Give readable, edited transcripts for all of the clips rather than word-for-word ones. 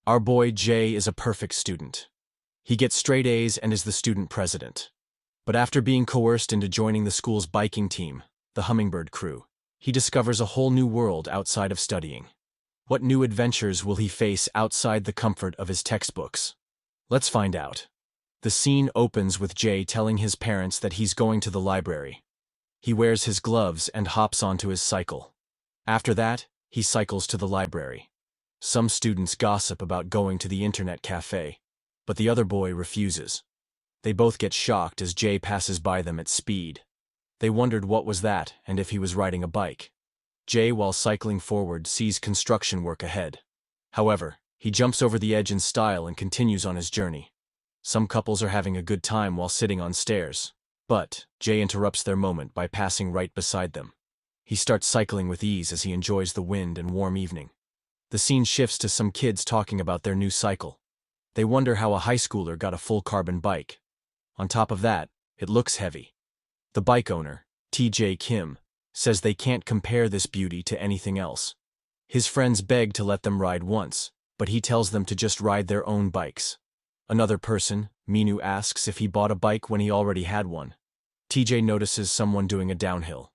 Our boy Jay is a perfect student. He gets straight A's and is the student president. But after being coerced into joining the school's biking team, the Hummingbird crew, he discovers a whole new world outside of studying. What new adventures will he face outside the comfort of his textbooks? Let's find out. The scene opens with Jay telling his parents that he's going to the library. He wears his gloves and hops onto his cycle. After that, he cycles to the library. Some students gossip about going to the internet cafe, but the other boy refuses. They both get shocked as Jay passes by them at speed. They wondered what was that and if he was riding a bike. Jay, while cycling forward, sees construction work ahead. However, he jumps over the edge in style and continues on his journey. Some couples are having a good time while sitting on stairs, but Jay interrupts their moment by passing right beside them. He starts cycling with ease as he enjoys the wind and warm evening. The scene shifts to some kids talking about their new cycle. They wonder how a high schooler got a full carbon bike. On top of that, it looks heavy. The bike owner, TJ Kim, says they can't compare this beauty to anything else. His friends beg to let them ride once, but he tells them to just ride their own bikes. Another person, Minu, asks if he bought a bike when he already had one. TJ notices someone doing a downhill.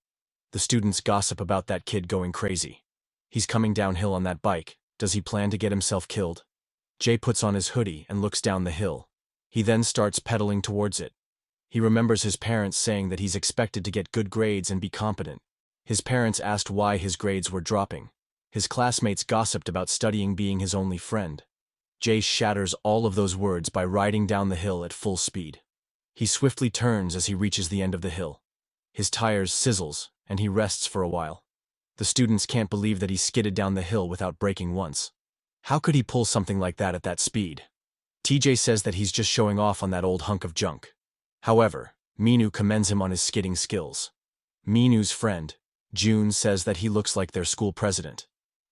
The students gossip about that kid going crazy. He's coming downhill on that bike. Does he plan to get himself killed? Jay puts on his hoodie and looks down the hill. He then starts pedaling towards it. He remembers his parents saying that he's expected to get good grades and be competent. His parents asked why his grades were dropping. His classmates gossiped about studying being his only friend. Jay shatters all of those words by riding down the hill at full speed. He swiftly turns as he reaches the end of the hill. His tires sizzles, and he rests for a while. The students can't believe that he skidded down the hill without braking once. How could he pull something like that at that speed? TJ says that he's just showing off on that old hunk of junk. However, Minu commends him on his skidding skills. Minu's friend, June, says that he looks like their school president.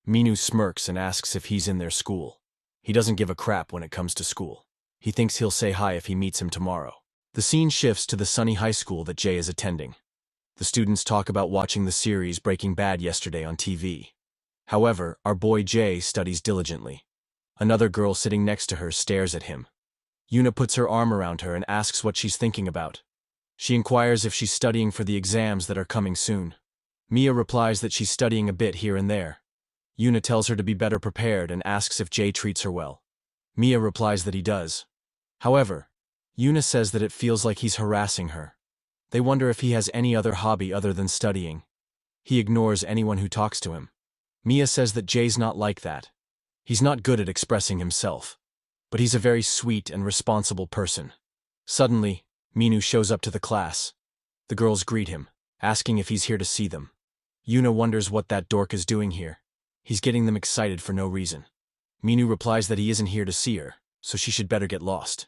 Minu smirks and asks if he's in their school. He doesn't give a crap when it comes to school. He thinks he'll say hi if he meets him tomorrow. The scene shifts to the sunny high school that Jay is attending. The students talk about watching the series Breaking Bad yesterday on TV. However, our boy Jay studies diligently. Another girl sitting next to her stares at him. Yuna puts her arm around her and asks what she's thinking about. She inquires if she's studying for the exams that are coming soon. Mia replies that she's studying a bit here and there. Yuna tells her to be better prepared and asks if Jay treats her well. Mia replies that he does. However, Yuna says that it feels like he's harassing her. They wonder if he has any other hobby other than studying. He ignores anyone who talks to him. Mia says that Jay's not like that. He's not good at expressing himself, but he's a very sweet and responsible person. Suddenly, Minu shows up to the class. The girls greet him, asking if he's here to see them. Yuna wonders what that dork is doing here. He's getting them excited for no reason. Minu replies that he isn't here to see her, so she should better get lost.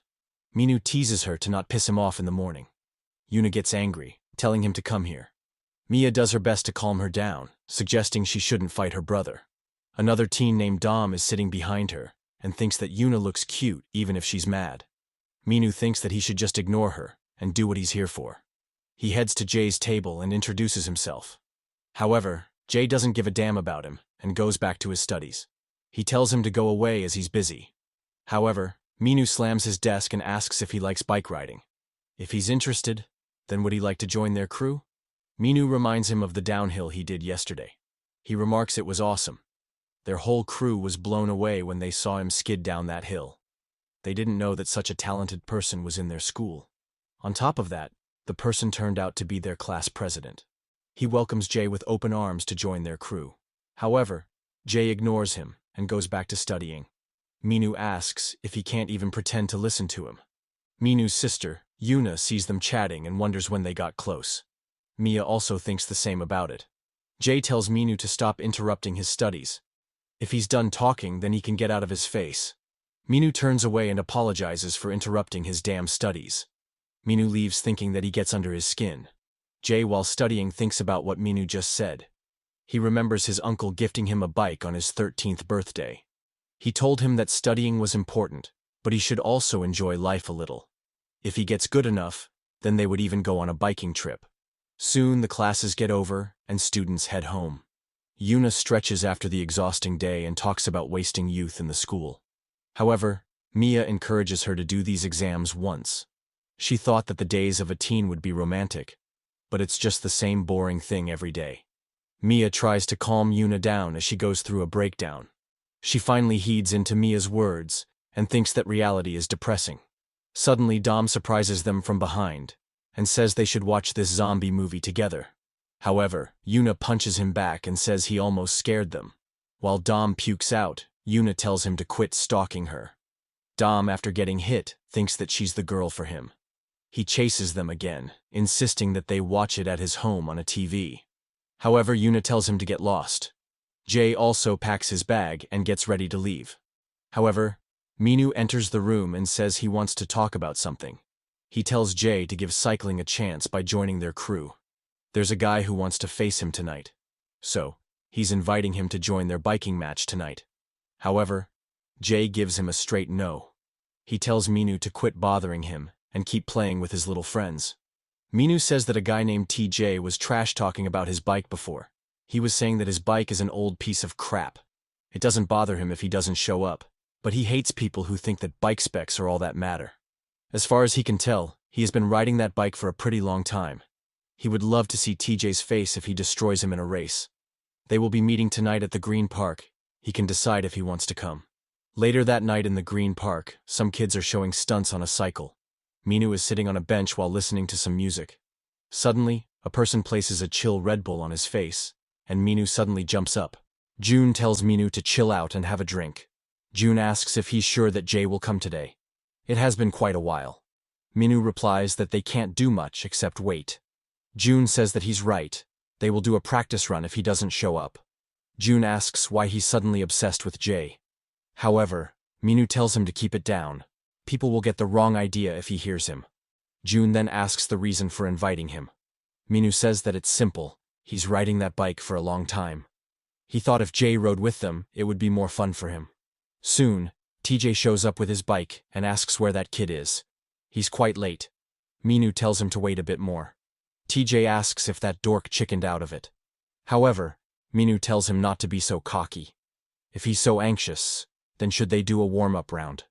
Minu teases her to not piss him off in the morning. Yuna gets angry, telling him to come here. Mia does her best to calm her down, suggesting she shouldn't fight her brother. Another teen named Dom is sitting behind her and thinks that Yuna looks cute even if she's mad. Minu thinks that he should just ignore her and do what he's here for. He heads to Jay's table and introduces himself. However, Jay doesn't give a damn about him and goes back to his studies. He tells him to go away as he's busy. However, Minu slams his desk and asks if he likes bike riding. If he's interested, then would he like to join their crew? Minu reminds him of the downhill he did yesterday. He remarks it was awesome. Their whole crew was blown away when they saw him skid down that hill. They didn't know that such a talented person was in their school. On top of that, the person turned out to be their class president. He welcomes Jay with open arms to join their crew. However, Jay ignores him and goes back to studying. Minu asks if he can't even pretend to listen to him. Minu's sister, Yuna, sees them chatting and wonders when they got close. Mia also thinks the same about it. Jay tells Minu to stop interrupting his studies. If he's done talking, then he can get out of his face. Minu turns away and apologizes for interrupting his damn studies. Minu leaves thinking that he gets under his skin. Jay, while studying, thinks about what Minu just said. He remembers his uncle gifting him a bike on his 13th birthday. He told him that studying was important, but he should also enjoy life a little. If he gets good enough, then they would even go on a biking trip. Soon the classes get over and students head home. Yuna stretches after the exhausting day and talks about wasting youth in the school. However, Mia encourages her to do these exams once. She thought that the days of a teen would be romantic, but it's just the same boring thing every day. Mia tries to calm Yuna down as she goes through a breakdown. She finally heeds into Mia's words and thinks that reality is depressing. Suddenly, Dom surprises them from behind and says they should watch this zombie movie together. However, Yuna punches him back and says he almost scared them. While Dom pukes out, Yuna tells him to quit stalking her. Dom, after getting hit, thinks that she's the girl for him. He chases them again, insisting that they watch it at his home on a TV. However, Yuna tells him to get lost. Jay also packs his bag and gets ready to leave. However, Minu enters the room and says he wants to talk about something. He tells Jay to give cycling a chance by joining their crew. There's a guy who wants to face him tonight. So, he's inviting him to join their biking match tonight. However, Jay gives him a straight no. He tells Minu to quit bothering him and keep playing with his little friends. Minu says that a guy named TJ was trash-talking about his bike before. He was saying that his bike is an old piece of crap. It doesn't bother him if he doesn't show up, but he hates people who think that bike specs are all that matter. As far as he can tell, he has been riding that bike for a pretty long time. He would love to see TJ's face if he destroys him in a race. They will be meeting tonight at the Green Park. He can decide if he wants to come. Later that night in the Green Park, some kids are showing stunts on a cycle. Minu is sitting on a bench while listening to some music. Suddenly, a person places a chill Red Bull on his face, and Minu suddenly jumps up. June tells Minu to chill out and have a drink. June asks if he's sure that Jay will come today. It has been quite a while. Minu replies that they can't do much except wait. June says that he's right. They will do a practice run if he doesn't show up. June asks why he's suddenly obsessed with Jay. However, Minu tells him to keep it down. People will get the wrong idea if he hears him. June then asks the reason for inviting him. Minu says that it's simple. He's riding that bike for a long time. He thought if Jay rode with them, it would be more fun for him. Soon, TJ shows up with his bike and asks where that kid is. He's quite late. Minu tells him to wait a bit more. TJ asks if that dork chickened out of it. However, Minu tells him not to be so cocky. If he's so anxious, then should they do a warm-up round?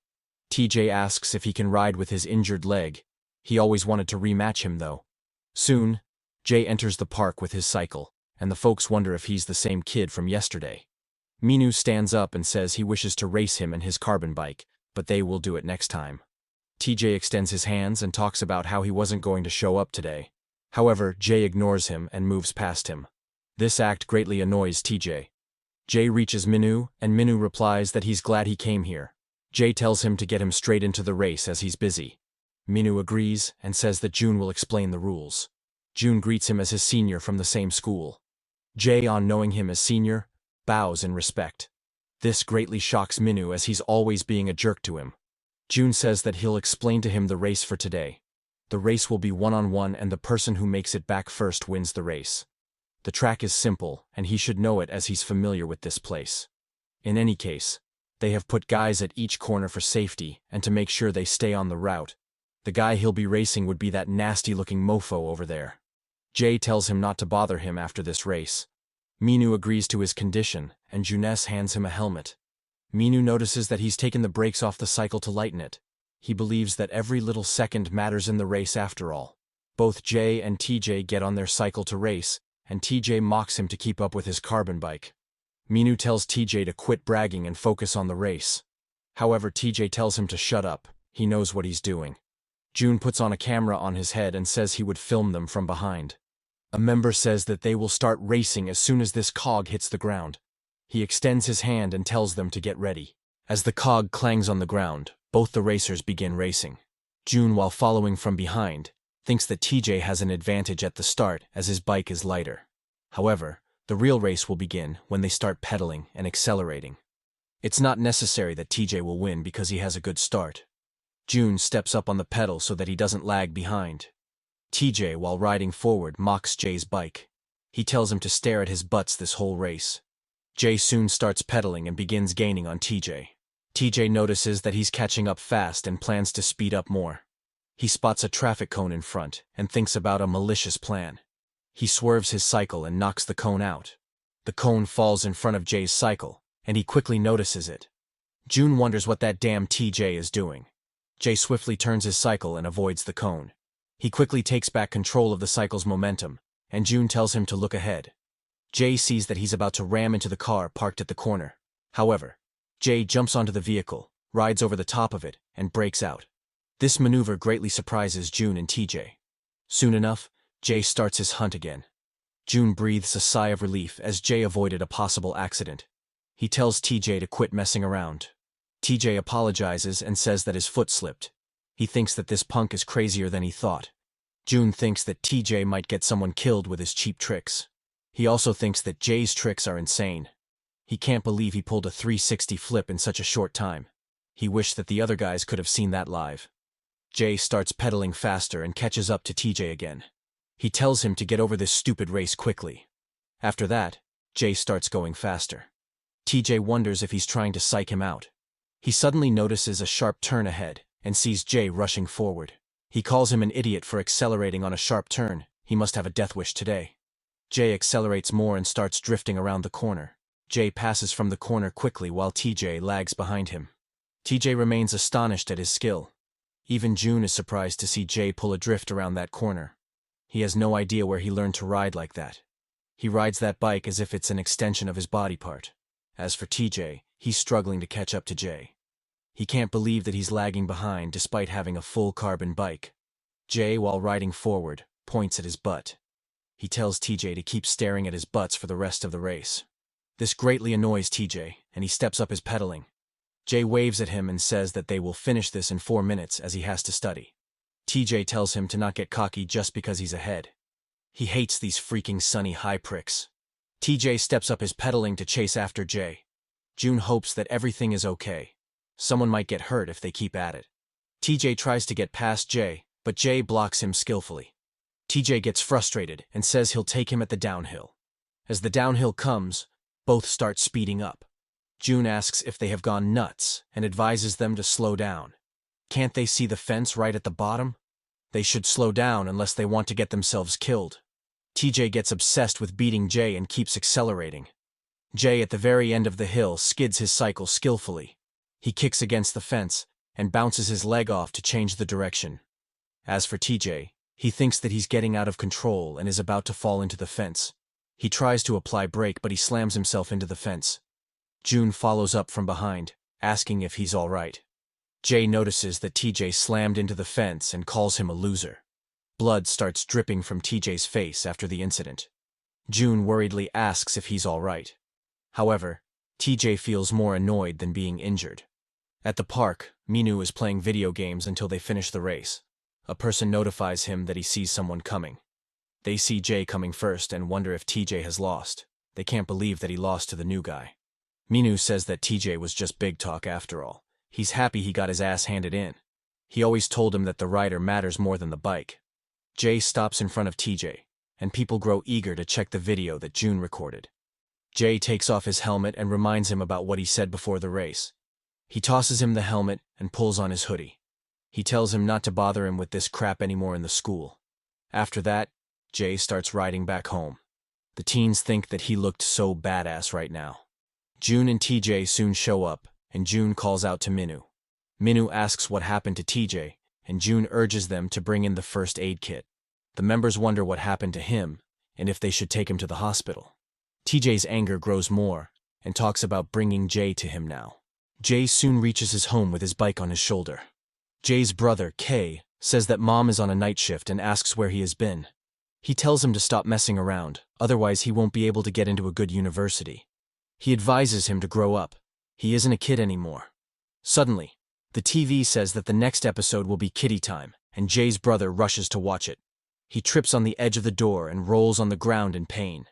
TJ asks if he can ride with his injured leg. He always wanted to rematch him though. Soon, Jay enters the park with his cycle, and the folks wonder if he's the same kid from yesterday. Minu stands up and says he wishes to race him and his carbon bike, but they will do it next time. TJ extends his hands and talks about how he wasn't going to show up today. However, Jay ignores him and moves past him. This act greatly annoys TJ. Jay reaches Minu, and Minu replies that he's glad he came here. Jay tells him to get him straight into the race as he's busy. Minu agrees and says that June will explain the rules. June greets him as his senior from the same school. Jay, on knowing him as senior, bows in respect. This greatly shocks Minu as he's always being a jerk to him. June says that he'll explain to him the race for today. The race will be one-on-one and the person who makes it back first wins the race. The track is simple, and he should know it as he's familiar with this place. In any case, they have put guys at each corner for safety and to make sure they stay on the route. The guy he'll be racing would be that nasty-looking mofo over there. Jay tells him not to bother him after this race. Minu agrees to his condition, and Juness hands him a helmet. Minu notices that he's taken the brakes off the cycle to lighten it. He believes that every little second matters in the race after all. Both Jay and TJ get on their cycle to race, and TJ mocks him to keep up with his carbon bike. Minu tells TJ to quit bragging and focus on the race. However, TJ tells him to shut up. He knows what he's doing. June puts on a camera on his head and says he would film them from behind. A member says that they will start racing as soon as this cog hits the ground. He extends his hand and tells them to get ready. As the cog clangs on the ground, both the racers begin racing. June, while following from behind, thinks that TJ has an advantage at the start as his bike is lighter. However, the real race will begin when they start pedaling and accelerating. It's not necessary that TJ will win because he has a good start. June steps up on the pedal so that he doesn't lag behind. TJ, while riding forward, mocks Jay's bike. He tells him to stare at his butts this whole race. Jay soon starts pedaling and begins gaining on TJ. TJ notices that he's catching up fast and plans to speed up more. He spots a traffic cone in front and thinks about a malicious plan. He swerves his cycle and knocks the cone out. The cone falls in front of Jay's cycle, and he quickly notices it. June wonders what that damn TJ is doing. Jay swiftly turns his cycle and avoids the cone. He quickly takes back control of the cycle's momentum, and June tells him to look ahead. Jay sees that he's about to ram into the car parked at the corner. However, Jay jumps onto the vehicle, rides over the top of it, and breaks out. This maneuver greatly surprises June and TJ. Soon enough, Jay starts his hunt again. June breathes a sigh of relief as Jay avoided a possible accident. He tells TJ to quit messing around. TJ apologizes and says that his foot slipped. He thinks that this punk is crazier than he thought. June thinks that TJ might get someone killed with his cheap tricks. He also thinks that Jay's tricks are insane. He can't believe he pulled a 360 flip in such a short time. He wished that the other guys could have seen that live. Jay starts pedaling faster and catches up to TJ again. He tells him to get over this stupid race quickly. After that, Jay starts going faster. TJ wonders if he's trying to psych him out. He suddenly notices a sharp turn ahead and sees Jay rushing forward. He calls him an idiot for accelerating on a sharp turn. He must have a death wish today. Jay accelerates more and starts drifting around the corner. Jay passes from the corner quickly while TJ lags behind him. TJ remains astonished at his skill. Even June is surprised to see Jay pull a drift around that corner. He has no idea where he learned to ride like that. He rides that bike as if it's an extension of his body part. As for TJ, he's struggling to catch up to Jay. He can't believe that he's lagging behind despite having a full carbon bike. Jay, while riding forward, points at his butt. He tells TJ to keep staring at his butts for the rest of the race. This greatly annoys TJ, and he steps up his pedaling. Jay waves at him and says that they will finish this in 4 minutes as he has to study. TJ tells him to not get cocky just because he's ahead. He hates these freaking sunny high pricks. TJ steps up his pedaling to chase after Jay. June hopes that everything is okay. Someone might get hurt if they keep at it. TJ tries to get past Jay, but Jay blocks him skillfully. TJ gets frustrated and says he'll take him at the downhill. As the downhill comes, both start speeding up. June asks if they have gone nuts and advises them to slow down. Can't they see the fence right at the bottom? They should slow down unless they want to get themselves killed. TJ gets obsessed with beating Jay and keeps accelerating. Jay, at the very end of the hill, skids his cycle skillfully. He kicks against the fence and bounces his leg off to change the direction. As for TJ, he thinks that he's getting out of control and is about to fall into the fence. He tries to apply brake, but he slams himself into the fence. June follows up from behind, asking if he's all right. Jay notices that TJ slammed into the fence and calls him a loser. Blood starts dripping from TJ's face after the incident. June worriedly asks if he's all right. However, TJ feels more annoyed than being injured. At the park, Minu is playing video games until they finish the race. A person notifies him that he sees someone coming. They see Jay coming first and wonder if TJ has lost. They can't believe that he lost to the new guy. Minu says that TJ was just big talk after all. He's happy he got his ass handed in. He always told him that the rider matters more than the bike. Jay stops in front of TJ, and people grow eager to check the video that June recorded. Jay takes off his helmet and reminds him about what he said before the race. He tosses him the helmet and pulls on his hoodie. He tells him not to bother him with this crap anymore in the school. After that, Jay starts riding back home. The teens think that he looked so badass right now. June and TJ soon show up, and June calls out to Minu. Minu asks what happened to TJ, and June urges them to bring in the first aid kit. The members wonder what happened to him, and if they should take him to the hospital. TJ's anger grows more, and talks about bringing Jay to him now. Jay soon reaches his home with his bike on his shoulder. Jay's brother, Kay, says that Mom is on a night shift and asks where he has been. He tells him to stop messing around, otherwise he won't be able to get into a good university. He advises him to grow up. He isn't a kid anymore. Suddenly, the TV says that the next episode will be Kitty Time, and Jay's brother rushes to watch it. He trips on the edge of the door and rolls on the ground in pain.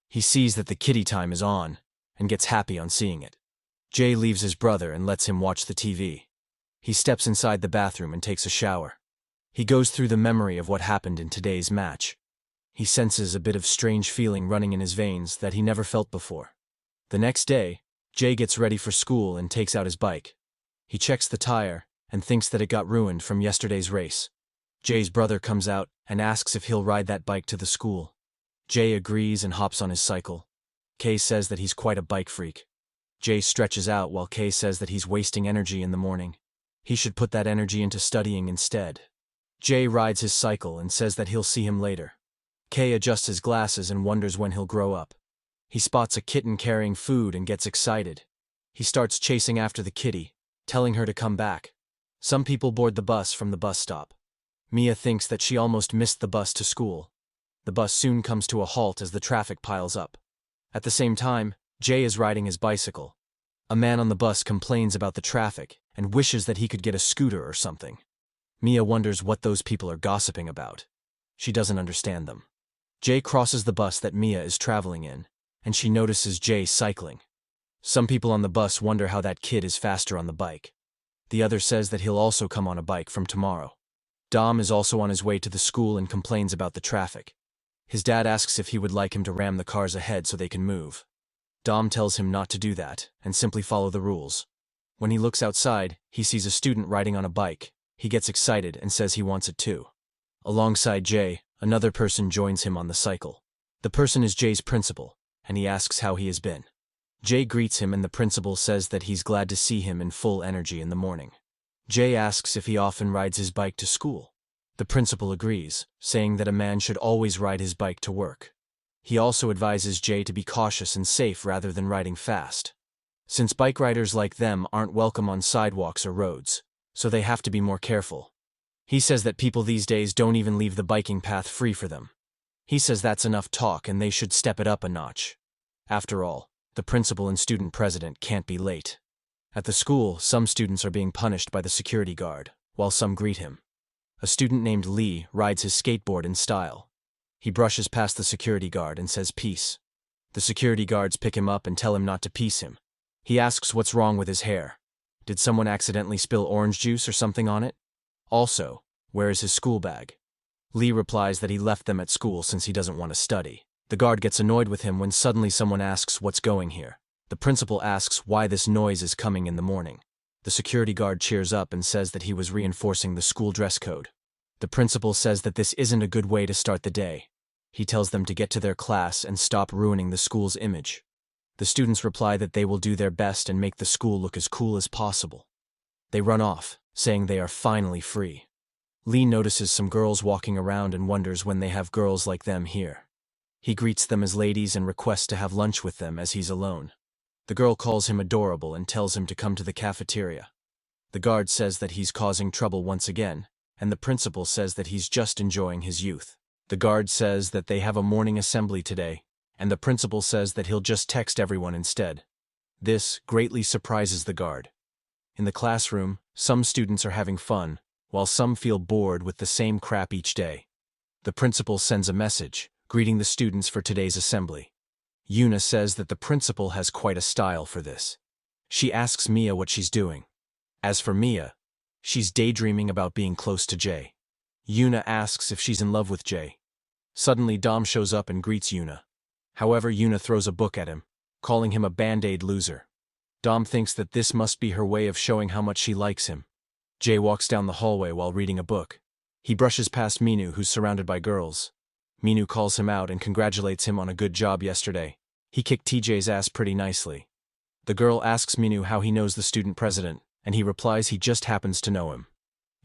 He sees that the Kitty Time is on, and gets happy on seeing it. Jay leaves his brother and lets him watch the TV. He steps inside the bathroom and takes a shower. He goes through the memory of what happened in today's match. He senses a bit of strange feeling running in his veins that he never felt before. The next day, Jay gets ready for school and takes out his bike. He checks the tire and thinks that it got ruined from yesterday's race. Jay's brother comes out and asks if he'll ride that bike to the school. Jay agrees and hops on his cycle. Kay says that he's quite a bike freak. Jay stretches out while Kay says that he's wasting energy in the morning. He should put that energy into studying instead. Jay rides his cycle and says that he'll see him later. Kay adjusts his glasses and wonders when he'll grow up. He spots a kitten carrying food and gets excited. He starts chasing after the kitty, telling her to come back. Some people board the bus from the bus stop. Mia thinks that she almost missed the bus to school. The bus soon comes to a halt as the traffic piles up. At the same time, Jay is riding his bicycle. A man on the bus complains about the traffic and wishes that he could get a scooter or something. Mia wonders what those people are gossiping about. She doesn't understand them. Jay crosses the bus that Mia is traveling in, and she notices Jay cycling. Some people on the bus wonder how that kid is faster on the bike. The other says that he'll also come on a bike from tomorrow. Dom is also on his way to the school and complains about the traffic. His dad asks if he would like him to ram the cars ahead so they can move. Dom tells him not to do that and simply follow the rules. When he looks outside, he sees a student riding on a bike. He gets excited and says he wants it too. Alongside Jay, another person joins him on the cycle. The person is Jay's principal, and he asks how he has been. Jay greets him and the principal says that he's glad to see him in full energy in the morning. Jay asks if he often rides his bike to school. The principal agrees, saying that a man should always ride his bike to work. He also advises Jay to be cautious and safe rather than riding fast. Since bike riders like them aren't welcome on sidewalks or roads, so they have to be more careful. He says that people these days don't even leave the biking path free for them. He says that's enough talk and they should step it up a notch. After all, the principal and student president can't be late. At the school, some students are being punished by the security guard, while some greet him. A student named Lee rides his skateboard in style. He brushes past the security guard and says peace. The security guards pick him up and tell him not to peace him. He asks what's wrong with his hair. Did someone accidentally spill orange juice or something on it? Also, where is his school bag? Lee replies that he left them at school since he doesn't want to study. The guard gets annoyed with him when suddenly someone asks what's going here. The principal asks why this noise is coming in the morning. The security guard cheers up and says that he was reinforcing the school dress code. The principal says that this isn't a good way to start the day. He tells them to get to their class and stop ruining the school's image. The students reply that they will do their best and make the school look as cool as possible. They run off, saying they are finally free. Lee notices some girls walking around and wonders when they have girls like them here. He greets them as ladies and requests to have lunch with them as he's alone. The girl calls him adorable and tells him to come to the cafeteria. The guard says that he's causing trouble once again, and the principal says that he's just enjoying his youth. The guard says that they have a morning assembly today, and the principal says that he'll just text everyone instead. This greatly surprises the guard. In the classroom, some students are having fun, while some feel bored with the same crap each day. The principal sends a message, greeting the students for today's assembly. Yuna says that the principal has quite a style for this. She asks Mia what she's doing. As for Mia, she's daydreaming about being close to Jay. Yuna asks if she's in love with Jay. Suddenly Dom shows up and greets Yuna. However, Yuna throws a book at him, calling him a band-aid loser. Dom thinks that this must be her way of showing how much she likes him. Jay walks down the hallway while reading a book. He brushes past Minu, who's surrounded by girls. Minu calls him out and congratulates him on a good job yesterday. He kicked TJ's ass pretty nicely. The girl asks Minu how he knows the student president, and he replies he just happens to know him.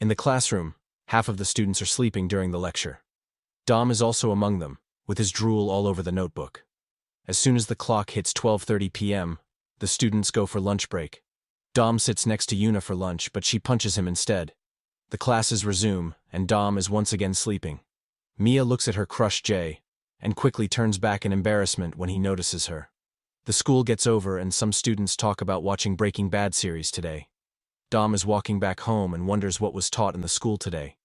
In the classroom, half of the students are sleeping during the lecture. Dom is also among them, with his drool all over the notebook. As soon as the clock hits 12:30 p.m., the students go for lunch break. Dom sits next to Yuna for lunch, but she punches him instead. The classes resume, and Dom is once again sleeping. Mia looks at her crush Jay, and quickly turns back in embarrassment when he notices her. The school gets over and some students talk about watching Breaking Bad series today. Dom is walking back home and wonders what was taught in the school today.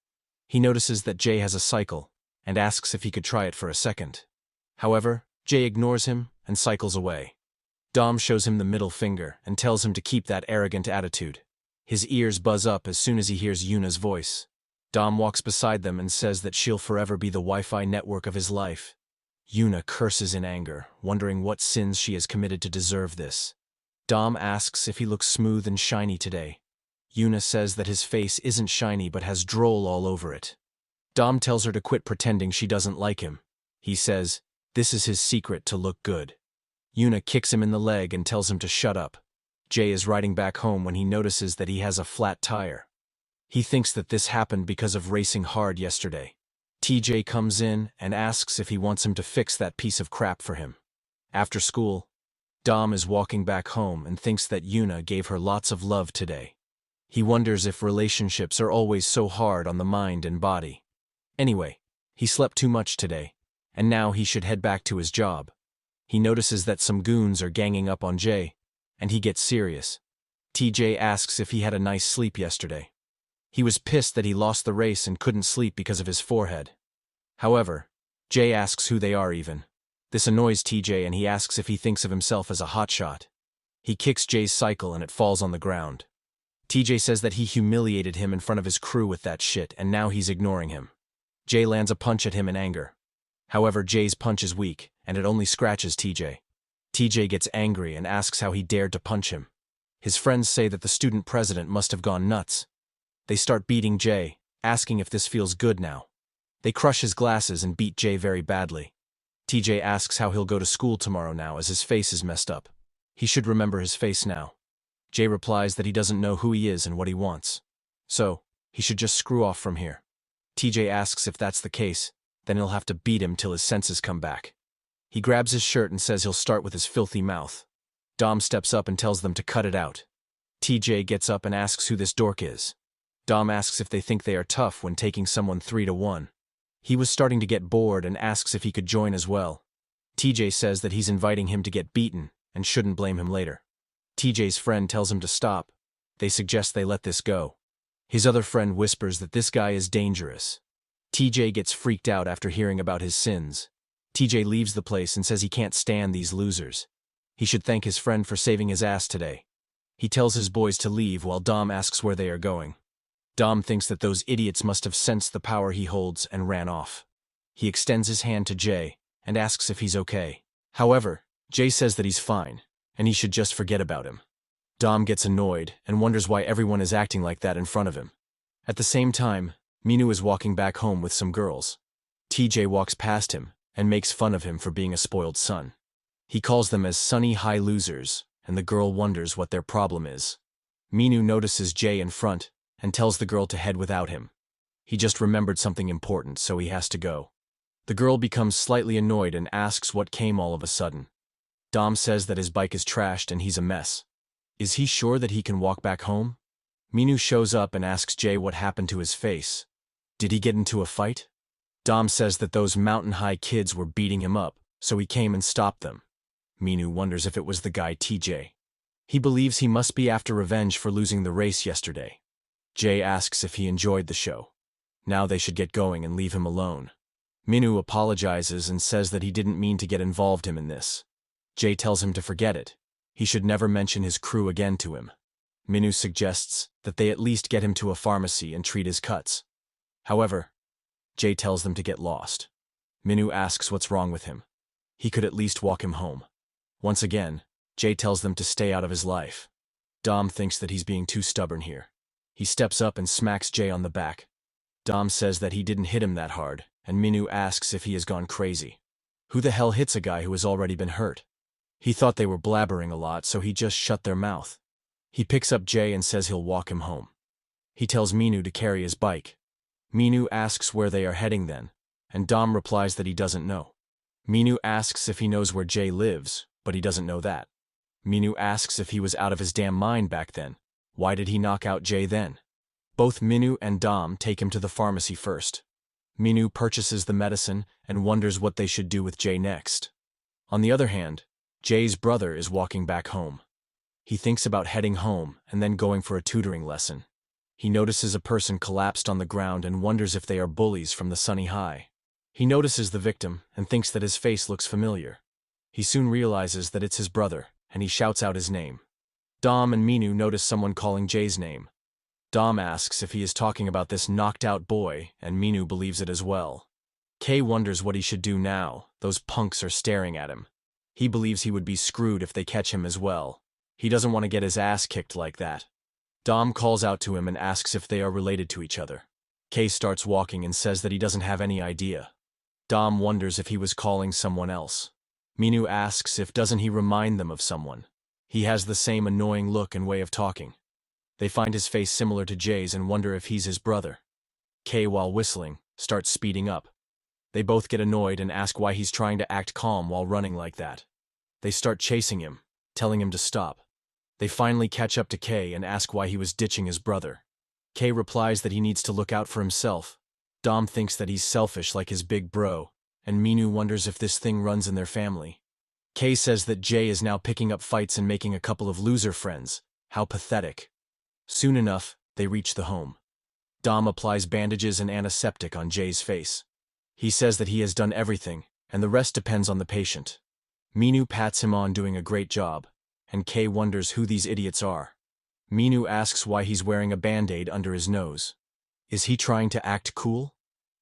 He notices that Jay has a cycle, and asks if he could try it for a second. However, Jay ignores him and cycles away. Dom shows him the middle finger and tells him to keep that arrogant attitude. His ears buzz up as soon as he hears Yuna's voice. Dom walks beside them and says that she'll forever be the Wi-Fi network of his life. Yuna curses in anger, wondering what sins she has committed to deserve this. Dom asks if he looks smooth and shiny today. Yuna says that his face isn't shiny but has drool all over it. Dom tells her to quit pretending she doesn't like him. He says, this is his secret to look good. Yuna kicks him in the leg and tells him to shut up. Jay is riding back home when he notices that he has a flat tire. He thinks that this happened because of racing hard yesterday. TJ comes in and asks if he wants him to fix that piece of crap for him. After school, Dom is walking back home and thinks that Yuna gave her lots of love today. He wonders if relationships are always so hard on the mind and body. Anyway, he slept too much today, and now he should head back to his job. He notices that some goons are ganging up on Jay, and he gets serious. TJ asks if he had a nice sleep yesterday. He was pissed that he lost the race and couldn't sleep because of his forehead. However, Jay asks who they are even. This annoys TJ and he asks if he thinks of himself as a hotshot. He kicks Jay's cycle and it falls on the ground. TJ says that he humiliated him in front of his crew with that shit and now he's ignoring him. Jay lands a punch at him in anger. However, Jay's punch is weak and it only scratches TJ. TJ gets angry and asks how he dared to punch him. His friends say that the student president must have gone nuts. They start beating Jay, asking if this feels good now. They crush his glasses and beat Jay very badly. TJ asks how he'll go to school tomorrow now as his face is messed up. He should remember his face now. Jay replies that he doesn't know who he is and what he wants. So, he should just screw off from here. TJ asks if that's the case, then he'll have to beat him till his senses come back. He grabs his shirt and says he'll start with his filthy mouth. Dom steps up and tells them to cut it out. TJ gets up and asks who this dork is. Dom asks if they think they are tough when taking someone 3-1. He was starting to get bored and asks if he could join as well. TJ says that he's inviting him to get beaten and shouldn't blame him later. TJ's friend tells him to stop. They suggest they let this go. His other friend whispers that this guy is dangerous. TJ gets freaked out after hearing about his sins. TJ leaves the place and says he can't stand these losers. He should thank his friend for saving his ass today. He tells his boys to leave while Dom asks where they are going. Dom thinks that those idiots must have sensed the power he holds and ran off. He extends his hand to Jay and asks if he's okay. However, Jay says that he's fine, and he should just forget about him. Dom gets annoyed and wonders why everyone is acting like that in front of him. At the same time, Minu is walking back home with some girls. TJ walks past him and makes fun of him for being a spoiled son. He calls them as sunny high losers, and the girl wonders what their problem is. Minu notices Jay in front and tells the girl to head without him. He just remembered something important, so he has to go. The girl becomes slightly annoyed and asks what came all of a sudden. Dom says that his bike is trashed and he's a mess. Is he sure that he can walk back home? Minu shows up and asks Jay what happened to his face. Did he get into a fight? Dom says that those mountain-high kids were beating him up, so he came and stopped them. Minu wonders if it was the guy TJ. He believes he must be after revenge for losing the race yesterday. Jay asks if he enjoyed the show. Now they should get going and leave him alone. Minu apologizes and says that he didn't mean to get involved in this. Jay tells him to forget it. He should never mention his crew again to him. Minu suggests that they at least get him to a pharmacy and treat his cuts. However, Jay tells them to get lost. Minu asks what's wrong with him. He could at least walk him home. Once again, Jay tells them to stay out of his life. Dom thinks that he's being too stubborn here. He steps up and smacks Jay on the back. Dom says that he didn't hit him that hard, and Minu asks if he has gone crazy. Who the hell hits a guy who has already been hurt? He thought they were blabbering a lot, so he just shut their mouth. He picks up Jay and says he'll walk him home. He tells Minu to carry his bike. Minu asks where they are heading then, and Dom replies that he doesn't know. Minu asks if he knows where Jay lives, but he doesn't know that. Minu asks if he was out of his damn mind back then. Why did he knock out Jay then? Both Minu and Dom take him to the pharmacy first. Minu purchases the medicine and wonders what they should do with Jay next. On the other hand, Jay's brother is walking back home. He thinks about heading home and then going for a tutoring lesson. He notices a person collapsed on the ground and wonders if they are bullies from the Sunny High. He notices the victim and thinks that his face looks familiar. He soon realizes that it's his brother, and he shouts out his name. Dom and Minu notice someone calling Jay's name. Dom asks if he is talking about this knocked-out boy, and Minu believes it as well. Kay wonders what he should do now. Those punks are staring at him. He believes he would be screwed if they catch him as well. He doesn't want to get his ass kicked like that. Dom calls out to him and asks if they are related to each other. Kay starts walking and says that he doesn't have any idea. Dom wonders if he was calling someone else. Minu asks if doesn't he remind them of someone. He has the same annoying look and way of talking. They find his face similar to Jay's and wonder if he's his brother. Kay, while whistling, starts speeding up. They both get annoyed and ask why he's trying to act calm while running like that. They start chasing him, telling him to stop. They finally catch up to Kay and ask why he was ditching his brother. Kay replies that he needs to look out for himself. Dom thinks that he's selfish like his big bro, and Minu wonders if this thing runs in their family. Kay says that Jay is now picking up fights and making a couple of loser friends. How pathetic. Soon enough, they reach the home. Dom applies bandages and antiseptic on Jay's face. He says that he has done everything, and the rest depends on the patient. Minu pats him on doing a great job, and Kay wonders who these idiots are. Minu asks why he's wearing a band-aid under his nose. Is he trying to act cool?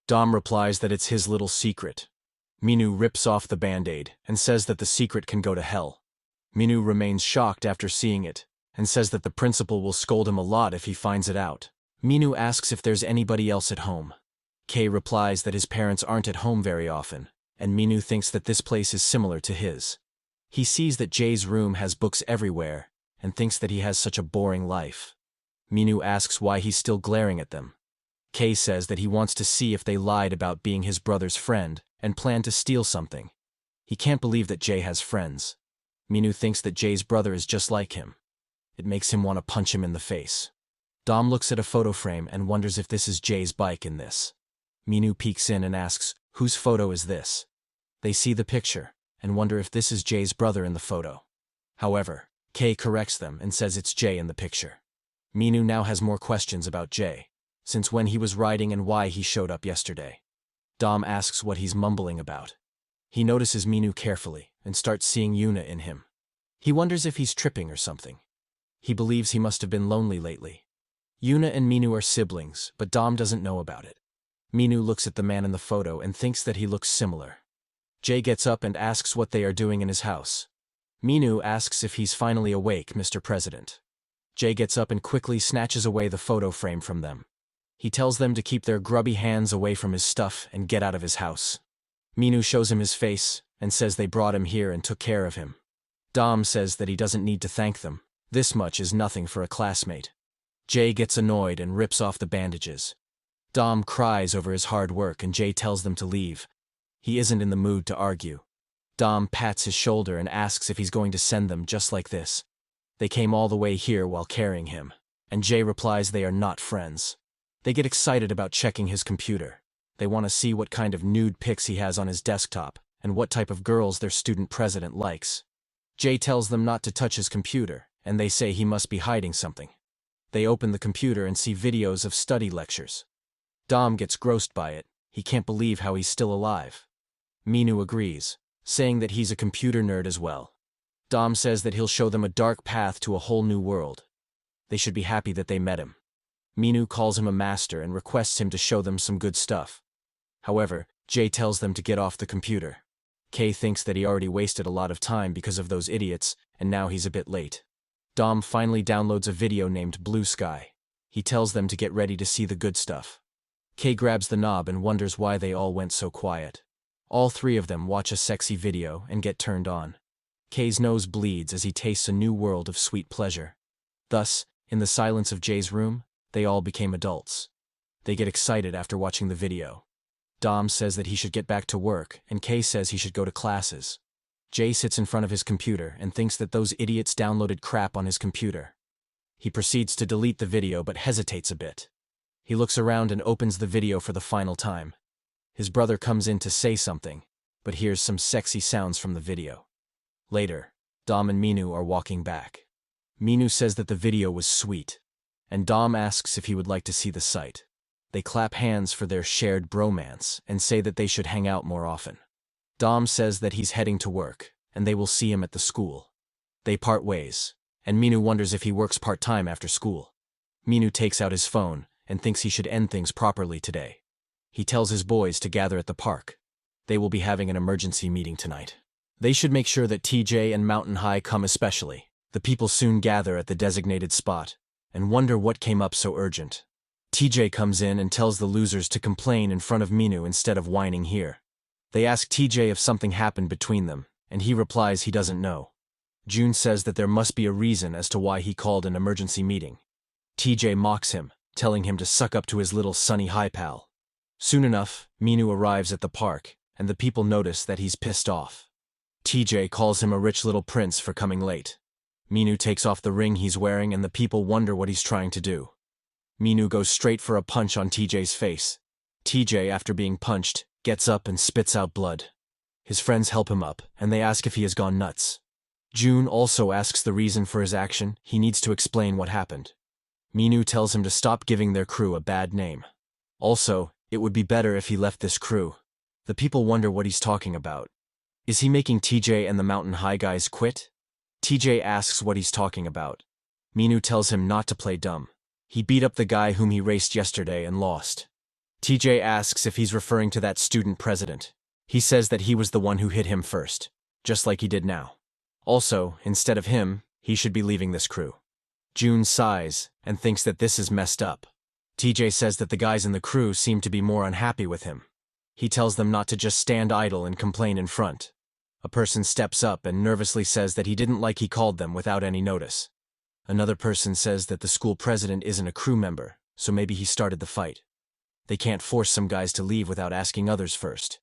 Dom replies that it's his little secret. Minu rips off the band-aid and says that the secret can go to hell. Minu remains shocked after seeing it, and says that the principal will scold him a lot if he finds it out. Minu asks if there's anybody else at home. Kay replies that his parents aren't at home very often, and Minu thinks that this place is similar to his. He sees that Jay's room has books everywhere, and thinks that he has such a boring life. Minu asks why he's still glaring at them. Kay says that he wants to see if they lied about being his brother's friend and plan to steal something. He can't believe that Jay has friends. Minu thinks that Jay's brother is just like him. It makes him want to punch him in the face. Dom looks at a photo frame and wonders if this is Jay's bike in this. Minu peeks in and asks, whose photo is this? They see the picture and wonder if this is Jay's brother in the photo. However, Kay corrects them and says it's Jay in the picture. Minu now has more questions about Jay, since when he was riding and why he showed up yesterday. Dom asks what he's mumbling about. He notices Minu carefully and starts seeing Yuna in him. He wonders if he's tripping or something. He believes he must have been lonely lately. Yuna and Minu are siblings, but Dom doesn't know about it. Minu looks at the man in the photo and thinks that he looks similar. Jay gets up and asks what they are doing in his house. Minu asks if he's finally awake, Mr. President. Jay gets up and quickly snatches away the photo frame from them. He tells them to keep their grubby hands away from his stuff and get out of his house. Minu shows him his face and says they brought him here and took care of him. Dom says that he doesn't need to thank them. This much is nothing for a classmate. Jay gets annoyed and rips off the bandages. Dom cries over his hard work and Jay tells them to leave. He isn't in the mood to argue. Dom pats his shoulder and asks if he's going to send them just like this. They came all the way here while carrying him, and Jay replies they are not friends. They get excited about checking his computer. They want to see what kind of nude pics he has on his desktop and what type of girls their student president likes. Jay tells them not to touch his computer, and they say he must be hiding something. They open the computer and see videos of study lectures. Dom gets grossed by it. He can't believe how he's still alive. Minu agrees, saying that he's a computer nerd as well. Dom says that he'll show them a dark path to a whole new world. They should be happy that they met him. Minu calls him a master and requests him to show them some good stuff. However, Jay tells them to get off the computer. Kay thinks that he already wasted a lot of time because of those idiots, and now he's a bit late. Dom finally downloads a video named Blue Sky. He tells them to get ready to see the good stuff. Kay grabs the knob and wonders why they all went so quiet. All three of them watch a sexy video and get turned on. Kay's nose bleeds as he tastes a new world of sweet pleasure. Thus, in the silence of Jay's room, they all became adults. They get excited after watching the video. Dom says that he should get back to work, and Kay says he should go to classes. Jay sits in front of his computer and thinks that those idiots downloaded crap on his computer. He proceeds to delete the video but hesitates a bit. He looks around and opens the video for the final time. His brother comes in to say something, but hears some sexy sounds from the video. Later, Dom and Minu are walking back. Minu says that the video was sweet, and Dom asks if he would like to see the site. They clap hands for their shared bromance and say that they should hang out more often. Dom says that he's heading to work, and they will see him at the school. They part ways, and Minu wonders if he works part-time after school. Minu takes out his phone and thinks he should end things properly today. He tells his boys to gather at the park. They will be having an emergency meeting tonight. They should make sure that TJ and Mountain High come especially. The people soon gather at the designated spot and wonder what came up so urgent. TJ comes in and tells the losers to complain in front of Minu instead of whining here. They ask TJ if something happened between them, and he replies he doesn't know. June says that there must be a reason as to why he called an emergency meeting. TJ mocks him, telling him to suck up to his little Sunny High pal. Soon enough, Minu arrives at the park, and the people notice that he's pissed off. TJ calls him a rich little prince for coming late. Minu takes off the ring he's wearing and the people wonder what he's trying to do. Minu goes straight for a punch on TJ's face. TJ, after being punched, gets up and spits out blood. His friends help him up, and they ask if he has gone nuts. June also asks the reason for his action. He needs to explain what happened. Minu tells him to stop giving their crew a bad name. Also, it would be better if he left this crew. The people wonder what he's talking about. Is he making TJ and the Mountain High guys quit? TJ asks what he's talking about. Minu tells him not to play dumb. He beat up the guy whom he raced yesterday and lost. TJ asks if he's referring to that student president. He says that he was the one who hit him first, just like he did now. Also, instead of him, he should be leaving this crew. June sighs and thinks that this is messed up. TJ says that the guys in the crew seem to be more unhappy with him. He tells them not to just stand idle and complain in front. A person steps up and nervously says that he didn't like he called them without any notice. Another person says that the school president isn't a crew member, so maybe he started the fight. They can't force some guys to leave without asking others first.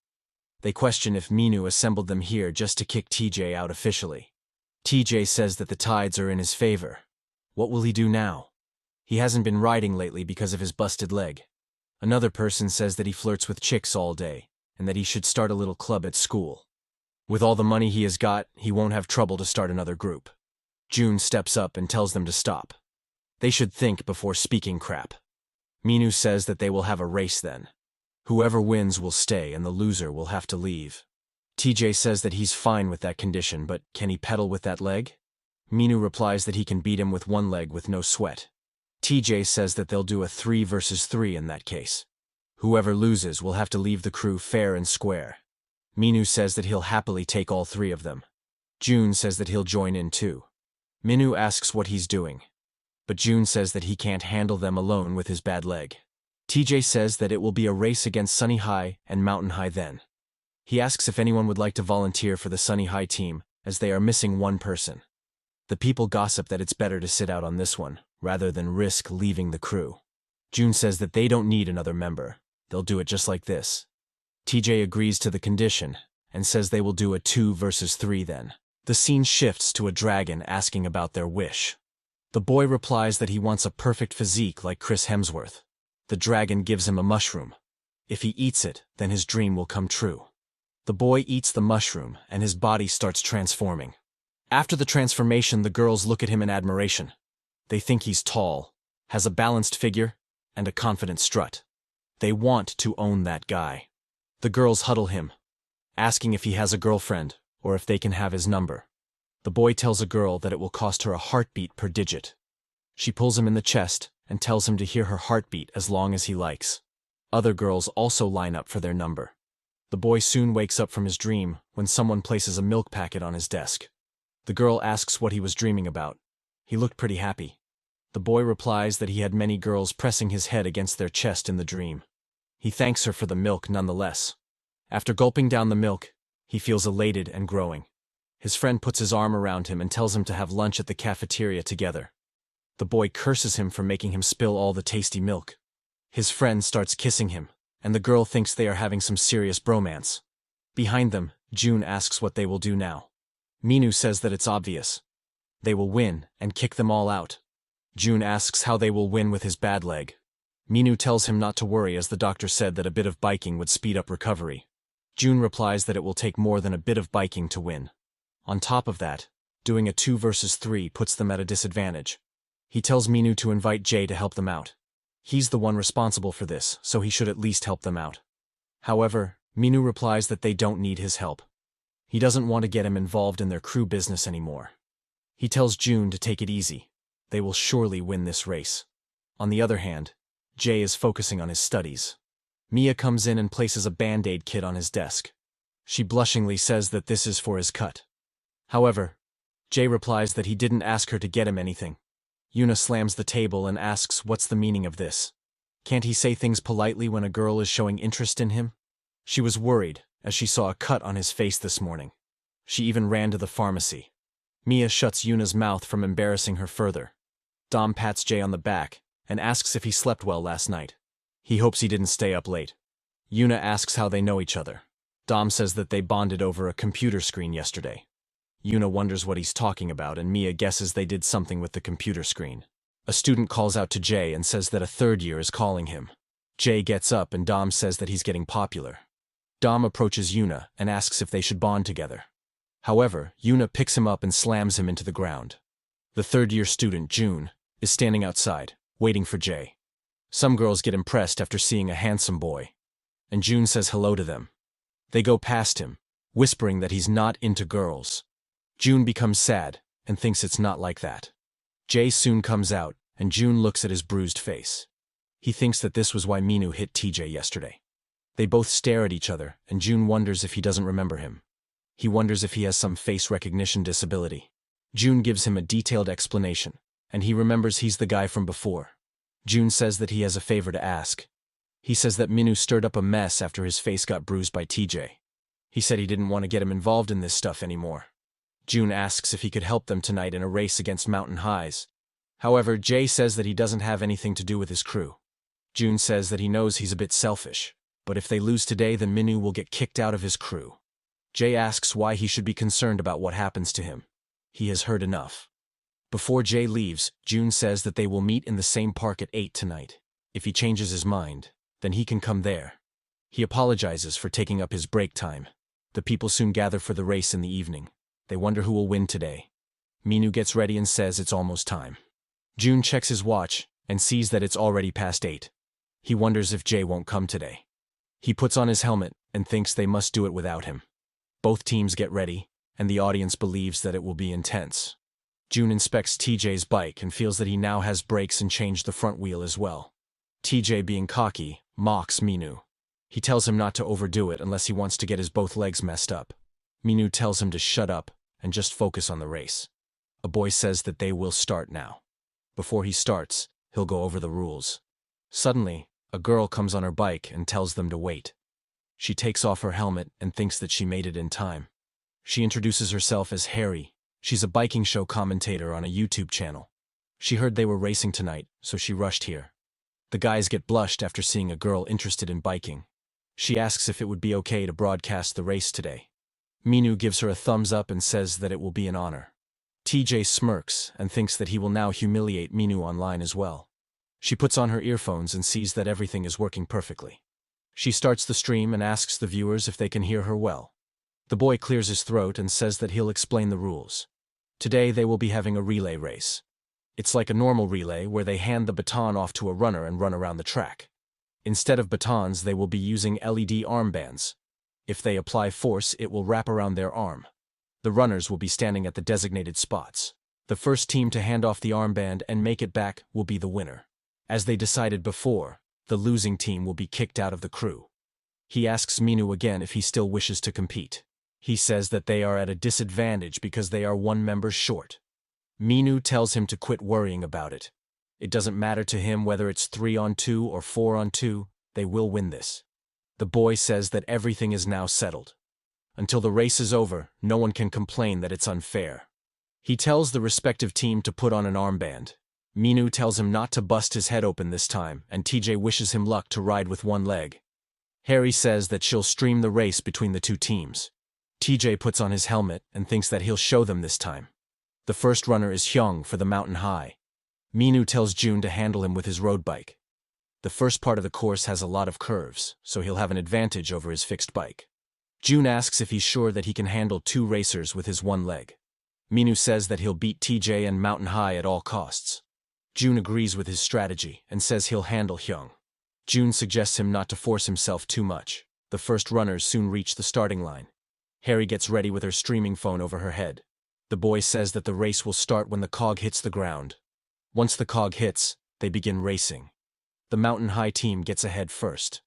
They question if Minu assembled them here just to kick TJ out officially. TJ says that the tides are in his favor. What will he do now? He hasn't been riding lately because of his busted leg. Another person says that he flirts with chicks all day, and that he should start a little club at school. With all the money he has got, he won't have trouble to start another group. June steps up and tells them to stop. They should think before speaking crap. Minu says that they will have a race then. Whoever wins will stay and the loser will have to leave. TJ says that he's fine with that condition, but can he pedal with that leg? Minu replies that he can beat him with one leg with no sweat. TJ says that they'll do a 3 versus 3 in that case. Whoever loses will have to leave the crew fair and square. Minu says that he'll happily take all 3 of them. June says that he'll join in too. Minu asks what he's doing, but June says that he can't handle them alone with his bad leg. TJ says that it will be a race against Sunny High and Mountain High then. He asks if anyone would like to volunteer for the Sunny High team, as they are missing one person. The people gossip that it's better to sit out on this one, rather than risk leaving the crew. June says that they don't need another member. They'll do it just like this. TJ agrees to the condition, and says they will do a 2 versus 3 then. The scene shifts to a dragon asking about their wish. The boy replies that he wants a perfect physique like Chris Hemsworth. The dragon gives him a mushroom. If he eats it, then his dream will come true. The boy eats the mushroom, and his body starts transforming. After the transformation, the girls look at him in admiration. They think he's tall, has a balanced figure, and a confident strut. They want to own that guy. The girls huddle him, asking if he has a girlfriend, or if they can have his number. The boy tells a girl that it will cost her a heartbeat per digit. She pulls him in the chest and tells him to hear her heartbeat as long as he likes. Other girls also line up for their number. The boy soon wakes up from his dream when someone places a milk packet on his desk. The girl asks what he was dreaming about. He looked pretty happy. The boy replies that he had many girls pressing his head against their chest in the dream. He thanks her for the milk nonetheless. After gulping down the milk, he feels elated and growing. His friend puts his arm around him and tells him to have lunch at the cafeteria together. The boy curses him for making him spill all the tasty milk. His friend starts kissing him, and the girl thinks they are having some serious bromance. Behind them, June asks what they will do now. Minu says that it's obvious. They will win and kick them all out. June asks how they will win with his bad leg. Minu tells him not to worry as the doctor said that a bit of biking would speed up recovery. June replies that it will take more than a bit of biking to win. On top of that, doing a 2 versus 3 puts them at a disadvantage. He tells Minu to invite Jay to help them out. He's the one responsible for this, so he should at least help them out. However, Minu replies that they don't need his help. He doesn't want to get him involved in their crew business anymore. He tells June to take it easy. They will surely win this race. On the other hand, Jay is focusing on his studies. Mia comes in and places a Band-Aid kit on his desk. She blushingly says that this is for his cut. However, Jay replies that he didn't ask her to get him anything. Yuna slams the table and asks what's the meaning of this. Can't he say things politely when a girl is showing interest in him? She was worried, as she saw a cut on his face this morning. She even ran to the pharmacy. Mia shuts Yuna's mouth from embarrassing her further. Dom pats Jay on the back and asks if he slept well last night. He hopes he didn't stay up late. Yuna asks how they know each other. Dom says that they bonded over a computer screen yesterday. Yuna wonders what he's talking about, and Mia guesses they did something with the computer screen. A student calls out to Jay and says that a third year is calling him. Jay gets up and Dom says that he's getting popular. Dom approaches Yuna and asks if they should bond together. However, Yuna picks him up and slams him into the ground. The third-year student, June, is standing outside, waiting for Jay. Some girls get impressed after seeing a handsome boy, and June says hello to them. They go past him, whispering that he's not into girls. June becomes sad and thinks it's not like that. Jay soon comes out, and June looks at his bruised face. He thinks that this was why Minu hit TJ yesterday. They both stare at each other, and June wonders if he doesn't remember him. He wonders if he has some face recognition disability. June gives him a detailed explanation, and he remembers he's the guy from before. June says that he has a favor to ask. He says that Minu stirred up a mess after his face got bruised by TJ. He said he didn't want to get him involved in this stuff anymore. June asks if he could help them tonight in a race against Mountain Highs. However, Jay says that he doesn't have anything to do with his crew. June says that he knows he's a bit selfish, but if they lose today, then Minu will get kicked out of his crew. Jay asks why he should be concerned about what happens to him. He has heard enough. Before Jay leaves, June says that they will meet in the same park at 8 tonight. If he changes his mind, then he can come there. He apologizes for taking up his break time. The people soon gather for the race in the evening. They wonder who will win today. Minu gets ready and says it's almost time. June checks his watch and sees that it's already past 8. He wonders if Jay won't come today. He puts on his helmet and thinks they must do it without him. Both teams get ready, and the audience believes that it will be intense. June inspects TJ's bike and feels that he now has brakes and changed the front wheel as well. TJ, being cocky, mocks Minu. He tells him not to overdo it unless he wants to get his both legs messed up. Minu tells him to shut up and just focus on the race. A boy says that they will start now. Before he starts, he'll go over the rules. Suddenly, a girl comes on her bike and tells them to wait. She takes off her helmet and thinks that she made it in time. She introduces herself as Harry. She's a biking show commentator on a YouTube channel. She heard they were racing tonight, so she rushed here. The guys get blushed after seeing a girl interested in biking. She asks if it would be okay to broadcast the race today. Minu gives her a thumbs up and says that it will be an honor. TJ smirks and thinks that he will now humiliate Minu online as well. She puts on her earphones and sees that everything is working perfectly. She starts the stream and asks the viewers if they can hear her well. The boy clears his throat and says that he'll explain the rules. Today they will be having a relay race. It's like a normal relay where they hand the baton off to a runner and run around the track. Instead of batons, they will be using LED armbands. If they apply force, it will wrap around their arm. The runners will be standing at the designated spots. The first team to hand off the armband and make it back will be the winner. As they decided before, the losing team will be kicked out of the crew. He asks Minu again if he still wishes to compete. He says that they are at a disadvantage because they are one member short. Minu tells him to quit worrying about it. It doesn't matter to him whether it's 3-on-2 or 4-on-2, they will win this. The boy says that everything is now settled. Until the race is over, no one can complain that it's unfair. He tells the respective team to put on an armband. Minu tells him not to bust his head open this time, and TJ wishes him luck to ride with one leg. Harry says that she'll stream the race between the two teams. TJ puts on his helmet and thinks that he'll show them this time. The first runner is Hyung for the Mountain High. Minu tells June to handle him with his road bike. The first part of the course has a lot of curves, so he'll have an advantage over his fixed bike. June asks if he's sure that he can handle 2 racers with his one leg. Minu says that he'll beat TJ and Mountain High at all costs. June agrees with his strategy and says he'll handle Hyung. June suggests him not to force himself too much. The first runners soon reach the starting line. Harry gets ready with her streaming phone over her head. The boy says that the race will start when the cog hits the ground. Once the cog hits, they begin racing. The Mountain High team gets ahead first.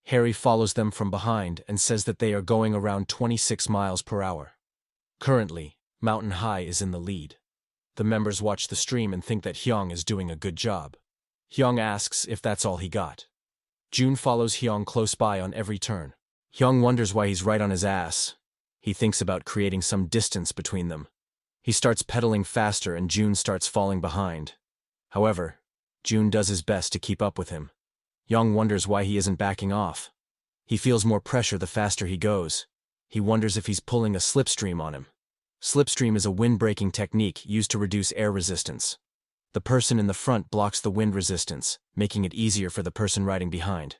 Harry follows them from behind and says that they are going around 26 miles per hour. Currently, Mountain High is in the lead. The members watch the stream and think that Hyung is doing a good job. Hyung asks if that's all he got. June follows Hyung close by on every turn. Hyung wonders why he's right on his ass. He thinks about creating some distance between them. He starts pedaling faster and June starts falling behind. However, June does his best to keep up with him. Young wonders why he isn't backing off. He feels more pressure the faster he goes. He wonders if he's pulling a slipstream on him. Slipstream is a wind-breaking technique used to reduce air resistance. The person in the front blocks the wind resistance, making it easier for the person riding behind.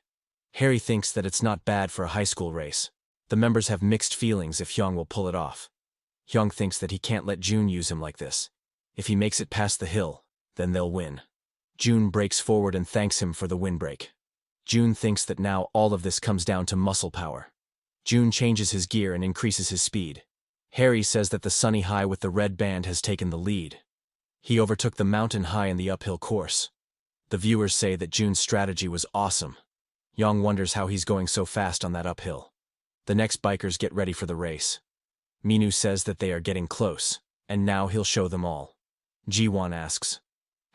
Harry thinks that it's not bad for a high school race. The members have mixed feelings if Hyung will pull it off. Hyung thinks that he can't let June use him like this. If he makes it past the hill, then they'll win. June breaks forward and thanks him for the windbreak. June thinks that now all of this comes down to muscle power. June changes his gear and increases his speed. Harry says that the Sunny High with the red band has taken the lead. He overtook the Mountain High in the uphill course. The viewers say that June's strategy was awesome. Young wonders how he's going so fast on that uphill. The next bikers get ready for the race. Minu says that they are getting close, and now he'll show them all. Jiwon asks,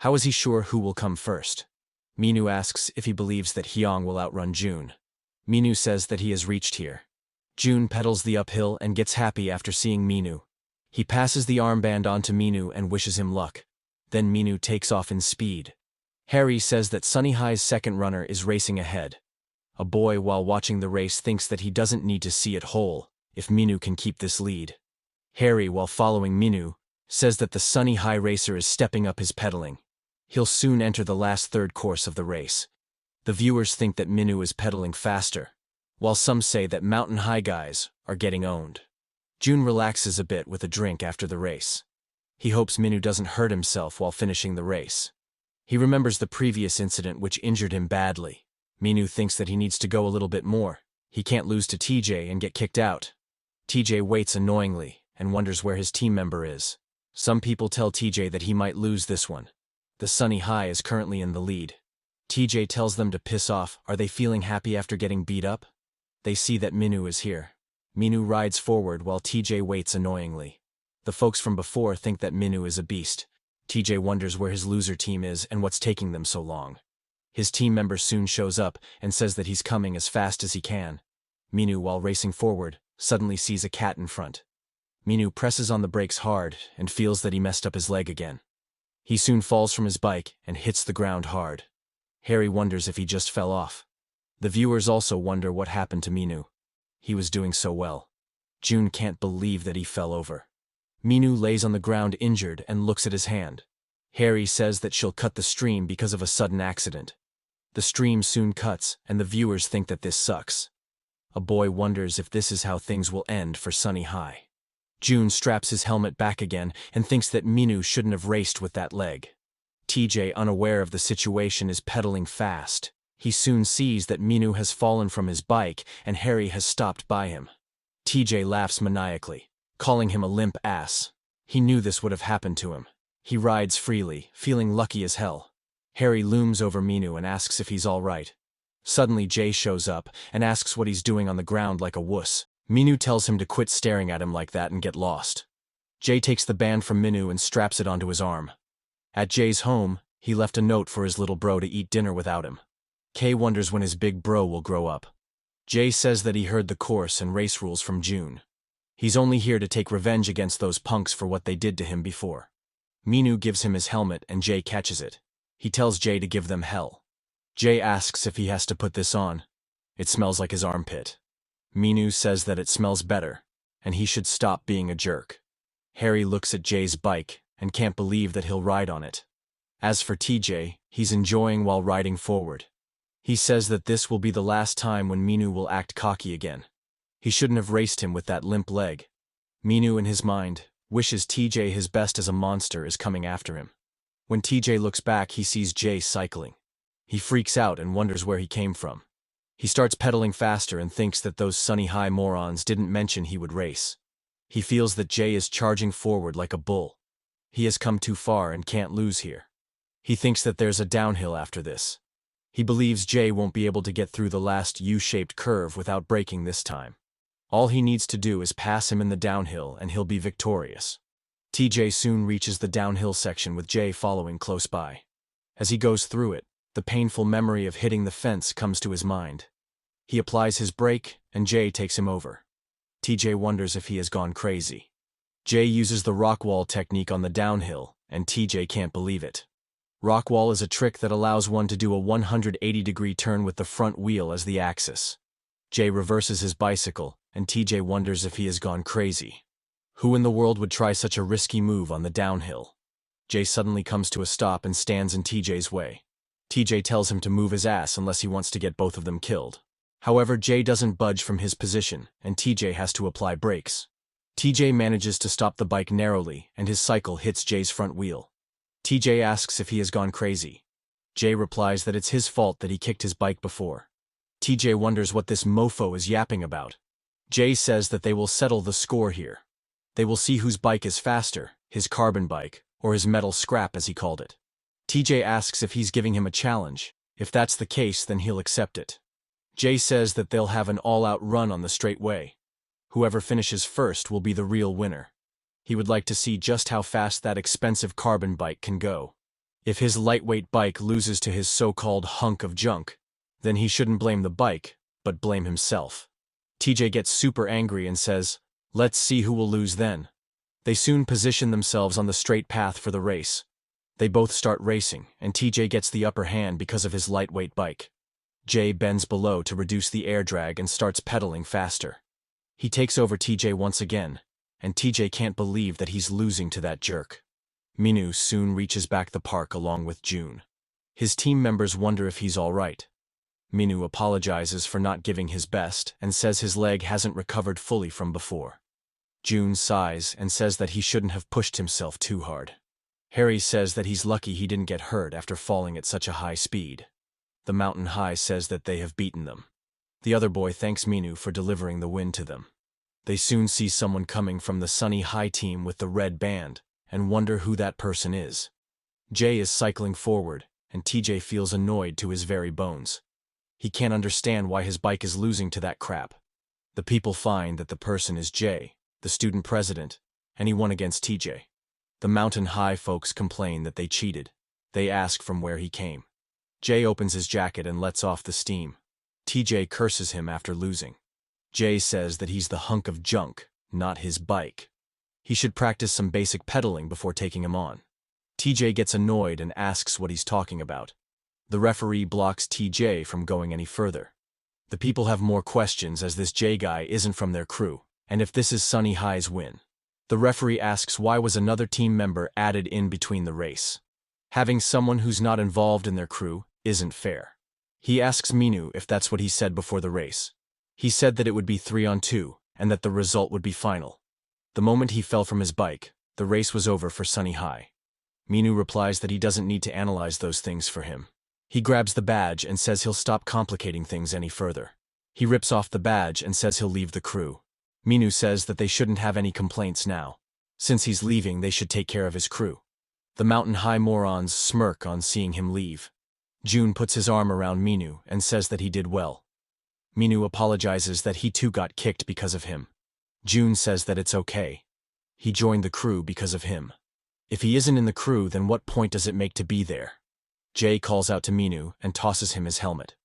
how is he sure who will come first? Minu asks if he believes that Hyung will outrun June. Minu says that he has reached here. June pedals the uphill and gets happy after seeing Minu. He passes the armband on to Minu and wishes him luck. Then Minu takes off in speed. Harry says that Sunny High's second runner is racing ahead. A boy while watching the race thinks that he doesn't need to see it whole if Minu can keep this lead. Harry, while following Minu, says that the Sunny High racer is stepping up his pedaling. He'll soon enter the last third course of the race. The viewers think that Minu is pedaling faster, while some say that Mountain High guys are getting owned. June relaxes a bit with a drink after the race. He hopes Minu doesn't hurt himself while finishing the race. He remembers the previous incident which injured him badly. Minu thinks that he needs to go a little bit more. He can't lose to TJ and get kicked out. TJ waits annoyingly and wonders where his team member is. Some people tell TJ that he might lose this one. The Sunny High is currently in the lead. TJ tells them to piss off. Are they feeling happy after getting beat up? They see that Minu is here. Minu rides forward while TJ waits annoyingly. The folks from before think that Minu is a beast. TJ wonders where his loser team is and what's taking them so long. His team member soon shows up and says that he's coming as fast as he can. Minu, while racing forward, suddenly sees a cat in front. Minu presses on the brakes hard and feels that he messed up his leg again. He soon falls from his bike and hits the ground hard. Harry wonders if he just fell off. The viewers also wonder what happened to Minu. He was doing so well. June can't believe that he fell over. Minu lays on the ground injured and looks at his hand. Harry says that she'll cut the stream because of a sudden accident. The stream soon cuts, and the viewers think that this sucks. A boy wonders if this is how things will end for Sunny High. June straps his helmet back again and thinks that Minu shouldn't have raced with that leg. TJ, unaware of the situation, is pedaling fast. He soon sees that Minu has fallen from his bike and Harry has stopped by him. TJ laughs maniacally, calling him a limp ass. He knew this would have happened to him. He rides freely, feeling lucky as hell. Harry looms over Minu and asks if he's all right. Suddenly Jay shows up and asks what he's doing on the ground like a wuss. Minu tells him to quit staring at him like that and get lost. Jay takes the band from Minu and straps it onto his arm. At Jay's home, he left a note for his little bro to eat dinner without him. Kay wonders when his big bro will grow up. Jay says that he heard the course and race rules from June. He's only here to take revenge against those punks for what they did to him before. Minu gives him his helmet and Jay catches it. He tells Jay to give them hell. Jay asks if he has to put this on. It smells like his armpit. Minu says that it smells better, and he should stop being a jerk. Harry looks at Jay's bike and can't believe that he'll ride on it. As for TJ, he's enjoying while riding forward. He says that this will be the last time when Minu will act cocky again. He shouldn't have raced him with that limp leg. Minu, in his mind, wishes TJ his best as a monster is coming after him. When TJ looks back, he sees Jay cycling. He freaks out and wonders where he came from. He starts pedaling faster and thinks that those Sunny High morons didn't mention he would race. He feels that Jay is charging forward like a bull. He has come too far and can't lose here. He thinks that there's a downhill after this. He believes Jay won't be able to get through the last U-shaped curve without braking this time. All he needs to do is pass him in the downhill and he'll be victorious. TJ soon reaches the downhill section with Jay following close by. As he goes through it, the painful memory of hitting the fence comes to his mind. He applies his brake and Jay takes him over. TJ wonders if he has gone crazy. Jay uses the rock wall technique on the downhill, and TJ can't believe it. Rock wall is a trick that allows one to do a 180-degree turn with the front wheel as the axis. Jay reverses his bicycle, and TJ wonders if he has gone crazy. Who in the world would try such a risky move on the downhill? Jay suddenly comes to a stop and stands in TJ's way. TJ tells him to move his ass unless he wants to get both of them killed. However, Jay doesn't budge from his position, and TJ has to apply brakes. TJ manages to stop the bike narrowly, and his cycle hits Jay's front wheel. TJ asks if he has gone crazy. Jay replies that it's his fault that he kicked his bike before. TJ wonders what this mofo is yapping about. Jay says that they will settle the score here. They will see whose bike is faster, his carbon bike, or his metal scrap as he called it. TJ asks if he's giving him a challenge. If that's the case, then he'll accept it. Jay says that they'll have an all-out run on the straightaway. Whoever finishes first will be the real winner. He would like to see just how fast that expensive carbon bike can go. If his lightweight bike loses to his so-called hunk of junk, then he shouldn't blame the bike, but blame himself. TJ gets super angry and says, "Let's see who will lose then." They soon position themselves on the straight path for the race. They both start racing, and TJ gets the upper hand because of his lightweight bike. Jay bends below to reduce the air drag and starts pedaling faster. He takes over TJ once again, and TJ can't believe that he's losing to that jerk. Minu soon reaches back the park along with June. His team members wonder if he's all right. Minu apologizes for not giving his best and says his leg hasn't recovered fully from before. June sighs and says that he shouldn't have pushed himself too hard. Harry says that he's lucky he didn't get hurt after falling at such a high speed. The Mountain High says that they have beaten them. The other boy thanks Minu for delivering the win to them. They soon see someone coming from the Sunny High team with the red band, and wonder who that person is. Jay is cycling forward, and TJ feels annoyed to his very bones. He can't understand why his bike is losing to that crap. The people find that the person is Jay, the student president, and he won against TJ. The Mountain High folks complain that they cheated. They ask from where he came. Jay opens his jacket and lets off the steam. TJ curses him after losing. Jay says that he's the hunk of junk, not his bike. He should practice some basic pedaling before taking him on. TJ gets annoyed and asks what he's talking about. The referee blocks TJ from going any further. The people have more questions as this Jay guy isn't from their crew, and if this is Sunny High's win. The referee asks why was another team member added in between the race. Having someone who's not involved in their crew isn't fair. He asks Minu if that's what he said before the race. He said that it would be 3-on-2, and that the result would be final. The moment he fell from his bike, the race was over for Sunny High. Minu replies that he doesn't need to analyze those things for him. He grabs the badge and says he'll stop complicating things any further. He rips off the badge and says he'll leave the crew. Minu says that they shouldn't have any complaints now. Since he's leaving, they should take care of his crew. The Mountain High morons smirk on seeing him leave. June puts his arm around Minu and says that he did well. Minu apologizes that he too got kicked because of him. June says that it's okay. He joined the crew because of him. If he isn't in the crew, then what point does it make to be there? Jay calls out to Minu and tosses him his helmet.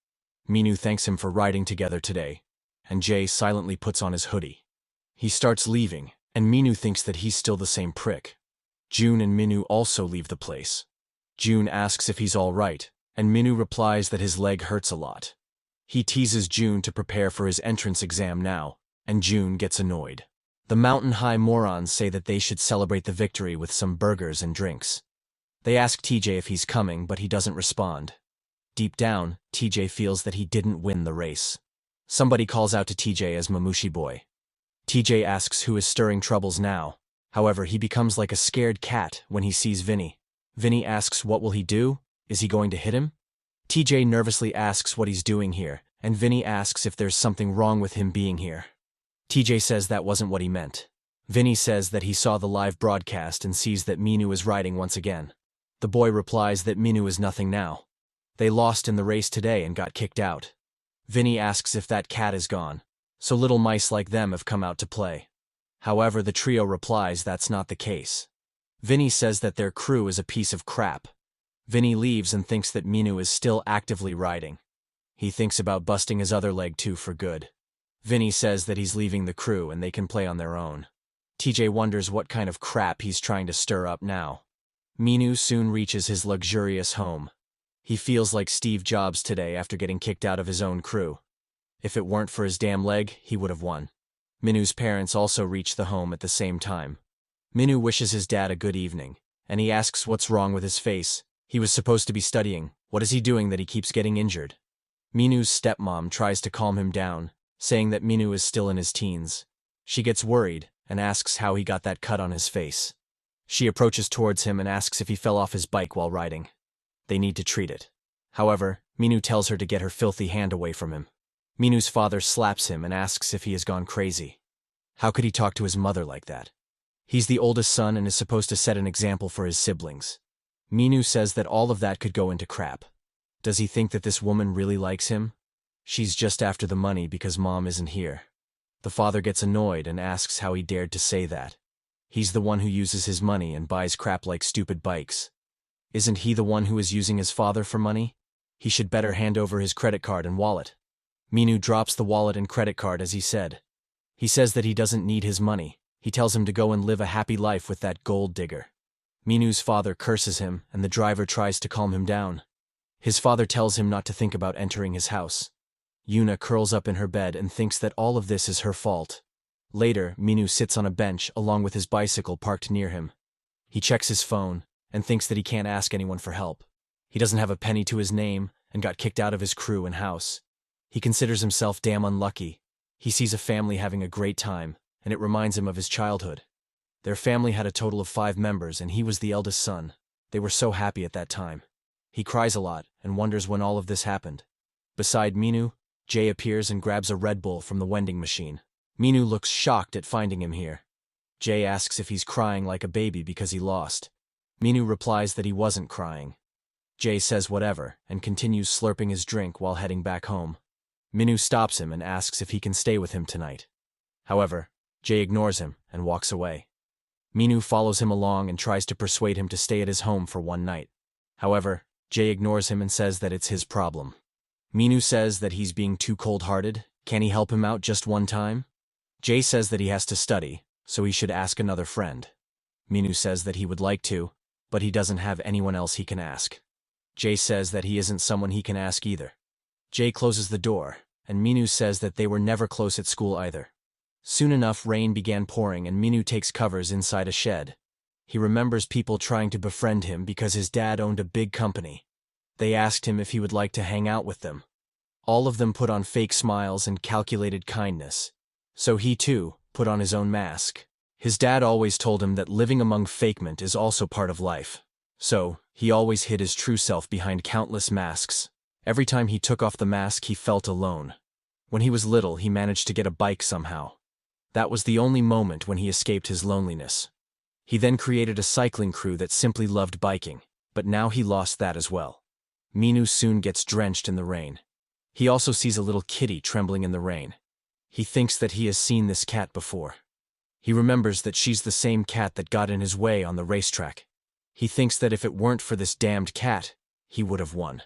Minu thanks him for riding together today, and Jay silently puts on his hoodie. He starts leaving, and Minu thinks that he's still the same prick. June and Minu also leave the place. June asks if he's all right, and Minu replies that his leg hurts a lot. He teases June to prepare for his entrance exam now, and June gets annoyed. The Mountain High morons say that they should celebrate the victory with some burgers and drinks. They ask TJ if he's coming, but he doesn't respond. Deep down, TJ feels that he didn't win the race. Somebody calls out to TJ as Mamushi Boy. TJ asks who is stirring troubles now. However, he becomes like a scared cat when he sees Vinny. Vinny asks what will he do? Is he going to hit him? TJ nervously asks what he's doing here, and Vinny asks if there's something wrong with him being here. TJ says that wasn't what he meant. Vinny says that he saw the live broadcast and sees that Minu is riding once again. The boy replies that Minu is nothing now. They lost in the race today and got kicked out. Vinny asks if that cat is gone, so little mice like them have come out to play. However, the trio replies that's not the case. Vinny says that their crew is a piece of crap. Vinny leaves and thinks that Minu is still actively riding. He thinks about busting his other leg too for good. Vinny says that he's leaving the crew and they can play on their own. TJ wonders what kind of crap he's trying to stir up now. Minu soon reaches his luxurious home. He feels like Steve Jobs today after getting kicked out of his own crew. If it weren't for his damn leg, he would have won. Minu's parents also reach the home at the same time. Minu wishes his dad a good evening, and he asks what's wrong with his face. He was supposed to be studying. What is he doing that he keeps getting injured? Minu's stepmom tries to calm him down, saying that Minu is still in his teens. She gets worried and asks how he got that cut on his face. She approaches towards him and asks if he fell off his bike while riding. They need to treat it. However, Minu tells her to get her filthy hand away from him. Minu's father slaps him and asks if he has gone crazy. How could he talk to his mother like that? He's the oldest son and is supposed to set an example for his siblings. Minu says that all of that could go into crap. Does he think that this woman really likes him? She's just after the money because mom isn't here. The father gets annoyed and asks how he dared to say that. He's the one who uses his money and buys crap like stupid bikes. Isn't he the one who is using his father for money? He should better hand over his credit card and wallet. Minu drops the wallet and credit card as he said. He says that he doesn't need his money. He tells him to go and live a happy life with that gold digger. Minu's father curses him and the driver tries to calm him down. His father tells him not to think about entering his house. Yuna curls up in her bed and thinks that all of this is her fault. Later, Minu sits on a bench along with his bicycle parked near him. He checks his phone and thinks that he can't ask anyone for help. He doesn't have a penny to his name and got kicked out of his crew and house. He considers himself damn unlucky. He sees a family having a great time, and it reminds him of his childhood. Their family had a total of 5 members and he was the eldest son. They were so happy at that time. He cries a lot and wonders when all of this happened. Beside Minu, Jay appears and grabs a Red Bull from the vending machine. Minu looks shocked at finding him here. Jay asks if he's crying like a baby because he lost. Minu replies that he wasn't crying. Jay says whatever and continues slurping his drink while heading back home. Minu stops him and asks if he can stay with him tonight. However, Jay ignores him and walks away. Minu follows him along and tries to persuade him to stay at his home for one night. However, Jay ignores him and says that it's his problem. Minu says that he's being too cold-hearted. Can he help him out just one time? Jay says that he has to study, so he should ask another friend. Minu says that he would like to, but he doesn't have anyone else he can ask. Jay says that he isn't someone he can ask either. Jay closes the door, and Minu says that they were never close at school either. Soon enough, rain began pouring and Minu takes covers inside a shed. He remembers people trying to befriend him because his dad owned a big company. They asked him if he would like to hang out with them. All of them put on fake smiles and calculated kindness. So he, too, put on his own mask. His dad always told him that living among fakement is also part of life. So, he always hid his true self behind countless masks. Every time he took off the mask, he felt alone. When he was little, he managed to get a bike somehow. That was the only moment when he escaped his loneliness. He then created a cycling crew that simply loved biking, but now he lost that as well. Minu soon gets drenched in the rain. He also sees a little kitty trembling in the rain. He thinks that he has seen this cat before. He remembers that she's the same cat that got in his way on the racetrack. He thinks that if it weren't for this damned cat, he would have won.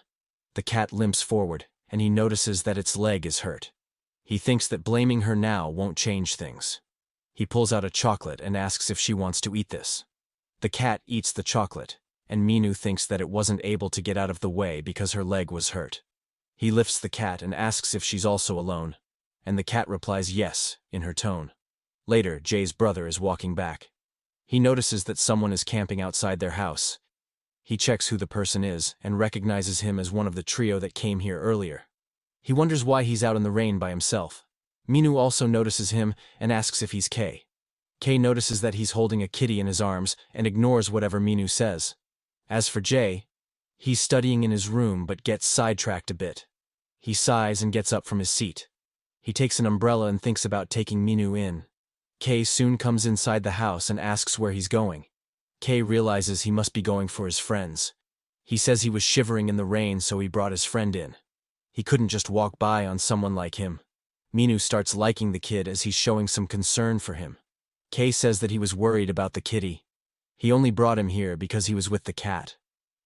The cat limps forward, and he notices that its leg is hurt. He thinks that blaming her now won't change things. He pulls out a chocolate and asks if she wants to eat this. The cat eats the chocolate, and Minu thinks that it wasn't able to get out of the way because her leg was hurt. He lifts the cat and asks if she's also alone, and the cat replies yes, in her tone. Later, Jay's brother is walking back. He notices that someone is camping outside their house. He checks who the person is and recognizes him as one of the trio that came here earlier. He wonders why he's out in the rain by himself. Minu also notices him and asks if he's Kay. Kay notices that he's holding a kitty in his arms and ignores whatever Minu says. As for Jay, he's studying in his room but gets sidetracked a bit. He sighs and gets up from his seat. He takes an umbrella and thinks about taking Minu in. Kay soon comes inside the house and asks where he's going. Kay realizes he must be going for his friends. He says he was shivering in the rain, so he brought his friend in. He couldn't just walk by on someone like him. Minu starts liking the kid as he's showing some concern for him. Kay says that he was worried about the kitty. He only brought him here because he was with the cat.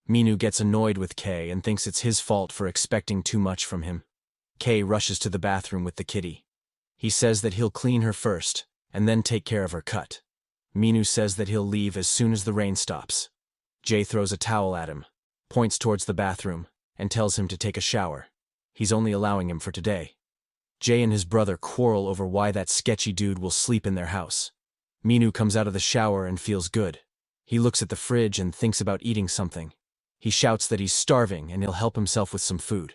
Minu gets annoyed with Kay and thinks it's his fault for expecting too much from him. Kay rushes to the bathroom with the kitty. He says that he'll clean her first, and then take care of her cut. Minu says that he'll leave as soon as the rain stops. Jay throws a towel at him, points towards the bathroom, and tells him to take a shower. He's only allowing him for today. Jay and his brother quarrel over why that sketchy dude will sleep in their house. Minu comes out of the shower and feels good. He looks at the fridge and thinks about eating something. He shouts that he's starving and he'll help himself with some food.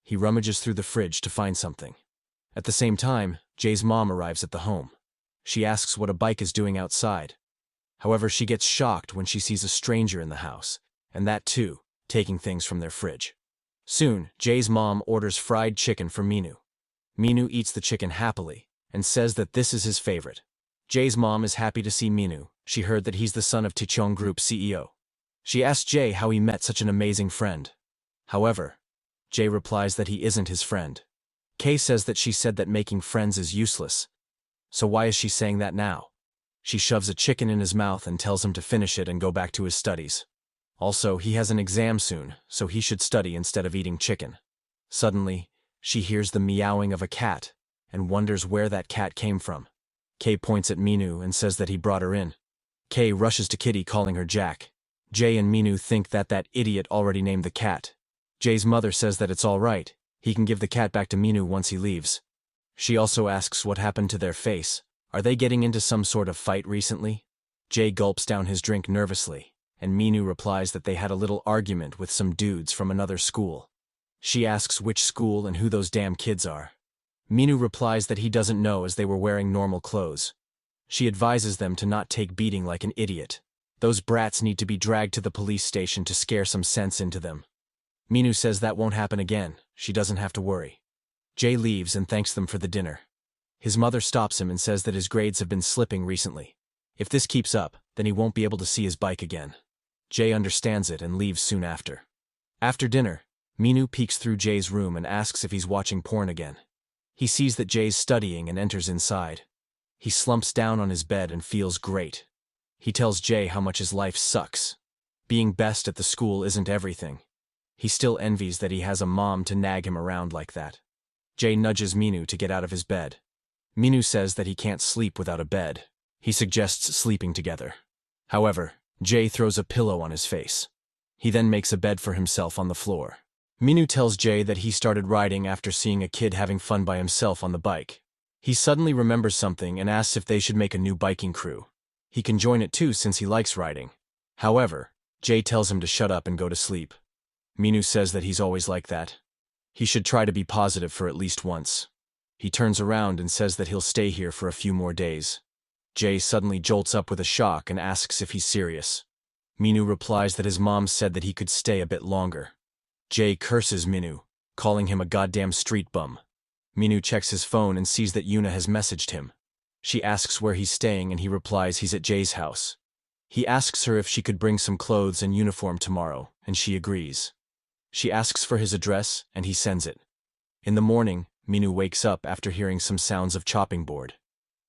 He rummages through the fridge to find something. At the same time, Jay's mom arrives at the home. She asks what a bike is doing outside. However, she gets shocked when she sees a stranger in the house, and that too, taking things from their fridge. Soon, Jay's mom orders fried chicken for Minu. Minu eats the chicken happily, and says that this is his favorite. Jay's mom is happy to see Minu. She heard that he's the son of Tichong Group CEO. She asks Jay how he met such an amazing friend. However, Jay replies that he isn't his friend. Kay says that she said that making friends is useless. So why is she saying that now? She shoves a chicken in his mouth and tells him to finish it and go back to his studies. Also, he has an exam soon, so he should study instead of eating chicken. Suddenly, she hears the meowing of a cat and wonders where that cat came from. Kay points at Minu and says that he brought her in. Kay rushes to Kitty, calling her Jack. Jay and Minu think that that idiot already named the cat. Jay's mother says that it's all right. He can give the cat back to Minu once he leaves. She also asks what happened to their face. Are they getting into some sort of fight recently? Jay gulps down his drink nervously, and Minu replies that they had a little argument with some dudes from another school. She asks which school and who those damn kids are. Minu replies that he doesn't know as they were wearing normal clothes. She advises them to not take beating like an idiot. Those brats need to be dragged to the police station to scare some sense into them. Minu says that won't happen again. She doesn't have to worry. Jay leaves and thanks them for the dinner. His mother stops him and says that his grades have been slipping recently. If this keeps up, then he won't be able to see his bike again. Jay understands it and leaves soon after. After dinner, Minu peeks through Jay's room and asks if he's watching porn again. He sees that Jay's studying and enters inside. He slumps down on his bed and feels great. He tells Jay how much his life sucks. Being best at the school isn't everything. He still envies that he has a mom to nag him around like that. Jay nudges Minu to get out of his bed. Minu says that he can't sleep without a bed. He suggests sleeping together. However, Jay throws a pillow on his face. He then makes a bed for himself on the floor. Minu tells Jay that he started riding after seeing a kid having fun by himself on the bike. He suddenly remembers something and asks if they should make a new biking crew. He can join it too since he likes riding. However, Jay tells him to shut up and go to sleep. Minu says that he's always like that. He should try to be positive for at least once. He turns around and says that he'll stay here for a few more days. Jay suddenly jolts up with a shock and asks if he's serious. Minu replies that his mom said that he could stay a bit longer. Jay curses Minu, calling him a goddamn street bum. Minu checks his phone and sees that Yuna has messaged him. She asks where he's staying and he replies he's at Jay's house. He asks her if she could bring some clothes and uniform tomorrow, and she agrees. She asks for his address, and he sends it. In the morning, Minu wakes up after hearing some sounds of chopping board.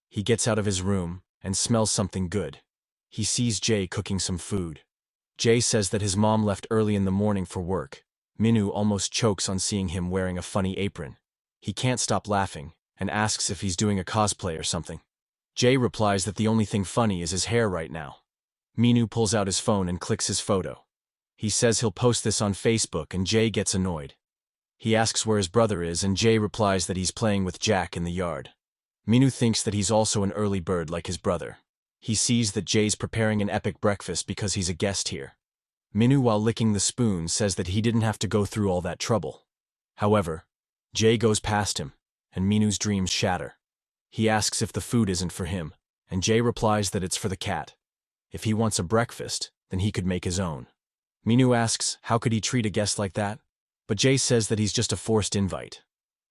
He gets out of his room and smells something good. He sees Jay cooking some food. Jay says that his mom left early in the morning for work. Minu almost chokes on seeing him wearing a funny apron. He can't stop laughing and asks if he's doing a cosplay or something. Jay replies that the only thing funny is his hair right now. Minu pulls out his phone and clicks his photo. He says he'll post this on Facebook and Jay gets annoyed. He asks where his brother is and Jay replies that he's playing with Jack in the yard. Minu thinks that he's also an early bird like his brother. He sees that Jay's preparing an epic breakfast because he's a guest here. Minu, while licking the spoon, says that he didn't have to go through all that trouble. However, Jay goes past him, and Minu's dreams shatter. He asks if the food isn't for him, and Jay replies that it's for the cat. If he wants a breakfast, then he could make his own. Minu asks how could he treat a guest like that, but Jay says that he's just a forced invite.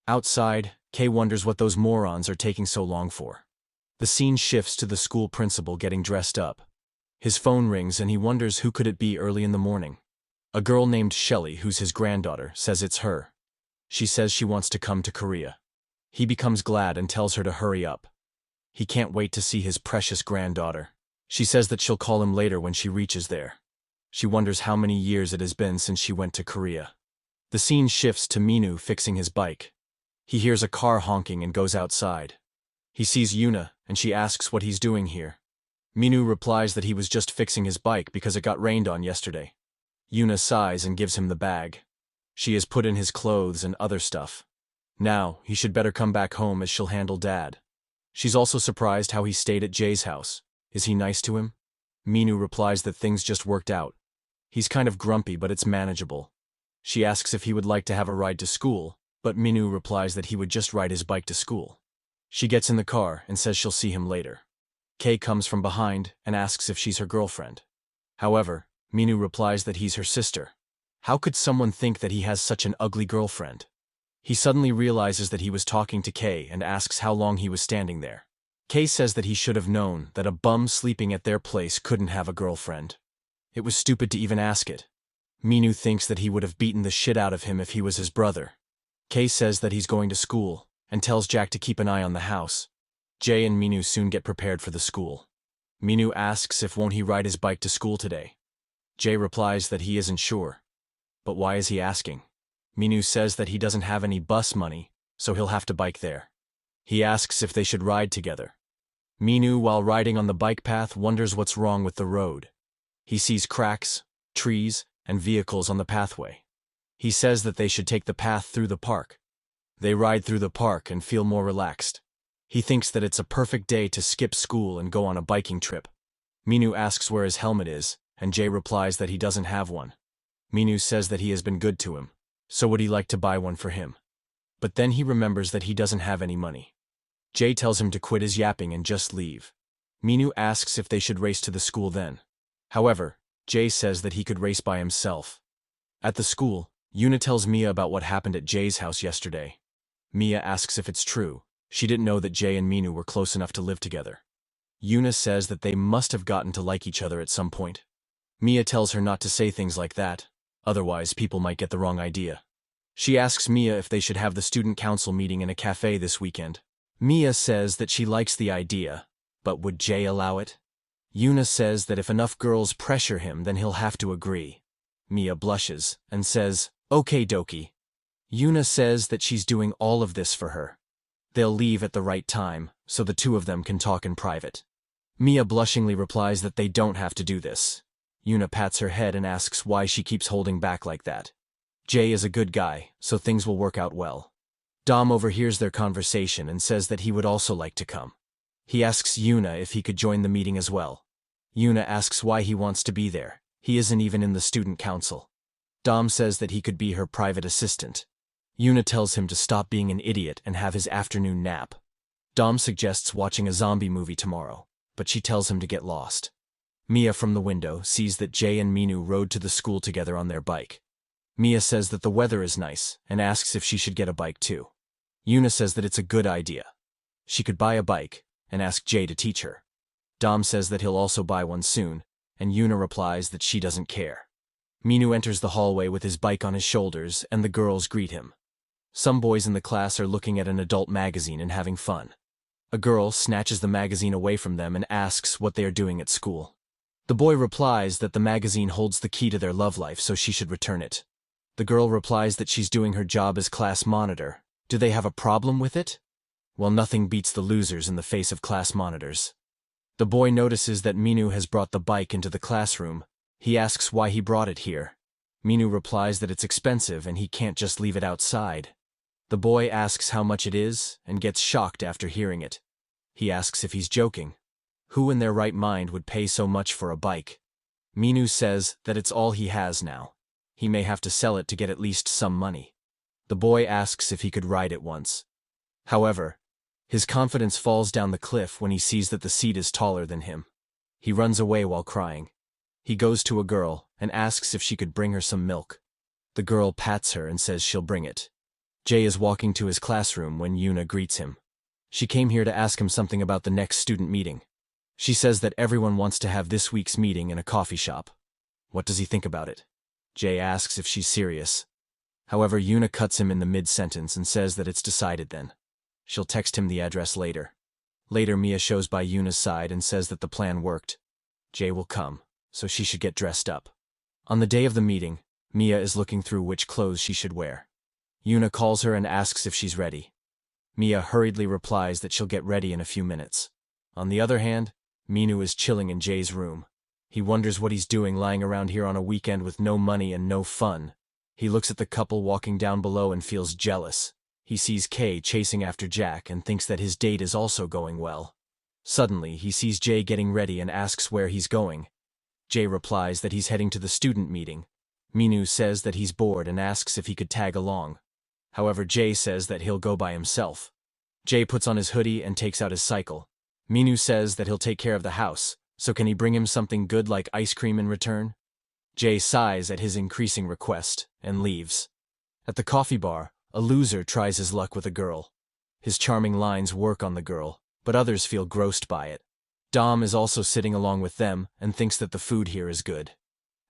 Outside, Kay wonders what those morons are taking so long for. The scene shifts to the school principal getting dressed up. His phone rings and he wonders who could it be early in the morning. A girl named Shelly, who's his granddaughter, says it's her. She says she wants to come to Korea. He becomes glad and tells her to hurry up. He can't wait to see his precious granddaughter. She says that she'll call him later when she reaches there. She wonders how many years it has been since she went to Korea. The scene shifts to Minu fixing his bike. He hears a car honking and goes outside. He sees Yuna, and she asks what he's doing here. Minu replies that he was just fixing his bike because it got rained on yesterday. Yuna sighs and gives him the bag. She has put in his clothes and other stuff. Now, he should better come back home as she'll handle Dad. She's also surprised how he stayed at Jay's house. Is he nice to him? Minu replies that things just worked out. He's kind of grumpy, but it's manageable. She asks if he would like to have a ride to school, but Minu replies that he would just ride his bike to school. She gets in the car and says she'll see him later. Kay comes from behind and asks if she's her girlfriend. However, Minu replies that he's her sister. How could someone think that he has such an ugly girlfriend? He suddenly realizes that he was talking to Kay and asks how long he was standing there. Kay says that he should have known that a bum sleeping at their place couldn't have a girlfriend. It was stupid to even ask it. Minu thinks that he would have beaten the shit out of him if he was his brother. Kay says that he's going to school and tells Jack to keep an eye on the house. Jay and Minu soon get prepared for the school. Minu asks if won't he ride his bike to school today. Jay replies that he isn't sure. But why is he asking? Minu says that he doesn't have any bus money, so he'll have to bike there. He asks if they should ride together. Minu, while riding on the bike path, wonders what's wrong with the road. He sees cracks, trees, and vehicles on the pathway. He says that they should take the path through the park. They ride through the park and feel more relaxed. He thinks that it's a perfect day to skip school and go on a biking trip. Minu asks where his helmet is, and Jay replies that he doesn't have one. Minu says that he has been good to him, so would he like to buy one for him? But then he remembers that he doesn't have any money. Jay tells him to quit his yapping and just leave. Minu asks if they should race to the school then. However, Jay says that he could race by himself. At the school, Yuna tells Mia about what happened at Jay's house yesterday. Mia asks if it's true. She didn't know that Jay and Minu were close enough to live together. Yuna says that they must have gotten to like each other at some point. Mia tells her not to say things like that, otherwise people might get the wrong idea. She asks Mia if they should have the student council meeting in a cafe this weekend. Mia says that she likes the idea, but would Jay allow it? Yuna says that if enough girls pressure him, then he'll have to agree. Mia blushes and says, "Okay, dokie." Yuna says that she's doing all of this for her. They'll leave at the right time, so the two of them can talk in private. Mia blushingly replies that they don't have to do this. Yuna pats her head and asks why she keeps holding back like that. Jay is a good guy, so things will work out well. Dom overhears their conversation and says that he would also like to come. He asks Yuna if he could join the meeting as well. Yuna asks why he wants to be there. He isn't even in the student council. Dom says that he could be her private assistant. Yuna tells him to stop being an idiot and have his afternoon nap. Dom suggests watching a zombie movie tomorrow, but she tells him to get lost. Mia from the window sees that Jay and Minu rode to the school together on their bike. Mia says that the weather is nice and asks if she should get a bike too. Yuna says that it's a good idea. She could buy a bike and ask Jay to teach her. Dom says that he'll also buy one soon, and Yuna replies that she doesn't care. Minu enters the hallway with his bike on his shoulders, and the girls greet him. Some boys in the class are looking at an adult magazine and having fun. A girl snatches the magazine away from them and asks what they are doing at school. The boy replies that the magazine holds the key to their love life, so she should return it. The girl replies that she's doing her job as class monitor. Do they have a problem with it? Well, nothing beats the losers in the face of class monitors. The boy notices that Minu has brought the bike into the classroom. He asks why he brought it here. Minu replies that it's expensive and he can't just leave it outside. The boy asks how much it is and gets shocked after hearing it. He asks if he's joking. Who in their right mind would pay so much for a bike? Minu says that it's all he has now. He may have to sell it to get at least some money. The boy asks if he could ride it once. However, his confidence falls down the cliff when he sees that the seat is taller than him. He runs away while crying. He goes to a girl and asks if she could bring her some milk. The girl pats her and says she'll bring it. Jay is walking to his classroom when Yuna greets him. She came here to ask him something about the next student meeting. She says that everyone wants to have this week's meeting in a coffee shop. What does he think about it? Jay asks if she's serious. However, Yuna cuts him in the mid-sentence and says that it's decided then. She'll text him the address later. Later, Mia shows by Yuna's side and says that the plan worked. Jay will come, so she should get dressed up. On the day of the meeting, Mia is looking through which clothes she should wear. Yuna calls her and asks if she's ready. Mia hurriedly replies that she'll get ready in a few minutes. On the other hand, Minu is chilling in Jay's room. He wonders what he's doing lying around here on a weekend with no money and no fun. He looks at the couple walking down below and feels jealous. He sees Kay chasing after Jack and thinks that his date is also going well. Suddenly, he sees Jay getting ready and asks where he's going. Jay replies that he's heading to the student meeting. Minu says that he's bored and asks if he could tag along. However, Jay says that he'll go by himself. Jay puts on his hoodie and takes out his cycle. Minu says that he'll take care of the house, so can he bring him something good like ice cream in return? Jay sighs at his increasing request and leaves. At the coffee bar, a loser tries his luck with a girl. His charming lines work on the girl, but others feel grossed by it. Dom is also sitting along with them and thinks that the food here is good.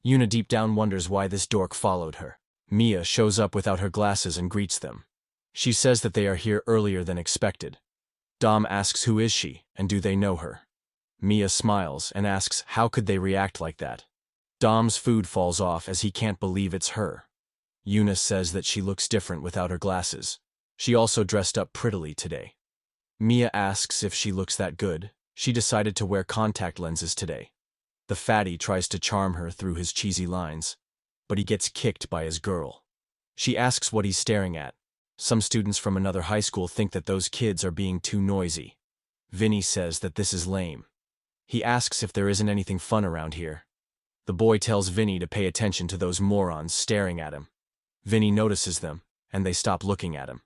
Yuna deep down wonders why this dork followed her. Mia shows up without her glasses and greets them. She says that they are here earlier than expected. Dom asks who is she, and do they know her. Mia smiles and asks how could they react like that. Dom's food falls off as he can't believe it's her. Yuna says that she looks different without her glasses. She also dressed up prettily today. Mia asks if she looks that good. She decided to wear contact lenses today. The fatty tries to charm her through his cheesy lines, but he gets kicked by his girl. She asks what he's staring at. Some students from another high school think that those kids are being too noisy. Vinny says that this is lame. He asks if there isn't anything fun around here. The boy tells Vinny to pay attention to those morons staring at him. Vinny notices them, and they stop looking at him.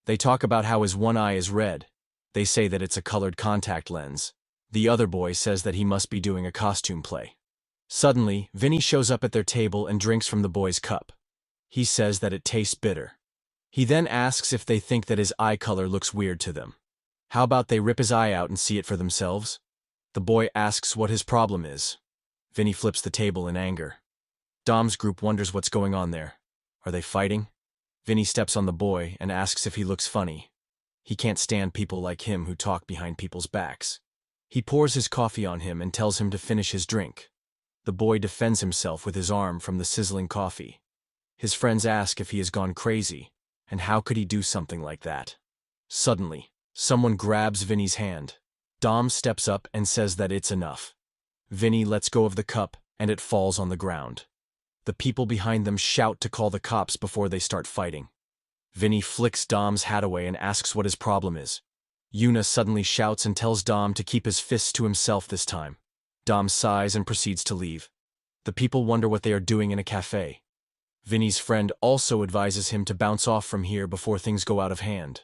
They talk about how his one eye is red. They say that it's a colored contact lens. The other boy says that he must be doing a costume play. Suddenly, Vinny shows up at their table and drinks from the boy's cup. He says that it tastes bitter. He then asks if they think that his eye color looks weird to them. How about they rip his eye out and see it for themselves? The boy asks what his problem is. Vinny flips the table in anger. Dom's group wonders what's going on there. Are they fighting? Vinny steps on the boy and asks if he looks funny. He can't stand people like him who talk behind people's backs. He pours his coffee on him and tells him to finish his drink. The boy defends himself with his arm from the sizzling coffee. His friends ask if he has gone crazy, and how could he do something like that? Suddenly, someone grabs Vinny's hand. Dom steps up and says that it's enough. Vinny lets go of the cup, and it falls on the ground. The people behind them shout to call the cops before they start fighting. Vinny flicks Dom's hat away and asks what his problem is. Yuna suddenly shouts and tells Dom to keep his fists to himself this time. Dom sighs and proceeds to leave. The people wonder what they are doing in a cafe. Vinny's friend also advises him to bounce off from here before things go out of hand.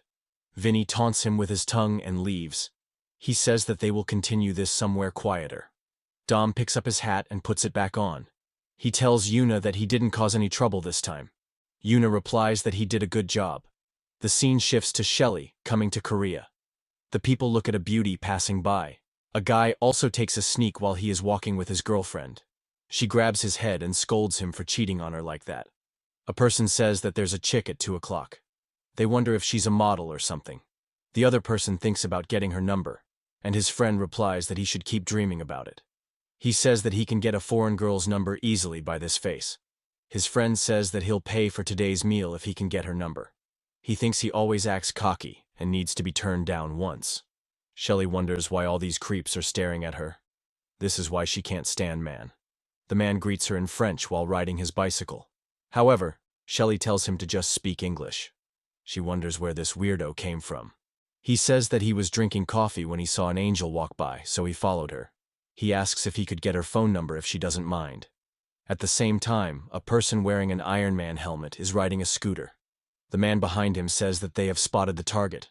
Vinny taunts him with his tongue and leaves. He says that they will continue this somewhere quieter. Dom picks up his hat and puts it back on. He tells Yuna that he didn't cause any trouble this time. Yuna replies that he did a good job. The scene shifts to Shelly, coming to Korea. The people look at a beauty passing by. A guy also takes a sneak while he is walking with his girlfriend. She grabs his head and scolds him for cheating on her like that. A person says that there's a chick at 2 o'clock. They wonder if she's a model or something. The other person thinks about getting her number, and his friend replies that he should keep dreaming about it. He says that he can get a foreign girl's number easily by this face. His friend says that he'll pay for today's meal if he can get her number. He thinks he always acts cocky and needs to be turned down once. Shelly wonders why all these creeps are staring at her. This is why she can't stand man. The man greets her in French while riding his bicycle. However, Shelly tells him to just speak English. She wonders where this weirdo came from. He says that he was drinking coffee when he saw an angel walk by, so he followed her. He asks if he could get her phone number if she doesn't mind. At the same time, a person wearing an Iron Man helmet is riding a scooter. The man behind him says that they have spotted the target.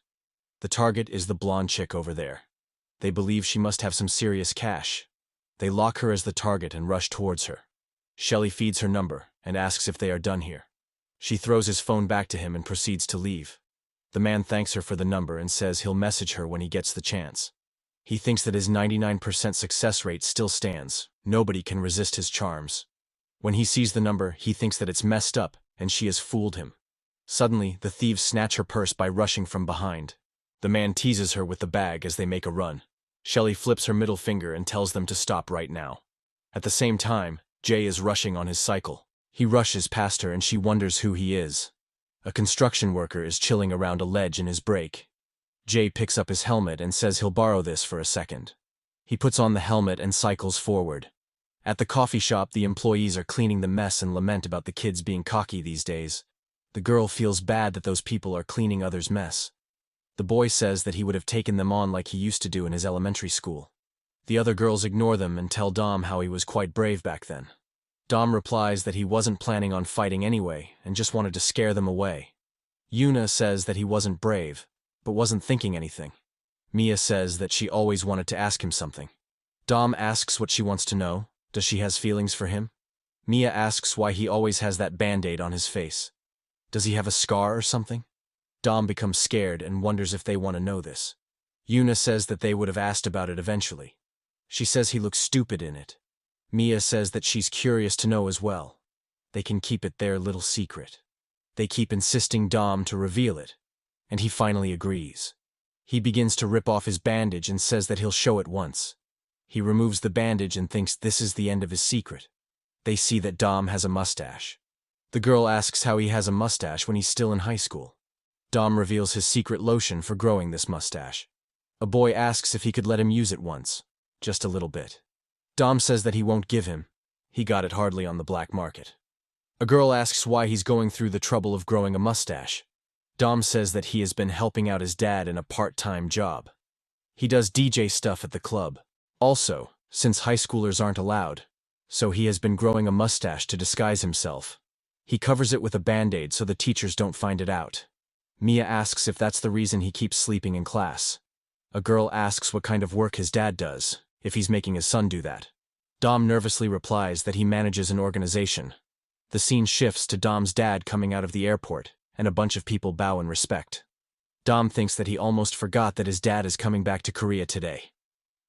The target is the blonde chick over there. They believe she must have some serious cash. They lock her as the target and rush towards her. Shelly feeds her number and asks if they are done here. She throws his phone back to him and proceeds to leave. The man thanks her for the number and says he'll message her when he gets the chance. He thinks that his 99% success rate still stands. Nobody can resist his charms. When he sees the number, he thinks that it's messed up and she has fooled him. Suddenly, the thieves snatch her purse by rushing from behind. The man teases her with the bag as they make a run. Shelly flips her middle finger and tells them to stop right now. At the same time, Jay is rushing on his cycle. He rushes past her and she wonders who he is. A construction worker is chilling around a ledge in his break. Jay picks up his helmet and says he'll borrow this for a second. He puts on the helmet and cycles forward. At the coffee shop, the employees are cleaning the mess and lament about the kids being cocky these days. The girl feels bad that those people are cleaning others' mess. The boy says that he would have taken them on like he used to do in his elementary school. The other girls ignore them and tell Dom how he was quite brave back then. Dom replies that he wasn't planning on fighting anyway and just wanted to scare them away. Yuna says that he wasn't brave, but wasn't thinking anything. Mia says that she always wanted to ask him something. Dom asks what she wants to know. Does she has feelings for him? Mia asks why he always has that band-aid on his face. Does he have a scar or something? Dom becomes scared and wonders if they want to know this. Yuna says that they would have asked about it eventually. She says he looks stupid in it. Mia says that she's curious to know as well. They can keep it their little secret. They keep insisting Dom to reveal it, and he finally agrees. He begins to rip off his bandage and says that he'll show it once. He removes the bandage and thinks this is the end of his secret. They see that Dom has a mustache. The girl asks how he has a mustache when he's still in high school. Dom reveals his secret lotion for growing this mustache. A boy asks if he could let him use it once, just a little bit. Dom says that he won't give him. He got it hardly on the black market. A girl asks why he's going through the trouble of growing a mustache. Dom says that he has been helping out his dad in a part-time job. He does DJ stuff at the club. Also, since high schoolers aren't allowed, so he has been growing a mustache to disguise himself. He covers it with a band-aid so the teachers don't find it out. Mia asks if that's the reason he keeps sleeping in class. A girl asks what kind of work his dad does, if he's making his son do that. Dom nervously replies that he manages an organization. The scene shifts to Dom's dad coming out of the airport, and a bunch of people bow in respect. Dom thinks that he almost forgot that his dad is coming back to Korea today.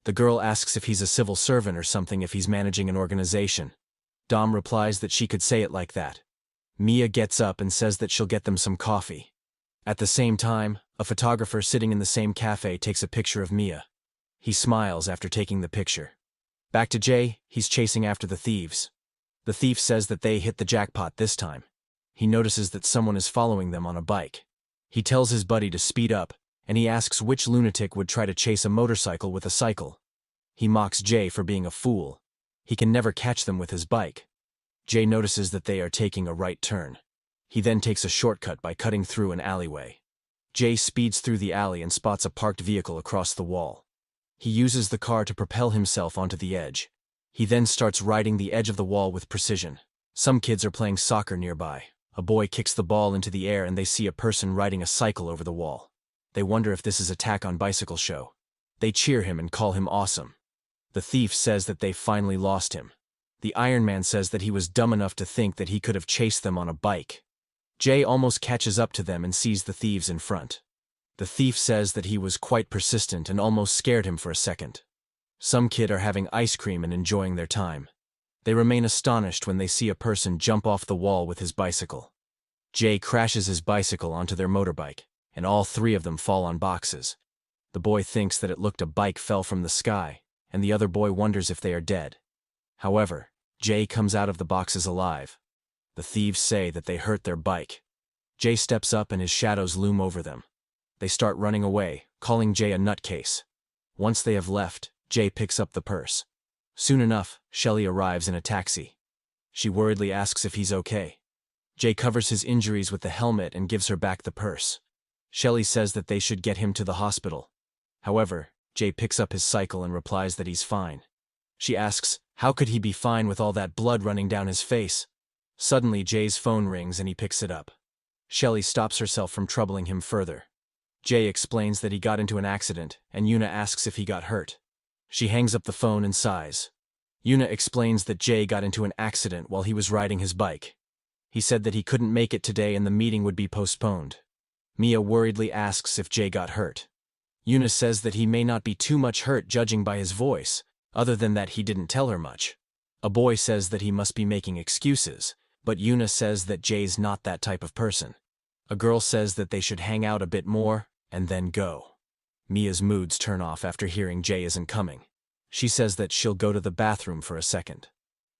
The girl asks if he's a civil servant or something if he's managing an organization. Dom replies that she could say it like that. Mia gets up and says that she'll get them some coffee. At the same time, a photographer sitting in the same cafe takes a picture of Mia. He smiles after taking the picture. Back to Jay, he's chasing after the thieves. The thief says that they hit the jackpot this time. He notices that someone is following them on a bike. He tells his buddy to speed up, and he asks which lunatic would try to chase a motorcycle with a cycle. He mocks Jay for being a fool. He can never catch them with his bike. Jay notices that they are taking a right turn. He then takes a shortcut by cutting through an alleyway. Jay speeds through the alley and spots a parked vehicle across the wall. He uses the car to propel himself onto the edge. He then starts riding the edge of the wall with precision. Some kids are playing soccer nearby. A boy kicks the ball into the air and they see a person riding a cycle over the wall. They wonder if this is Attack on Bicycle show. They cheer him and call him awesome. The thief says that they finally lost him. The Iron Man says that he was dumb enough to think that he could have chased them on a bike. Jay almost catches up to them and sees the thieves in front. The thief says that he was quite persistent and almost scared him for a second. Some kid are having ice cream and enjoying their time. They remain astonished when they see a person jump off the wall with his bicycle. Jay crashes his bicycle onto their motorbike, and all three of them fall on boxes. The boy thinks that it looked a bike fell from the sky, and the other boy wonders if they are dead. However, Jay comes out of the boxes alive. The thieves say that they hurt their bike. Jay steps up and his shadows loom over them. They start running away, calling Jay a nutcase. Once they have left, Jay picks up the purse. Soon enough, Shelly arrives in a taxi. She worriedly asks if he's okay. Jay covers his injuries with the helmet and gives her back the purse. Shelly says that they should get him to the hospital. However, Jay picks up his cycle and replies that he's fine. She asks, how could he be fine with all that blood running down his face? Suddenly Jay's phone rings and he picks it up. Shelly stops herself from troubling him further. Jay explains that he got into an accident, and Yuna asks if he got hurt. She hangs up the phone and sighs. Yuna explains that Jay got into an accident while he was riding his bike. He said that he couldn't make it today and the meeting would be postponed. Mia worriedly asks if Jay got hurt. Yuna says that he may not be too much hurt judging by his voice, other than that he didn't tell her much. A boy says that he must be making excuses, but Yuna says that Jay's not that type of person. A girl says that they should hang out a bit more, and then go. Mia's moods turn off after hearing Jay isn't coming. She says that she'll go to the bathroom for a second.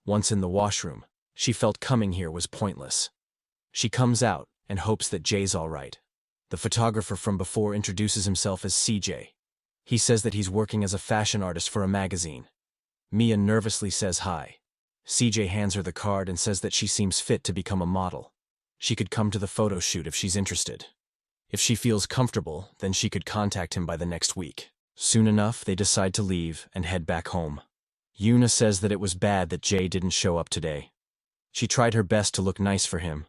Once in the washroom, she felt coming here was pointless. She comes out and hopes that Jay's all right. The photographer from before introduces himself as CJ. He says that he's working as a fashion artist for a magazine. Mia nervously says hi. CJ hands her the card and says that she seems fit to become a model. She could come to the photo shoot if she's interested. If she feels comfortable, then she could contact him by the next week. Soon enough, they decide to leave and head back home. Yuna says that it was bad that Jay didn't show up today. She tried her best to look nice for him.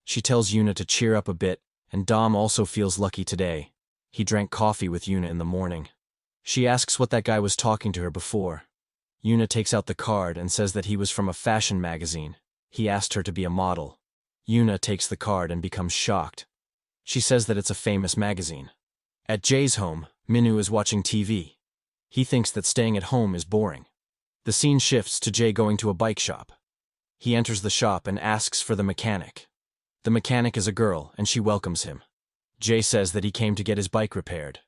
She tells Yuna to cheer up a bit, and Dom also feels lucky today. He drank coffee with Yuna in the morning. She asks what that guy was talking to her before. Yuna takes out the card and says that he was from a fashion magazine. He asked her to be a model. Yuna takes the card and becomes shocked. She says that it's a famous magazine. At Jay's home, Minu is watching TV. He thinks that staying at home is boring. The scene shifts to Jay going to a bike shop. He enters the shop and asks for the mechanic. The mechanic is a girl, and she welcomes him. Jay says that he came to get his bike repaired.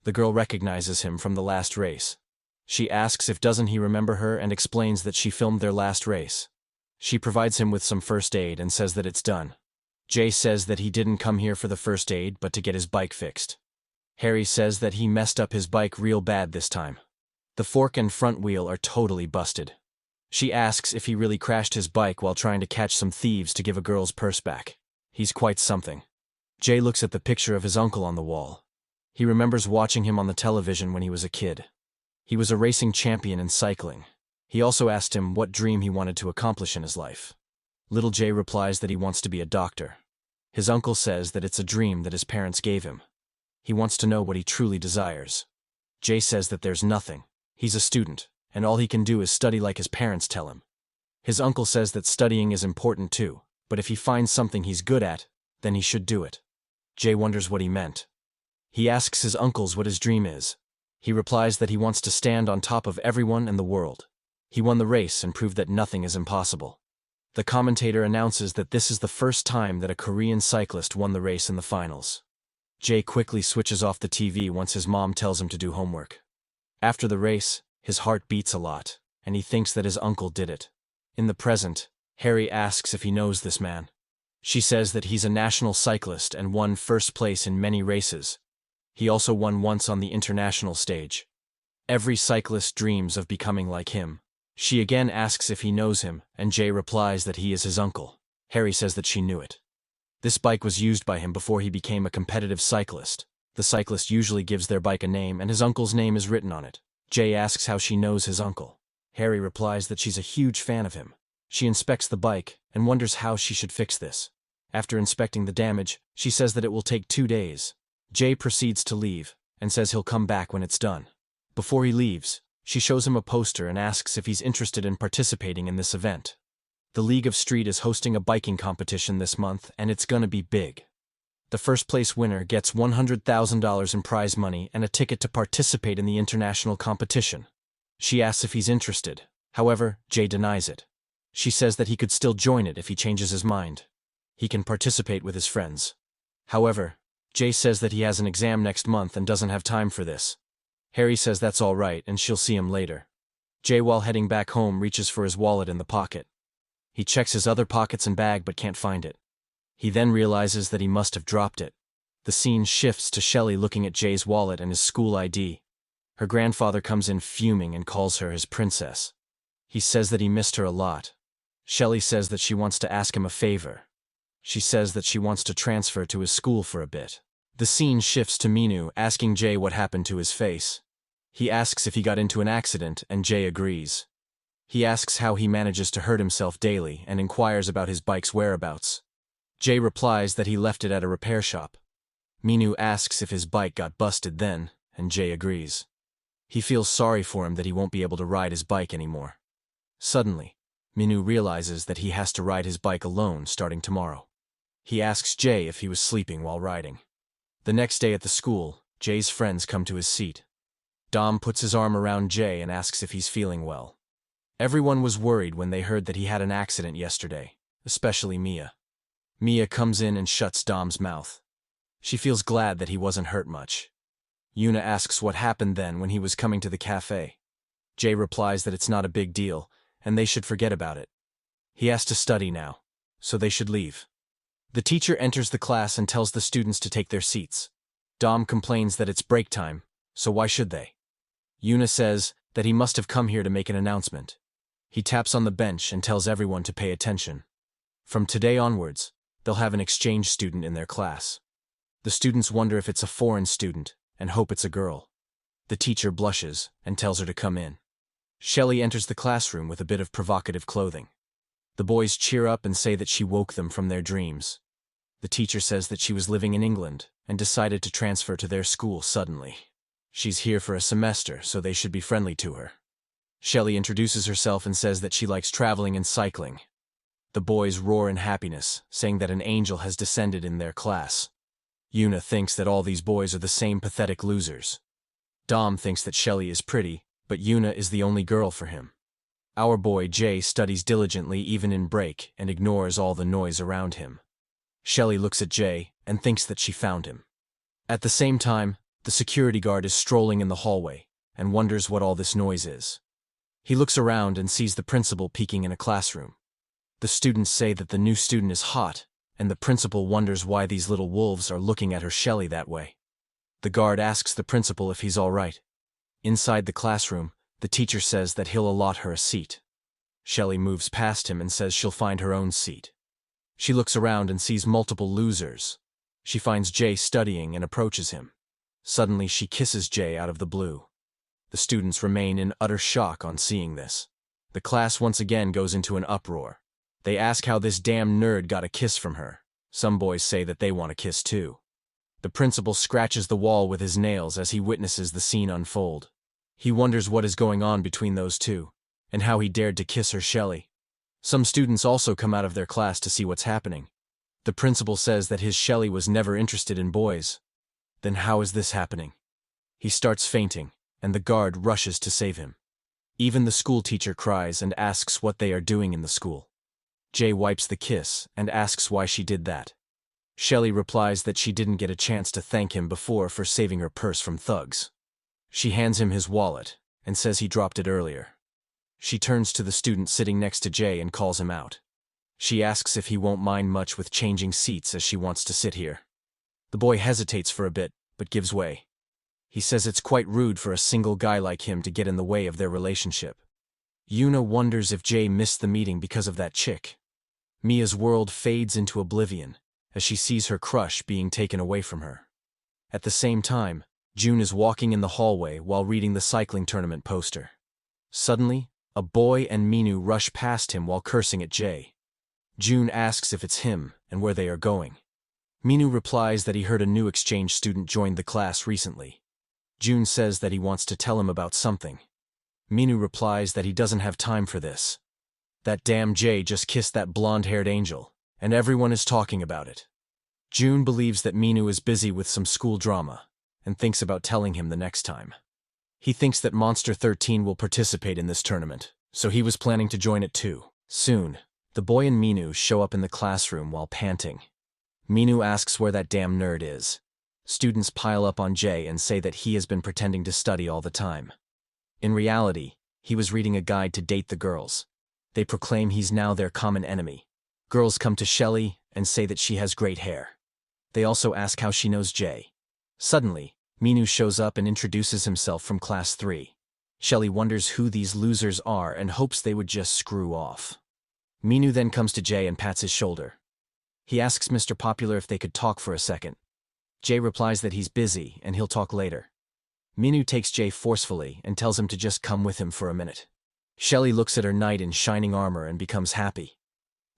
The girl recognizes him from the last race. She asks if doesn't he remember her and explains that she filmed their last race. She provides him with some first aid and says that it's done. Jay says that he didn't come here for the first aid but to get his bike fixed. Harry says that he messed up his bike real bad this time. The fork and front wheel are totally busted. She asks if he really crashed his bike while trying to catch some thieves to give a girl's purse back. He's quite something. Jay looks at the picture of his uncle on the wall. He remembers watching him on the television when he was a kid. He was a racing champion in cycling. He also asked him what dream he wanted to accomplish in his life. Little Jay replies that he wants to be a doctor. His uncle says that it's a dream that his parents gave him. He wants to know what he truly desires. Jay says that there's nothing. He's a student, and all he can do is study like his parents tell him. His uncle says that studying is important too, but if he finds something he's good at, then he should do it. Jay wonders what he meant. He asks his uncles what his dream is. He replies that he wants to stand on top of everyone in the world. He won the race and proved that nothing is impossible. The commentator announces that this is the first time that a Korean cyclist won the race in the finals. Jay quickly switches off the TV once his mom tells him to do homework. After the race, his heart beats a lot, and he thinks that his uncle did it. In the present, Harry asks if he knows this man. She says that he's a national cyclist and won first place in many races. He also won once on the international stage. Every cyclist dreams of becoming like him. She again asks if he knows him, and Jay replies that he is his uncle. Harry says that she knew it. This bike was used by him before he became a competitive cyclist. The cyclist usually gives their bike a name, and his uncle's name is written on it. Jay asks how she knows his uncle. Harry replies that she's a huge fan of him. She inspects the bike and wonders how she should fix this. After inspecting the damage, she says that it will take 2 days. Jay proceeds to leave and says he'll come back when it's done. Before he leaves, she shows him a poster and asks if he's interested in participating in this event. The League of Street is hosting a biking competition this month, and it's gonna be big. The first place winner gets $100,000 in prize money and a ticket to participate in the international competition. She asks if he's interested. However, Jay denies it. She says that he could still join it if he changes his mind. He can participate with his friends. However, Jay says that he has an exam next month and doesn't have time for this. Harry says that's all right and she'll see him later. Jay, while heading back home, reaches for his wallet in the pocket. He checks his other pockets and bag but can't find it. He then realizes that he must have dropped it. The scene shifts to Shelley looking at Jay's wallet and his school ID. Her grandfather comes in fuming and calls her his princess. He says that he missed her a lot. Shelley says that she wants to ask him a favor. She says that she wants to transfer to his school for a bit. The scene shifts to Minu asking Jay what happened to his face. He asks if he got into an accident and Jay agrees. He asks how he manages to hurt himself daily and inquires about his bike's whereabouts. Jay replies that he left it at a repair shop. Minu asks if his bike got busted then, and Jay agrees. He feels sorry for him that he won't be able to ride his bike anymore. Suddenly, Minu realizes that he has to ride his bike alone starting tomorrow. He asks Jay if he was sleeping while riding. The next day at the school, Jay's friends come to his seat. Dom puts his arm around Jay and asks if he's feeling well. Everyone was worried when they heard that he had an accident yesterday, especially Mia. Mia comes in and shuts Dom's mouth. She feels glad that he wasn't hurt much. Yuna asks what happened then when he was coming to the cafe. Jay replies that it's not a big deal, and they should forget about it. He has to study now, so they should leave. The teacher enters the class and tells the students to take their seats. Dom complains that it's break time, so why should they? Yuna says that he must have come here to make an announcement. He taps on the bench and tells everyone to pay attention. From today onwards, they'll have an exchange student in their class. The students wonder if it's a foreign student and hope it's a girl. The teacher blushes and tells her to come in. Shelley enters the classroom with a bit of provocative clothing. The boys cheer up and say that she woke them from their dreams. The teacher says that she was living in England and decided to transfer to their school suddenly. She's here for a semester, so they should be friendly to her. Shelley introduces herself and says that she likes traveling and cycling. The boys roar in happiness, saying that an angel has descended in their class. Yuna thinks that all these boys are the same pathetic losers. Dom thinks that Shelley is pretty, but Yuna is the only girl for him. Our boy Jay studies diligently even in break and ignores all the noise around him. Shelley looks at Jay and thinks that she found him. At the same time, the security guard is strolling in the hallway and wonders what all this noise is. He looks around and sees the principal peeking in a classroom. The students say that the new student is hot, and the principal wonders why these little wolves are looking at her Shelley that way. The guard asks the principal if he's all right. Inside the classroom, the teacher says that he'll allot her a seat. Shelley moves past him and says she'll find her own seat. She looks around and sees multiple losers. She finds Jay studying and approaches him. Suddenly she kisses Jay out of the blue. The students remain in utter shock on seeing this. The class once again goes into an uproar. They ask how this damn nerd got a kiss from her. Some boys say that they want a kiss too. The principal scratches the wall with his nails as he witnesses the scene unfold. He wonders what is going on between those two, and how he dared to kiss her Shelley. Some students also come out of their class to see what's happening. The principal says that his Shelley was never interested in boys. Then how is this happening? He starts fainting, and the guard rushes to save him. Even the school teacher cries and asks what they are doing in the school. Jay wipes the kiss and asks why she did that. Shelley replies that she didn't get a chance to thank him before for saving her purse from thugs. She hands him his wallet and says he dropped it earlier. She turns to the student sitting next to Jay and calls him out. She asks if he won't mind much with changing seats as she wants to sit here. The boy hesitates for a bit, but gives way. He says it's quite rude for a single guy like him to get in the way of their relationship. Yuna wonders if Jay missed the meeting because of that chick. Mia's world fades into oblivion as she sees her crush being taken away from her. At the same time, June is walking in the hallway while reading the cycling tournament poster. Suddenly, a boy and Minu rush past him while cursing at Jay. June asks if it's him and where they are going. Minu replies that he heard a new exchange student joined the class recently. June says that he wants to tell him about something. Minu replies that he doesn't have time for this. That damn Jay just kissed that blonde-haired angel, and everyone is talking about it. June believes that Minu is busy with some school drama, and thinks about telling him the next time. He thinks that Monster 13 will participate in this tournament, so he was planning to join it too. Soon, the boy and Minu show up in the classroom while panting. Minu asks where that damn nerd is. Students pile up on Jay and say that he has been pretending to study all the time. In reality, he was reading a guide to date the girls. They proclaim he's now their common enemy. Girls come to Shelley and say that she has great hair. They also ask how she knows Jay. Suddenly, Minu shows up and introduces himself from class 3. Shelley wonders who these losers are and hopes they would just screw off. Minu then comes to Jay and pats his shoulder. He asks Mr. Popular if they could talk for a second. Jay replies that he's busy and he'll talk later. Minu takes Jay forcefully and tells him to just come with him for a minute. Shelley looks at her knight in shining armor and becomes happy.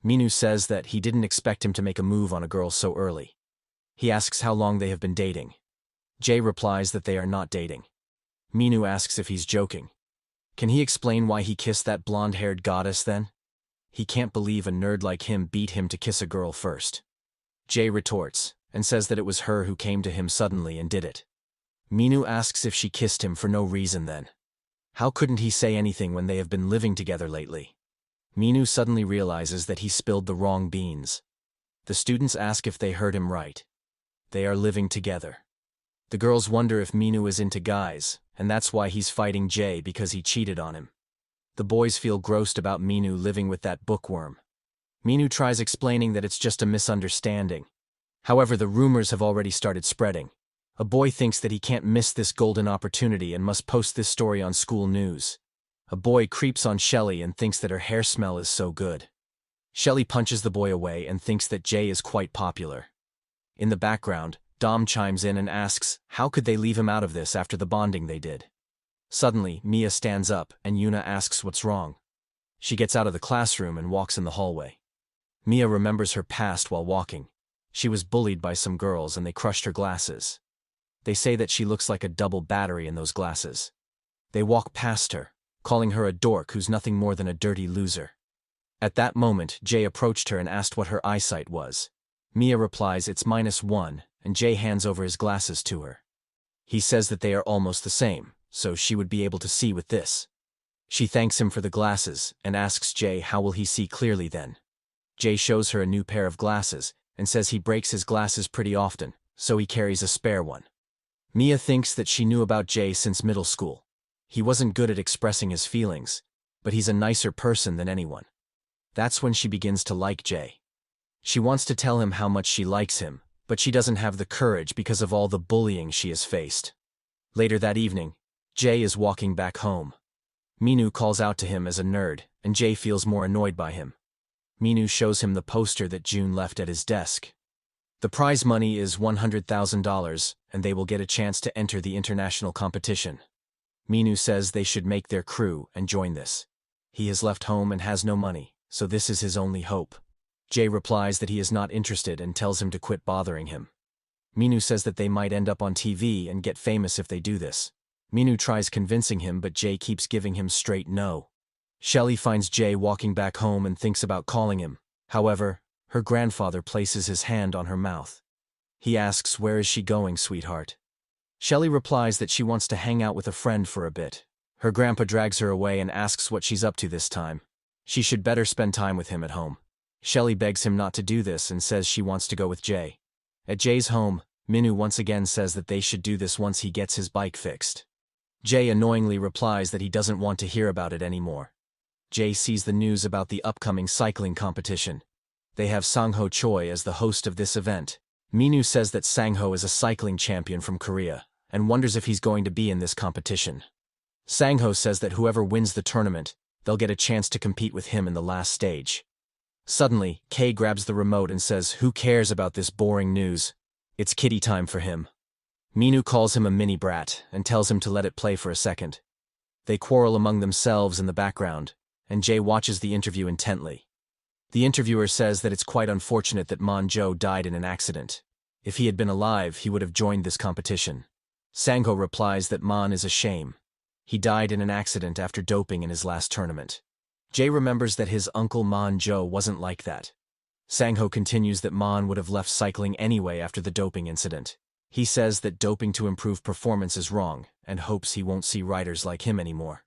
Minu says that he didn't expect him to make a move on a girl so early. He asks how long they have been dating. Jay replies that they are not dating. Minu asks if he's joking. Can he explain why he kissed that blonde-haired goddess then? He can't believe a nerd like him beat him to kiss a girl first. Jay retorts and says that it was her who came to him suddenly and did it. Minu asks if she kissed him for no reason then. How couldn't he say anything when they have been living together lately? Minu suddenly realizes that he spilled the wrong beans. The students ask if they heard him right. They are living together. The girls wonder if Minu is into guys, and that's why he's fighting Jay because he cheated on him. The boys feel grossed about Minu living with that bookworm. Minu tries explaining that it's just a misunderstanding. However, the rumors have already started spreading. A boy thinks that he can't miss this golden opportunity and must post this story on school news. A boy creeps on Shelly and thinks that her hair smell is so good. Shelly punches the boy away and thinks that Jay is quite popular. In the background, Dom chimes in and asks, how could they leave him out of this after the bonding they did? Suddenly, Mia stands up and Yuna asks what's wrong. She gets out of the classroom and walks in the hallway. Mia remembers her past while walking. She was bullied by some girls and they crushed her glasses. They say that she looks like a double battery in those glasses. They walk past her, calling her a dork who's nothing more than a dirty loser. At that moment, Jay approached her and asked what her eyesight was. Mia replies it's -1, and Jay hands over his glasses to her. He says that they are almost the same, so she would be able to see with this. She thanks him for the glasses and asks Jay how will he see clearly then. Jay shows her a new pair of glasses and says he breaks his glasses pretty often, so he carries a spare one. Mia thinks that she knew about Jay since middle school. He wasn't good at expressing his feelings, but he's a nicer person than anyone. That's when she begins to like Jay. She wants to tell him how much she likes him, but she doesn't have the courage because of all the bullying she has faced. Later that evening, Jay is walking back home. Minu calls out to him as a nerd, and Jay feels more annoyed by him. Minu shows him the poster that June left at his desk. The prize money is $100,000, and they will get a chance to enter the international competition. Minu says they should make their crew and join this. He has left home and has no money, so this is his only hope. Jay replies that he is not interested and tells him to quit bothering him. Minu says that they might end up on TV and get famous if they do this. Minu tries convincing him, but Jay keeps giving him straight no. Shelly finds Jay walking back home and thinks about calling him. However, her grandfather places his hand on her mouth. He asks, where is she going, sweetheart? Shelly replies that she wants to hang out with a friend for a bit. Her grandpa drags her away and asks what she's up to this time. She should better spend time with him at home. Shelly begs him not to do this and says she wants to go with Jay. At Jay's home, Minu once again says that they should do this once he gets his bike fixed. Jay annoyingly replies that he doesn't want to hear about it anymore. Jay sees the news about the upcoming cycling competition. They have Sang-ho Choi as the host of this event. Minu says that Sang-ho is a cycling champion from Korea, and wonders if he's going to be in this competition. Sang-ho says that whoever wins the tournament, they'll get a chance to compete with him in the last stage. Suddenly, Kay grabs the remote and says, who cares about this boring news? It's kitty time for him. Minu calls him a mini brat and tells him to let it play for a second. They quarrel among themselves in the background, and Jay watches the interview intently. The interviewer says that it's quite unfortunate that Man-jo died in an accident. If he had been alive, he would have joined this competition. Sang-ho replies that Man is a shame. He died in an accident after doping in his last tournament. Jay remembers that his uncle Man-jo wasn't like that. Sang-ho continues that Man would have left cycling anyway after the doping incident. He says that doping to improve performance is wrong, and hopes he won't see riders like him anymore.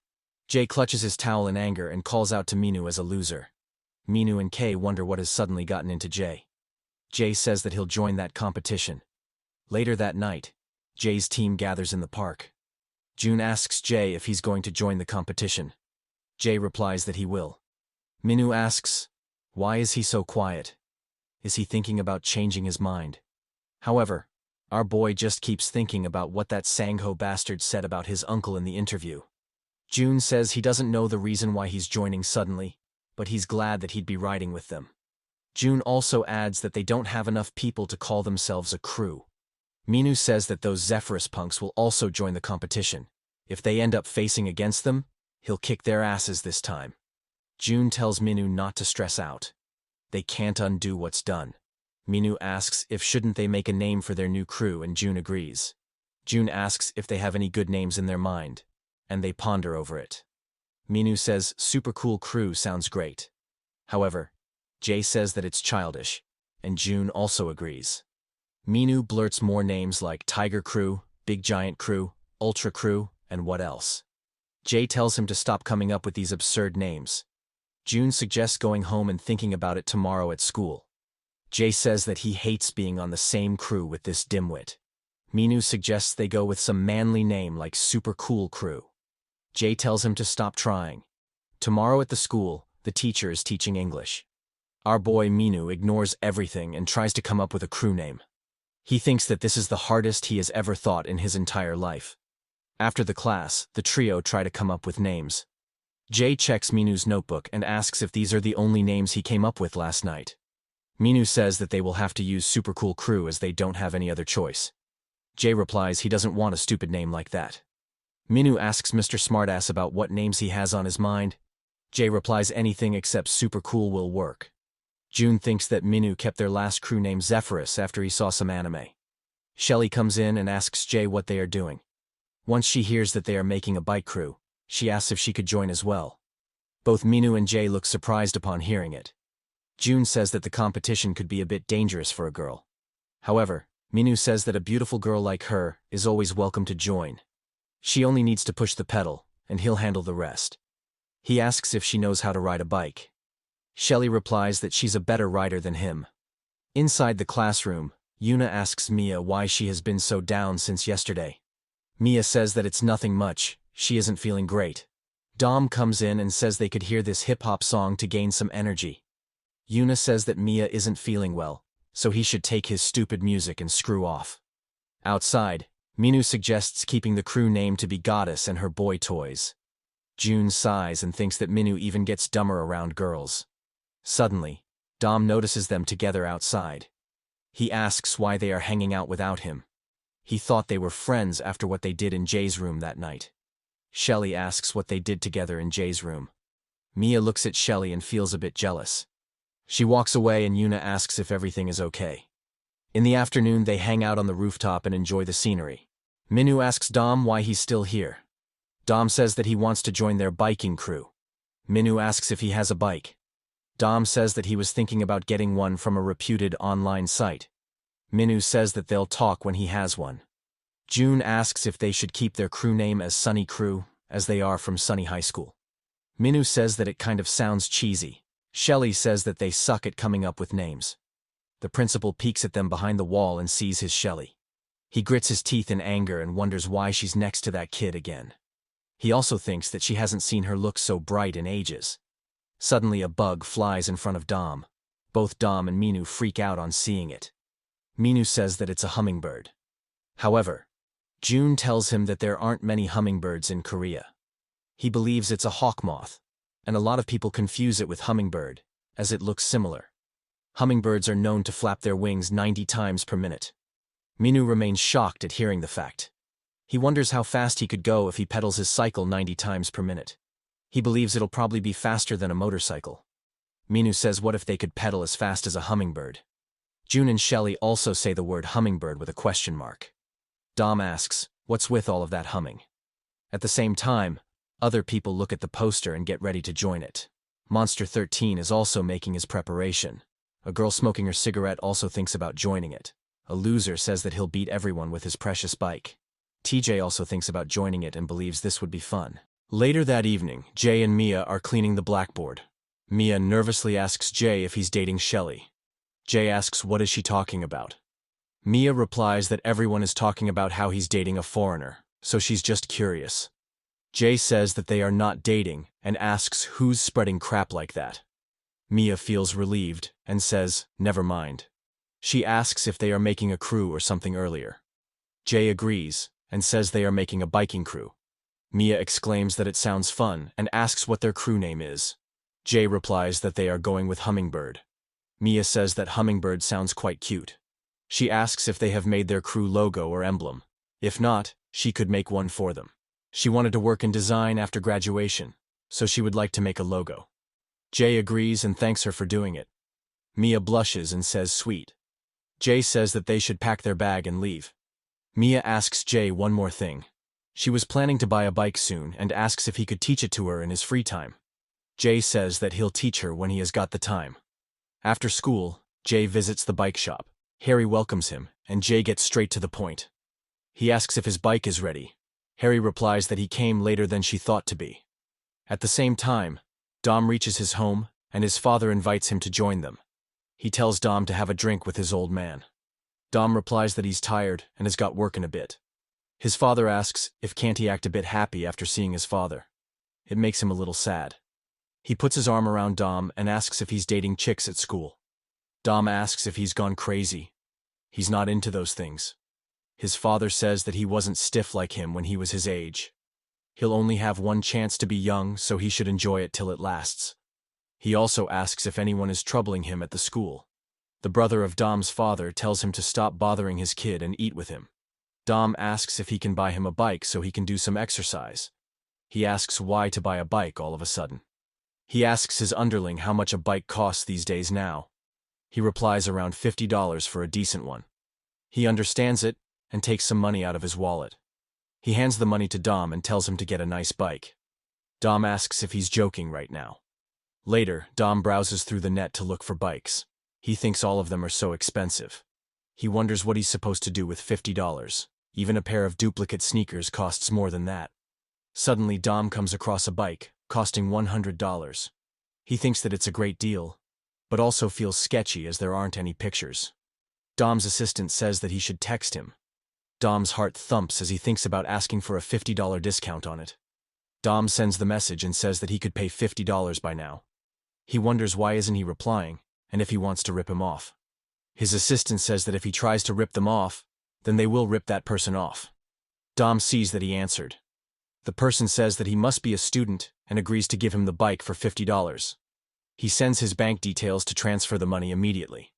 Jay clutches his towel in anger and calls out to Minu as a loser. Minu and Kay wonder what has suddenly gotten into Jay. Jay says that he'll join that competition. Later that night, Jay's team gathers in the park. June asks Jay if he's going to join the competition. Jay replies that he will. Minu asks, why is he so quiet? Is he thinking about changing his mind? However, our boy just keeps thinking about what that Sang-ho bastard said about his uncle in the interview. June says he doesn't know the reason why he's joining suddenly, but he's glad that he'd be riding with them. June also adds that they don't have enough people to call themselves a crew. Minu says that those Zephyrus punks will also join the competition. If they end up facing against them, he'll kick their asses this time. June tells Minu not to stress out. They can't undo what's done. Minu asks if shouldn't they make a name for their new crew, and June agrees. June asks if they have any good names in their mind, and they ponder over it. Minu says super cool crew sounds great. However, Jay says that it's childish, and June also agrees. Minu blurts more names like Tiger Crew, Big Giant Crew, Ultra Crew, and what else. Jay tells him to stop coming up with these absurd names. June suggests going home and thinking about it tomorrow at school. Jay says that he hates being on the same crew with this dimwit. Minu suggests they go with some manly name like Super Cool Crew. Jay tells him to stop trying. Tomorrow at the school, the teacher is teaching English. Our boy Minu ignores everything and tries to come up with a crew name. He thinks that this is the hardest he has ever thought in his entire life. After the class, the trio try to come up with names. Jay checks Minu's notebook and asks if these are the only names he came up with last night. Minu says that they will have to use Super Cool Crew as they don't have any other choice. Jay replies he doesn't want a stupid name like that. Minu asks Mr. Smartass about what names he has on his mind. Jay replies anything except Super Cool will work. June thinks that Minu kept their last crew name Zephyrus after he saw some anime. Shelly comes in and asks Jay what they are doing. Once she hears that they are making a bike crew, she asks if she could join as well. Both Minu and Jay look surprised upon hearing it. June says that the competition could be a bit dangerous for a girl. However, Minu says that a beautiful girl like her is always welcome to join. She only needs to push the pedal, and he'll handle the rest. He asks if she knows how to ride a bike. Shelly replies that she's a better rider than him. Inside the classroom, Yuna asks Mia why she has been so down since yesterday. Mia says that it's nothing much, she isn't feeling great. Dom comes in and says they could hear this hip-hop song to gain some energy. Yuna says that Mia isn't feeling well, so he should take his stupid music and screw off. Outside, Minu suggests keeping the crew name to be Goddess and her boy toys. June sighs and thinks that Minu even gets dumber around girls. Suddenly, Dom notices them together outside. He asks why they are hanging out without him. He thought they were friends after what they did in Jay's room that night. Shelly asks what they did together in Jay's room. Mia looks at Shelly and feels a bit jealous. She walks away and Yuna asks if everything is okay. In the afternoon, they hang out on the rooftop and enjoy the scenery. Minu asks Dom why he's still here. Dom says that he wants to join their biking crew. Minu asks if he has a bike. Dom says that he was thinking about getting one from a reputed online site. Minu says that they'll talk when he has one. June asks if they should keep their crew name as Sunny Crew, as they are from Sunny High School. Minu says that it kind of sounds cheesy. Shelly says that they suck at coming up with names. The principal peeks at them behind the wall and sees his Shelly. He grits his teeth in anger and wonders why she's next to that kid again. He also thinks that she hasn't seen her look so bright in ages. Suddenly a bug flies in front of Dom. Both Dom and Minu freak out on seeing it. Minu says that it's a hummingbird. However, June tells him that there aren't many hummingbirds in Korea. He believes it's a hawk moth, and a lot of people confuse it with hummingbird, as it looks similar. Hummingbirds are known to flap their wings 90 times per minute. Minu remains shocked at hearing the fact. He wonders how fast he could go if he pedals his cycle 90 times per minute. He believes it'll probably be faster than a motorcycle. Minu says what if they could pedal as fast as a hummingbird? June and Shelly also say the word hummingbird with a question mark. Dom asks, what's with all of that humming? At the same time, other people look at the poster and get ready to join it. Monster 13 is also making his preparation. A girl smoking her cigarette also thinks about joining it. A loser says that he'll beat everyone with his precious bike. TJ also thinks about joining it and believes this would be fun. Later that evening, Jay and Mia are cleaning the blackboard. Mia nervously asks Jay if he's dating Shelly. Jay asks what is she talking about. Mia replies that everyone is talking about how he's dating a foreigner, so she's just curious. Jay says that they are not dating and asks who's spreading crap like that. Mia feels relieved and says, never mind. She asks if they are making a crew or something earlier. Jay agrees and says they are making a biking crew. Mia exclaims that it sounds fun and asks what their crew name is. Jay replies that they are going with Hummingbird. Mia says that Hummingbird sounds quite cute. She asks if they have made their crew logo or emblem. If not, she could make one for them. She wanted to work in design after graduation, so she would like to make a logo. Jay agrees and thanks her for doing it. Mia blushes and says sweet. Jay says that they should pack their bag and leave. Mia asks Jay one more thing. She was planning to buy a bike soon and asks if he could teach it to her in his free time. Jay says that he'll teach her when he has got the time. After school, Jay visits the bike shop. Harry welcomes him, and Jay gets straight to the point. He asks if his bike is ready. Harry replies that he came later than she thought to be. At the same time, Dom reaches his home, and his father invites him to join them. He tells Dom to have a drink with his old man. Dom replies that he's tired and has got work in a bit. His father asks if can't he act a bit happy after seeing his father. It makes him a little sad. He puts his arm around Dom and asks if he's dating chicks at school. Dom asks if he's gone crazy. He's not into those things. His father says that he wasn't stiff like him when he was his age. He'll only have one chance to be young, so he should enjoy it till it lasts. He also asks if anyone is troubling him at the school. The brother of Dom's father tells him to stop bothering his kid and eat with him. Dom asks if he can buy him a bike so he can do some exercise. He asks why to buy a bike all of a sudden. He asks his underling how much a bike costs these days now. He replies around $50 for a decent one. He understands it and takes some money out of his wallet. He hands the money to Dom and tells him to get a nice bike. Dom asks if he's joking right now. Later, Dom browses through the net to look for bikes. He thinks all of them are so expensive. He wonders what he's supposed to do with $50. Even a pair of duplicate sneakers costs more than that. Suddenly, Dom comes across a bike, costing $100. He thinks that it's a great deal, but also feels sketchy as there aren't any pictures. Dom's assistant says that he should text him. Dom's heart thumps as he thinks about asking for a $50 discount on it. Dom sends the message and says that he could pay $50 by now. He wonders why isn't he replying, and if he wants to rip him off. His assistant says that if he tries to rip them off, then they will rip that person off. Dom sees that he answered. The person says that he must be a student and agrees to give him the bike for $50. He sends his bank details to transfer the money immediately.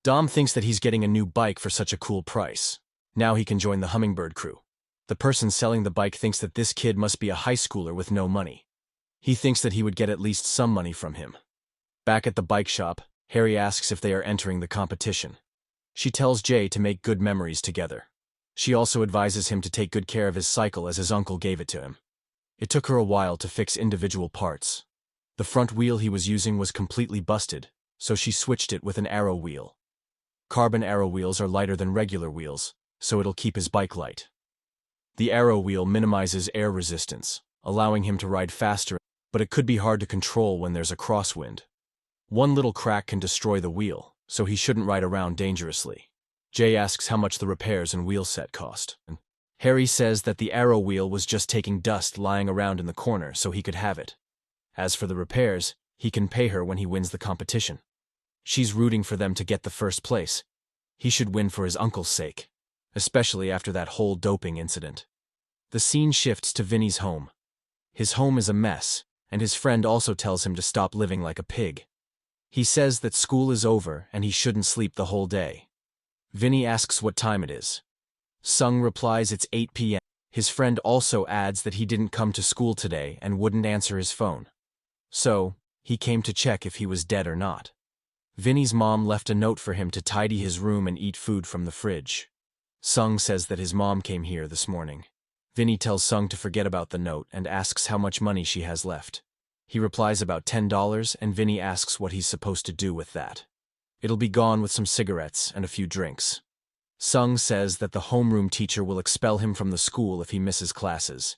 Dom thinks that he's getting a new bike for such a cool price. Now he can join the Hummingbird crew. The person selling the bike thinks that this kid must be a high schooler with no money. He thinks that he would get at least some money from him. Back at the bike shop, Harry asks if they are entering the competition. She tells Jay to make good memories together. She also advises him to take good care of his cycle as his uncle gave it to him. It took her a while to fix individual parts. The front wheel he was using was completely busted, so she switched it with an arrow wheel. Carbon arrow wheels are lighter than regular wheels, so it'll keep his bike light. The arrow wheel minimizes air resistance, allowing him to ride faster, but it could be hard to control when there's a crosswind. One little crack can destroy the wheel, so he shouldn't ride around dangerously. Jay asks how much the repairs and wheel set cost. Harry says that the arrow wheel was just taking dust lying around in the corner so he could have it. As for the repairs, he can pay her when he wins the competition. She's rooting for them to get the first place. He should win for his uncle's sake, especially after that whole doping incident. The scene shifts to Vinny's home. His home is a mess, and his friend also tells him to stop living like a pig. He says that school is over and he shouldn't sleep the whole day. Vinny asks what time it is. Sung replies it's 8 p.m. His friend also adds that he didn't come to school today and wouldn't answer his phone. So, he came to check if he was dead or not. Vinny's mom left a note for him to tidy his room and eat food from the fridge. Sung says that his mom came here this morning. Vinny tells Sung to forget about the note and asks how much money she has left. He replies about $10 and Vinny asks what he's supposed to do with that. It'll be gone with some cigarettes and a few drinks. Sung says that the homeroom teacher will expel him from the school if he misses classes.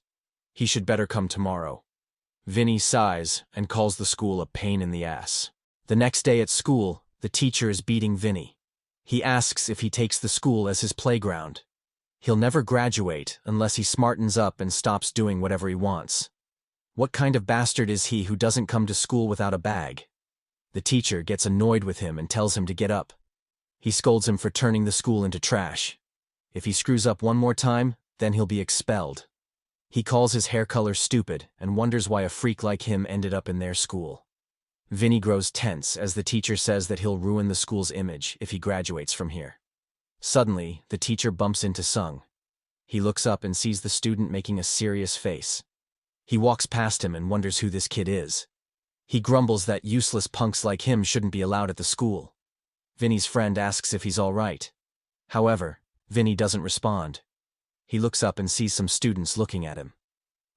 He should better come tomorrow. Vinny sighs and calls the school a pain in the ass. The next day at school, the teacher is beating Vinny. He asks if he takes the school as his playground. He'll never graduate unless he smartens up and stops doing whatever he wants. What kind of bastard is he who doesn't come to school without a bag? The teacher gets annoyed with him and tells him to get up. He scolds him for turning the school into trash. If he screws up one more time, then he'll be expelled. He calls his hair color stupid and wonders why a freak like him ended up in their school. Vinny grows tense as the teacher says that he'll ruin the school's image if he graduates from here. Suddenly, the teacher bumps into Sung. He looks up and sees the student making a serious face. He walks past him and wonders who this kid is. He grumbles that useless punks like him shouldn't be allowed at the school. Vinny's friend asks if he's all right. However, Vinny doesn't respond. He looks up and sees some students looking at him.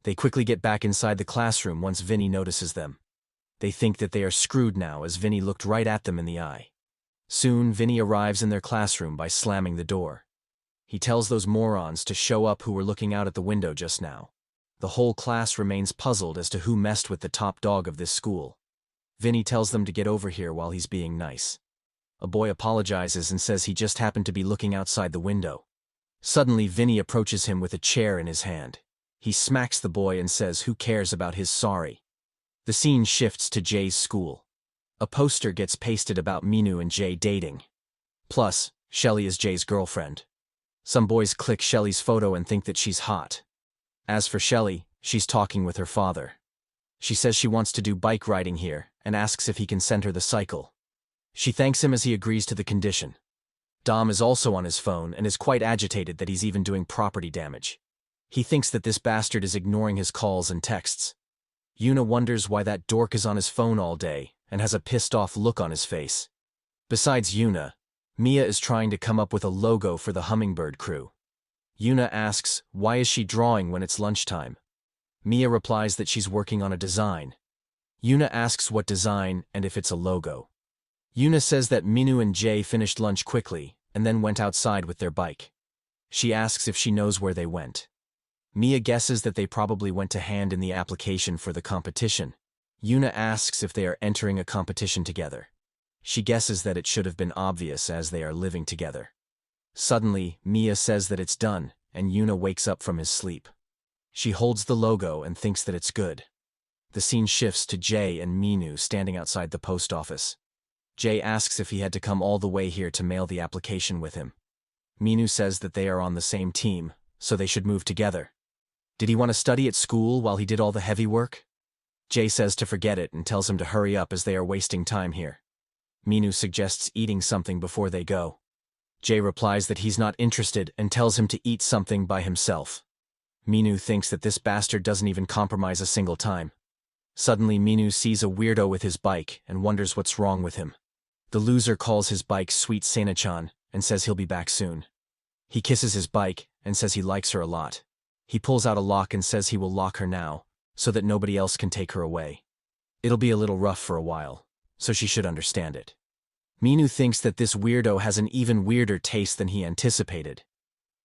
They quickly get back inside the classroom once Vinny notices them. They think that they are screwed now as Vinny looked right at them in the eye. Soon, Vinny arrives in their classroom by slamming the door. He tells those morons to show up who were looking out at the window just now. The whole class remains puzzled as to who messed with the top dog of this school. Vinny tells them to get over here while he's being nice. A boy apologizes and says he just happened to be looking outside the window. Suddenly, Vinny approaches him with a chair in his hand. He smacks the boy and says who cares about his sorry. The scene shifts to Jay's school. A poster gets pasted about Minu and Jay dating. Plus, Shelly is Jay's girlfriend. Some boys click Shelly's photo and think that she's hot. As for Shelly, she's talking with her father. She says she wants to do bike riding here and asks if he can send her the cycle. She thanks him as he agrees to the condition. Dom is also on his phone and is quite agitated that he's even doing property damage. He thinks that this bastard is ignoring his calls and texts. Yuna wonders why that dork is on his phone all day and has a pissed-off look on his face. Besides Yuna, Mia is trying to come up with a logo for the Hummingbird crew. Yuna asks why is she drawing when it's lunchtime. Mia replies that she's working on a design. Yuna asks what design and if it's a logo. Yuna says that Minu and Jay finished lunch quickly and then went outside with their bike. She asks if she knows where they went. Mia guesses that they probably went to hand in the application for the competition. Yuna asks if they are entering a competition together. She guesses that it should have been obvious as they are living together. Suddenly, Mia says that it's done, and Yuna wakes up from his sleep. She holds the logo and thinks that it's good. The scene shifts to Jay and Minu standing outside the post office. Jay asks if he had to come all the way here to mail the application with him. Minu says that they are on the same team, so they should move together. Did he want to study at school while he did all the heavy work? Jay says to forget it and tells him to hurry up as they are wasting time here. Minu suggests eating something before they go. Jay replies that he's not interested and tells him to eat something by himself. Minu thinks that this bastard doesn't even compromise a single time. Suddenly Minu sees a weirdo with his bike and wonders what's wrong with him. The loser calls his bike Sweet Sena-chan and says he'll be back soon. He kisses his bike and says he likes her a lot. He pulls out a lock and says he will lock her now, so that nobody else can take her away. It'll be a little rough for a while, so she should understand it. Minu thinks that this weirdo has an even weirder taste than he anticipated.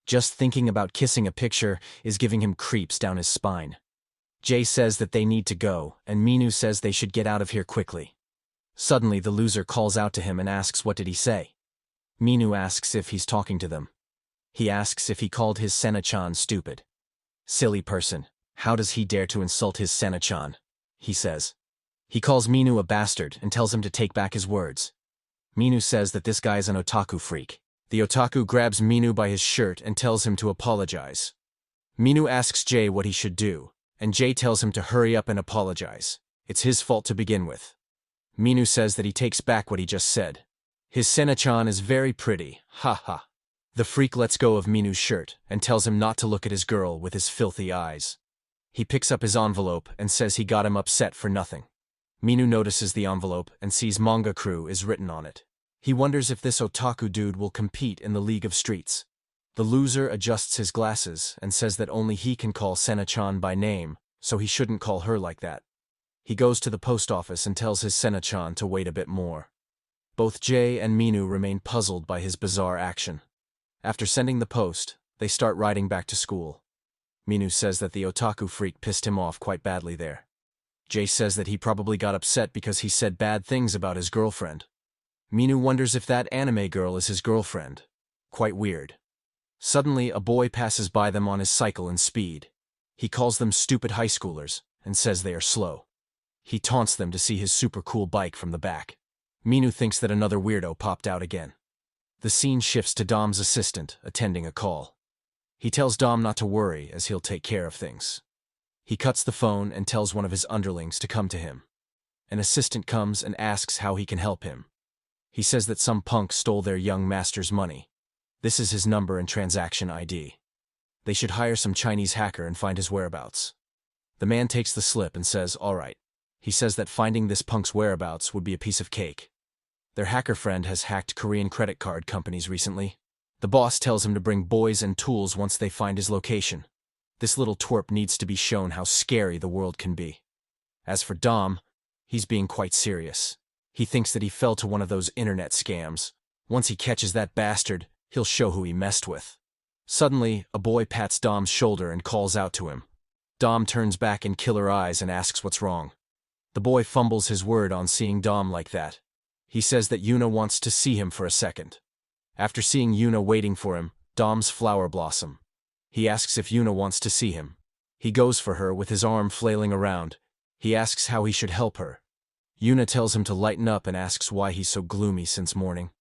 Just thinking about kissing a picture is giving him creeps down his spine. Jay says that they need to go, and Minu says they should get out of here quickly. Suddenly the loser calls out to him and asks what did he say. Minu asks if he's talking to them. He asks if he called his Sena-chan stupid. Silly person, how does he dare to insult his Sena-chan? He says. He calls Minu a bastard and tells him to take back his words. Minu says that this guy's an otaku freak. The otaku grabs Minu by his shirt and tells him to apologize. Minu asks Jay what he should do, and Jay tells him to hurry up and apologize. It's his fault to begin with. Minu says that he takes back what he just said. His Sena-chan is very pretty, ha. The freak lets go of Minu's shirt and tells him not to look at his girl with his filthy eyes. He picks up his envelope and says he got him upset for nothing. Minu notices the envelope and sees Manga Crew is written on it. He wonders if this otaku dude will compete in the League of Streets. The loser adjusts his glasses and says that only he can call Sena-chan by name, so he shouldn't call her like that. He goes to the post office and tells his Sena-chan to wait a bit more. Both Jay and Minu remain puzzled by his bizarre action. After sending the post, they start riding back to school. Minu says that the otaku freak pissed him off quite badly there. Jay says that he probably got upset because he said bad things about his girlfriend. Minu wonders if that anime girl is his girlfriend. Quite weird. Suddenly, a boy passes by them on his cycle in speed. He calls them stupid high schoolers and says they are slow. He taunts them to see his super cool bike from the back. Minu thinks that another weirdo popped out again. The scene shifts to Dom's assistant attending a call. He tells Dom not to worry as he'll take care of things. He cuts the phone and tells one of his underlings to come to him. An assistant comes and asks how he can help him. He says that some punk stole their young master's money. This is his number and transaction ID. They should hire some Chinese hacker and find his whereabouts. The man takes the slip and says, all right. He says that finding this punk's whereabouts would be a piece of cake. Their hacker friend has hacked Korean credit card companies recently. The boss tells him to bring boys and tools once they find his location. This little twerp needs to be shown how scary the world can be. As for Dom, he's being quite serious. He thinks that he fell to one of those internet scams. Once he catches that bastard, he'll show who he messed with. Suddenly, a boy pats Dom's shoulder and calls out to him. Dom turns back in killer eyes and asks what's wrong. The boy fumbles his word on seeing Dom like that. He says that Yuna wants to see him for a second. After seeing Yuna waiting for him, Dom's flower blossom. He asks if Yuna wants to see him. He goes for her with his arm flailing around. He asks how he should help her. Yuna tells him to lighten up and asks why he's so gloomy since morning.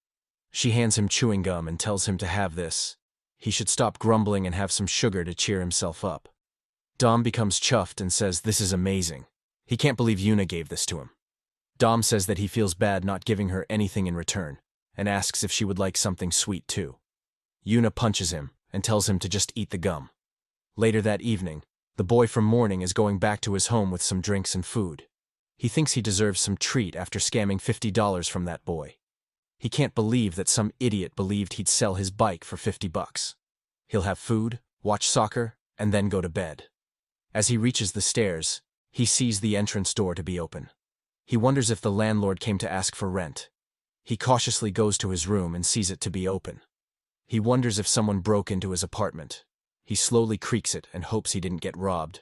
She hands him chewing gum and tells him to have this. He should stop grumbling and have some sugar to cheer himself up. Dom becomes chuffed and says this is amazing. He can't believe Yuna gave this to him. Dom says that he feels bad not giving her anything in return, and asks if she would like something sweet too. Yuna punches him and tells him to just eat the gum. Later that evening, the boy from morning is going back to his home with some drinks and food. He thinks he deserves some treat after scamming $50 from that boy. He can't believe that some idiot believed he'd sell his bike for $50. He'll have food, watch soccer, and then go to bed. As he reaches the stairs, he sees the entrance door to be open. He wonders if the landlord came to ask for rent. He cautiously goes to his room and sees it to be open. He wonders if someone broke into his apartment. He slowly creaks it and hopes he didn't get robbed.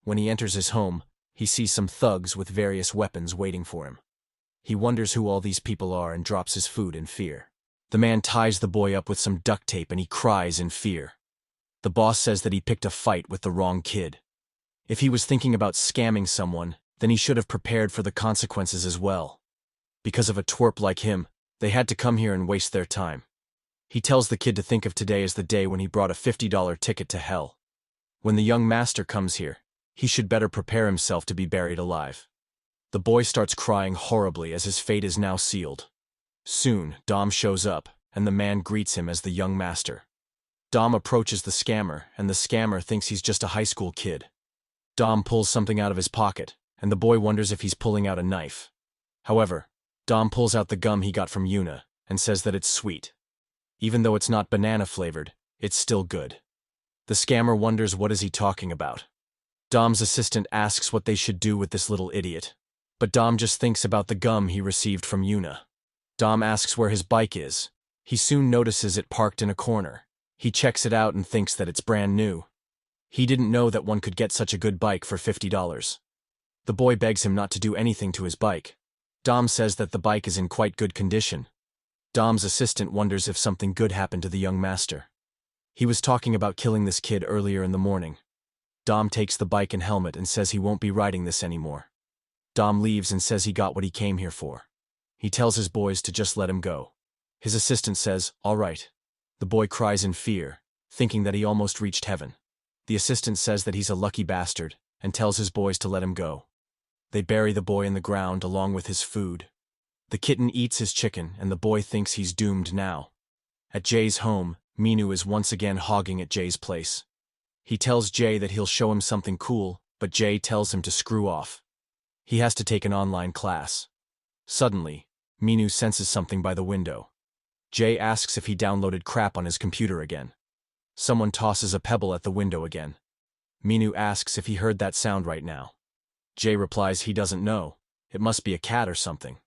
When he enters his home, he sees some thugs with various weapons waiting for him. He wonders who all these people are and drops his food in fear. The man ties the boy up with some duct tape and he cries in fear. The boss says that he picked a fight with the wrong kid. If he was thinking about scamming someone, then he should have prepared for the consequences as well. Because of a twerp like him, they had to come here and waste their time. He tells the kid to think of today as the day when he brought a $50 ticket to hell. When the young master comes here, he should better prepare himself to be buried alive. The boy starts crying horribly as his fate is now sealed. Soon, Dom shows up, and the man greets him as the young master. Dom approaches the scammer, and the scammer thinks he's just a high school kid. Dom pulls something out of his pocket, and the boy wonders if he's pulling out a knife. However, Dom pulls out the gum he got from Yuna, and says that it's sweet. Even though it's not banana-flavored, it's still good. The scammer wonders what is he talking about. Dom's assistant asks what they should do with this little idiot. But Dom just thinks about the gum he received from Yuna. Dom asks where his bike is. He soon notices it parked in a corner. He checks it out and thinks that it's brand new. He didn't know that one could get such a good bike for $50. The boy begs him not to do anything to his bike. Dom says that the bike is in quite good condition. Dom's assistant wonders if something good happened to the young master. He was talking about killing this kid earlier in the morning. Dom takes the bike and helmet and says he won't be riding this anymore. Dom leaves and says he got what he came here for. He tells his boys to just let him go. His assistant says, "All right." The boy cries in fear, thinking that he almost reached heaven. The assistant says that he's a lucky bastard, and tells his boys to let him go. They bury the boy in the ground along with his food. The kitten eats his chicken, and the boy thinks he's doomed now. At Jay's home, Minu is once again hogging at Jay's place. He tells Jay that he'll show him something cool, but Jay tells him to screw off. He has to take an online class. Suddenly, Minu senses something by the window. Jay asks if he downloaded crap on his computer again. Someone tosses a pebble at the window again. Minu asks if he heard that sound right now. Jay replies he doesn't know. It must be a cat or something.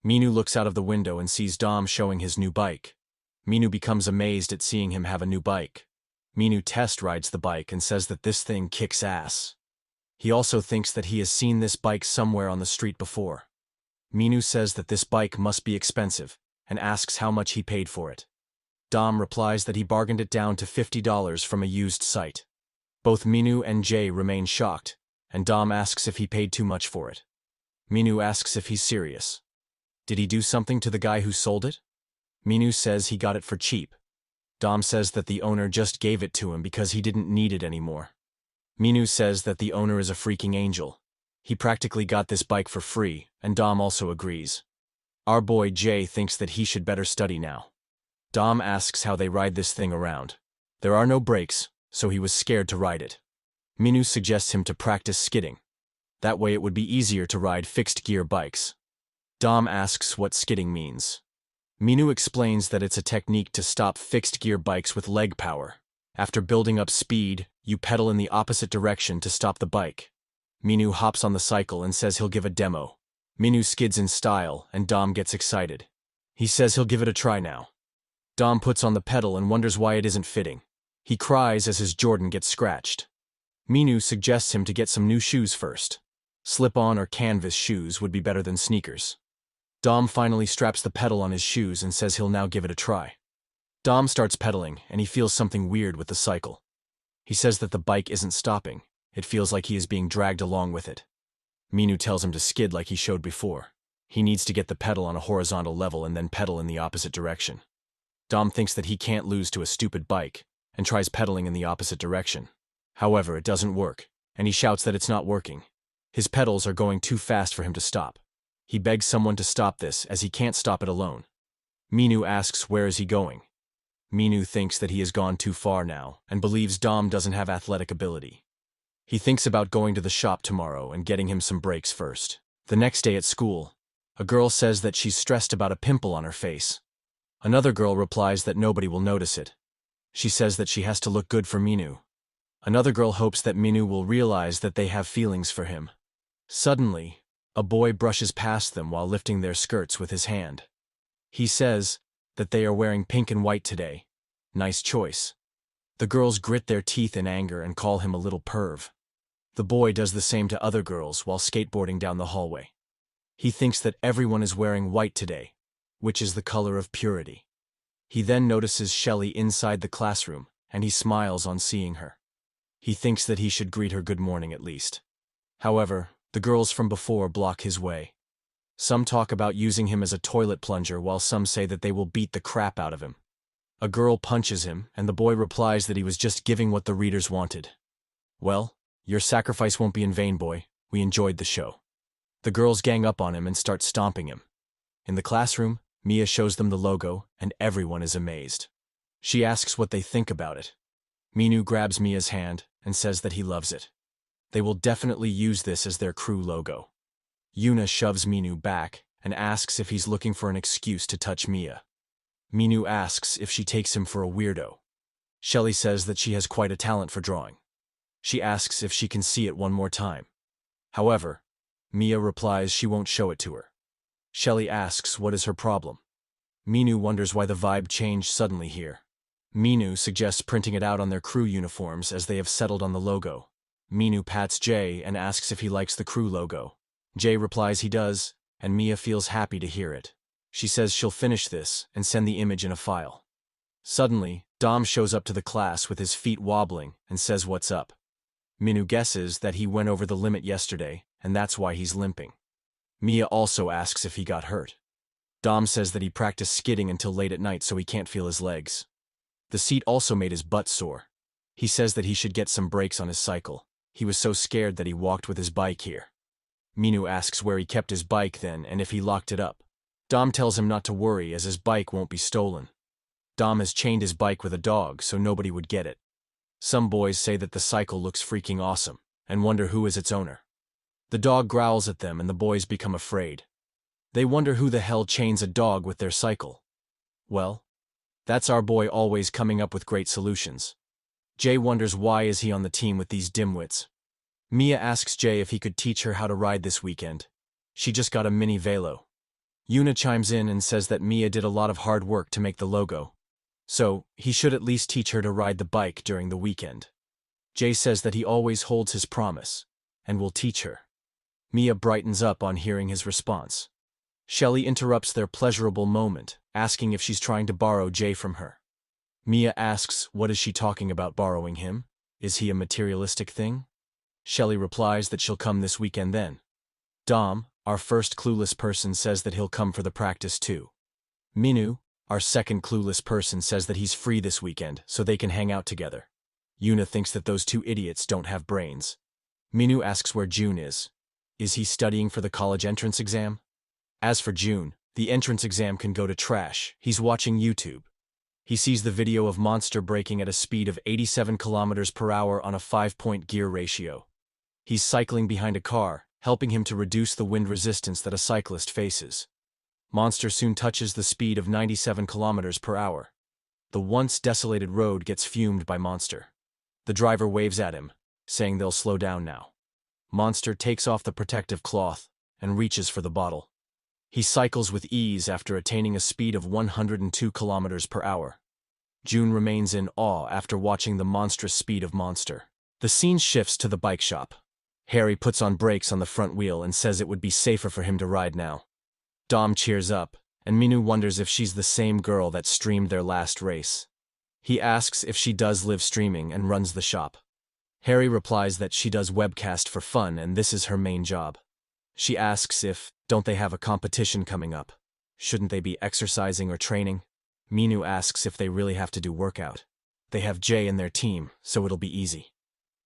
Minu looks out of the window and sees Dom showing his new bike. Minu becomes amazed at seeing him have a new bike. Minu test rides the bike and says that this thing kicks ass. He also thinks that he has seen this bike somewhere on the street before. Minu says that this bike must be expensive, and asks how much he paid for it. Dom replies that he bargained it down to $50 from a used site. Both Minu and Jay remain shocked, and Dom asks if he paid too much for it. Minu asks if he's serious. Did he do something to the guy who sold it? Minu says he got it for cheap. Dom says that the owner just gave it to him because he didn't need it anymore. Minu says that the owner is a freaking angel. He practically got this bike for free, and Dom also agrees. Our boy Jay thinks that he should better study now. Dom asks how they ride this thing around. There are no brakes, so he was scared to ride it. Minu suggests him to practice skidding. That way it would be easier to ride fixed-gear bikes. Dom asks what skidding means. Minu explains that it's a technique to stop fixed-gear bikes with leg power. After building up speed, you pedal in the opposite direction to stop the bike. Minu hops on the cycle and says he'll give a demo. Minu skids in style, and Dom gets excited. He says he'll give it a try now. Dom puts on the pedal and wonders why it isn't fitting. He cries as his Jordan gets scratched. Minu suggests him to get some new shoes first. Slip-on or canvas shoes would be better than sneakers. Dom finally straps the pedal on his shoes and says he'll now give it a try. Dom starts pedaling, and he feels something weird with the cycle. He says that the bike isn't stopping. It feels like he is being dragged along with it. Minu tells him to skid like he showed before. He needs to get the pedal on a horizontal level and then pedal in the opposite direction. Dom thinks that he can't lose to a stupid bike and tries pedaling in the opposite direction. However, it doesn't work, and he shouts that it's not working. His pedals are going too fast for him to stop. He begs someone to stop this as he can't stop it alone. Minu asks where is he going. Minu thinks that he has gone too far now and believes Dom doesn't have athletic ability. He thinks about going to the shop tomorrow and getting him some breaks first. The next day at school, a girl says that she's stressed about a pimple on her face. Another girl replies that nobody will notice it. She says that she has to look good for Minu. Another girl hopes that Minu will realize that they have feelings for him. Suddenly, a boy brushes past them while lifting their skirts with his hand. He says that they are wearing pink and white today. Nice choice. The girls grit their teeth in anger and call him a little perv. The boy does the same to other girls while skateboarding down the hallway. He thinks that everyone is wearing white today, which is the color of purity. He then notices Shelley inside the classroom, and he smiles on seeing her. He thinks that he should greet her good morning at least. However, the girls from before block his way. Some talk about using him as a toilet plunger while some say that they will beat the crap out of him. A girl punches him, and the boy replies that he was just giving what the readers wanted. Well, your sacrifice won't be in vain, boy. We enjoyed the show. The girls gang up on him and start stomping him. In the classroom, Mia shows them the logo, and everyone is amazed. She asks what they think about it. Minu grabs Mia's hand and says that he loves it. They will definitely use this as their crew logo. Yuna shoves Minu back and asks if he's looking for an excuse to touch Mia. Minu asks if she takes him for a weirdo. Shelley says that she has quite a talent for drawing. She asks if she can see it one more time. However, Mia replies she won't show it to her. Shelley asks what is her problem. Minu wonders why the vibe changed suddenly here. Minu suggests printing it out on their crew uniforms as they have settled on the logo. Minu pats Jay and asks if he likes the crew logo. Jay replies he does, and Mia feels happy to hear it. She says she'll finish this and send the image in a file. Suddenly, Dom shows up to the class with his feet wobbling and says what's up. Minu guesses that he went over the limit yesterday, and that's why he's limping. Mia also asks if he got hurt. Dom says that he practiced skidding until late at night so he can't feel his legs. The seat also made his butt sore. He says that he should get some brakes on his cycle. He was so scared that he walked with his bike here. Minu asks where he kept his bike then and if he locked it up. Dom tells him not to worry as his bike won't be stolen. Dom has chained his bike with a dog so nobody would get it. Some boys say that the cycle looks freaking awesome and wonder who is its owner. The dog growls at them and the boys become afraid. They wonder who the hell chains a dog with their cycle. Well, that's our boy always coming up with great solutions. Jay wonders why is he on the team with these dimwits. Mia asks Jay if he could teach her how to ride this weekend. She just got a mini velo. Yuna chimes in and says that Mia did a lot of hard work to make the logo, so he should at least teach her to ride the bike during the weekend. Jay says that he always holds his promise, and will teach her. Mia brightens up on hearing his response. Shelley interrupts their pleasurable moment, asking if she's trying to borrow Jay from her. Mia asks what is she talking about borrowing him? Is he a materialistic thing? Shelley replies that she'll come this weekend then. Dom, our first clueless person, says that he'll come for the practice too. Minu, our second clueless person, says that he's free this weekend so they can hang out together. Yuna thinks that those two idiots don't have brains. Minu asks where June is. Is he studying for the college entrance exam? As for June, the entrance exam can go to trash. He's watching YouTube. He sees the video of Monster braking at a speed of 87 kilometers per hour on a 5-point gear ratio. He's cycling behind a car, helping him to reduce the wind resistance that a cyclist faces. Monster soon touches the speed of 97 kilometers per hour. The once desolated road gets fumed by Monster. The driver waves at him, saying they'll slow down now. Monster takes off the protective cloth and reaches for the bottle. He cycles with ease after attaining a speed of 102 kilometers per hour. June remains in awe after watching the monstrous speed of Monster. The scene shifts to the bike shop. Harry puts on brakes on the front wheel and says it would be safer for him to ride now. Dom cheers up, and Minu wonders if she's the same girl that streamed their last race. He asks if she does live streaming and runs the shop. Harry replies that she does webcast for fun and this is her main job. She asks if, don't they have a competition coming up? Shouldn't they be exercising or training? Minu asks if they really have to do workout. They have Jay in their team, so it'll be easy.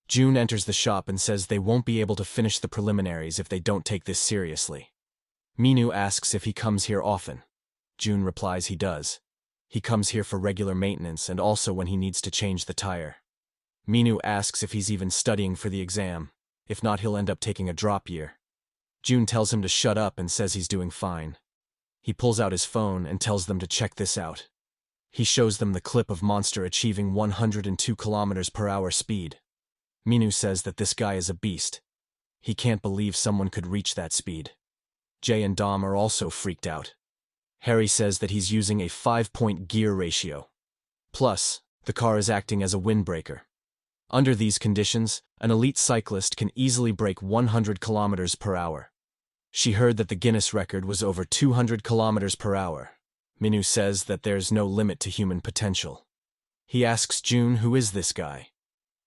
June enters the shop and says they won't be able to finish the preliminaries if they don't take this seriously. Minu asks if he comes here often. June replies he does. He comes here for regular maintenance and also when he needs to change the tire. Minu asks if he's even studying for the exam. If not, he'll end up taking a drop year. June tells him to shut up and says he's doing fine. He pulls out his phone and tells them to check this out. He shows them the clip of Monster achieving 102 kilometers per hour speed. Minu says that this guy is a beast. He can't believe someone could reach that speed. Jay and Dom are also freaked out. Harry says that he's using a 5-point gear ratio. Plus, the car is acting as a windbreaker. Under these conditions, an elite cyclist can easily break 100 kilometers per hour. She heard that the Guinness record was over 200 kilometers per hour. Minu says that there's no limit to human potential. He asks June who is this guy.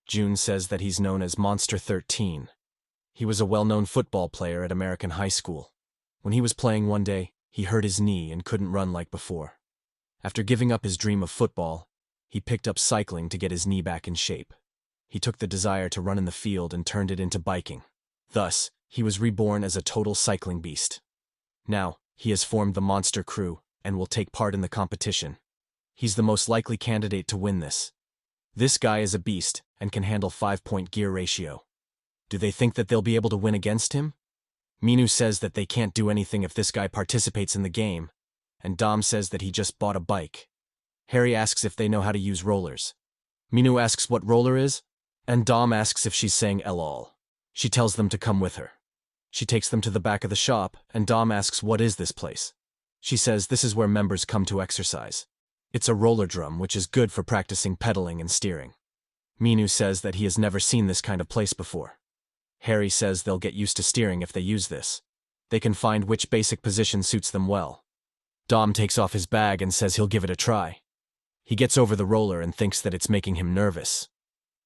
June says that he's known as Monster 13. He was a well-known football player at American high school. When he was playing one day, he hurt his knee and couldn't run like before. After giving up his dream of football, he picked up cycling to get his knee back in shape. He took the desire to run in the field and turned it into biking. Thus, he was reborn as a total cycling beast. Now, he has formed the Monster crew and will take part in the competition. He's the most likely candidate to win this. This guy is a beast and can handle 5-point gear ratio. Do they think that they'll be able to win against him? Minu says that they can't do anything if this guy participates in the game, and Dom says that he just bought a bike. Harry asks if they know how to use rollers. Minu asks what roller is, and Dom asks if she's saying lol. She tells them to come with her. She takes them to the back of the shop, and Dom asks what is this place. She says this is where members come to exercise. It's a roller drum, which is good for practicing pedaling and steering. Minu says that he has never seen this kind of place before. Harry says they'll get used to steering if they use this. They can find which basic position suits them well. Dom takes off his bag and says he'll give it a try. He gets over the roller and thinks that it's making him nervous.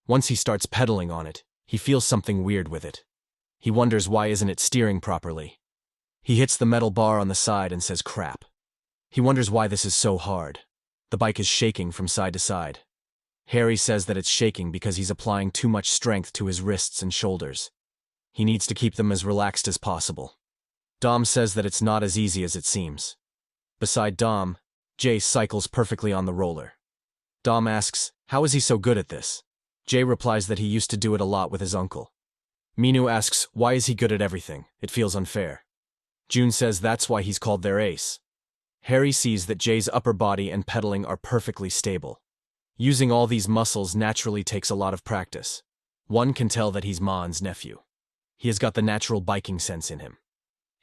Once he starts pedaling on it, he feels something weird with it. He wonders why isn't it steering properly. He hits the metal bar on the side and says crap. He wonders why this is so hard. The bike is shaking from side to side. Harry says that it's shaking because he's applying too much strength to his wrists and shoulders. He needs to keep them as relaxed as possible. Dom says that it's not as easy as it seems. Beside Dom, Jay cycles perfectly on the roller. Dom asks, how is he so good at this? Jay replies that he used to do it a lot with his uncle. Minu asks, why is he good at everything? It feels unfair. June says that's why he's called their ace. Harry sees that Jay's upper body and pedaling are perfectly stable. Using all these muscles naturally takes a lot of practice. One can tell that he's Mon's nephew. He has got the natural biking sense in him.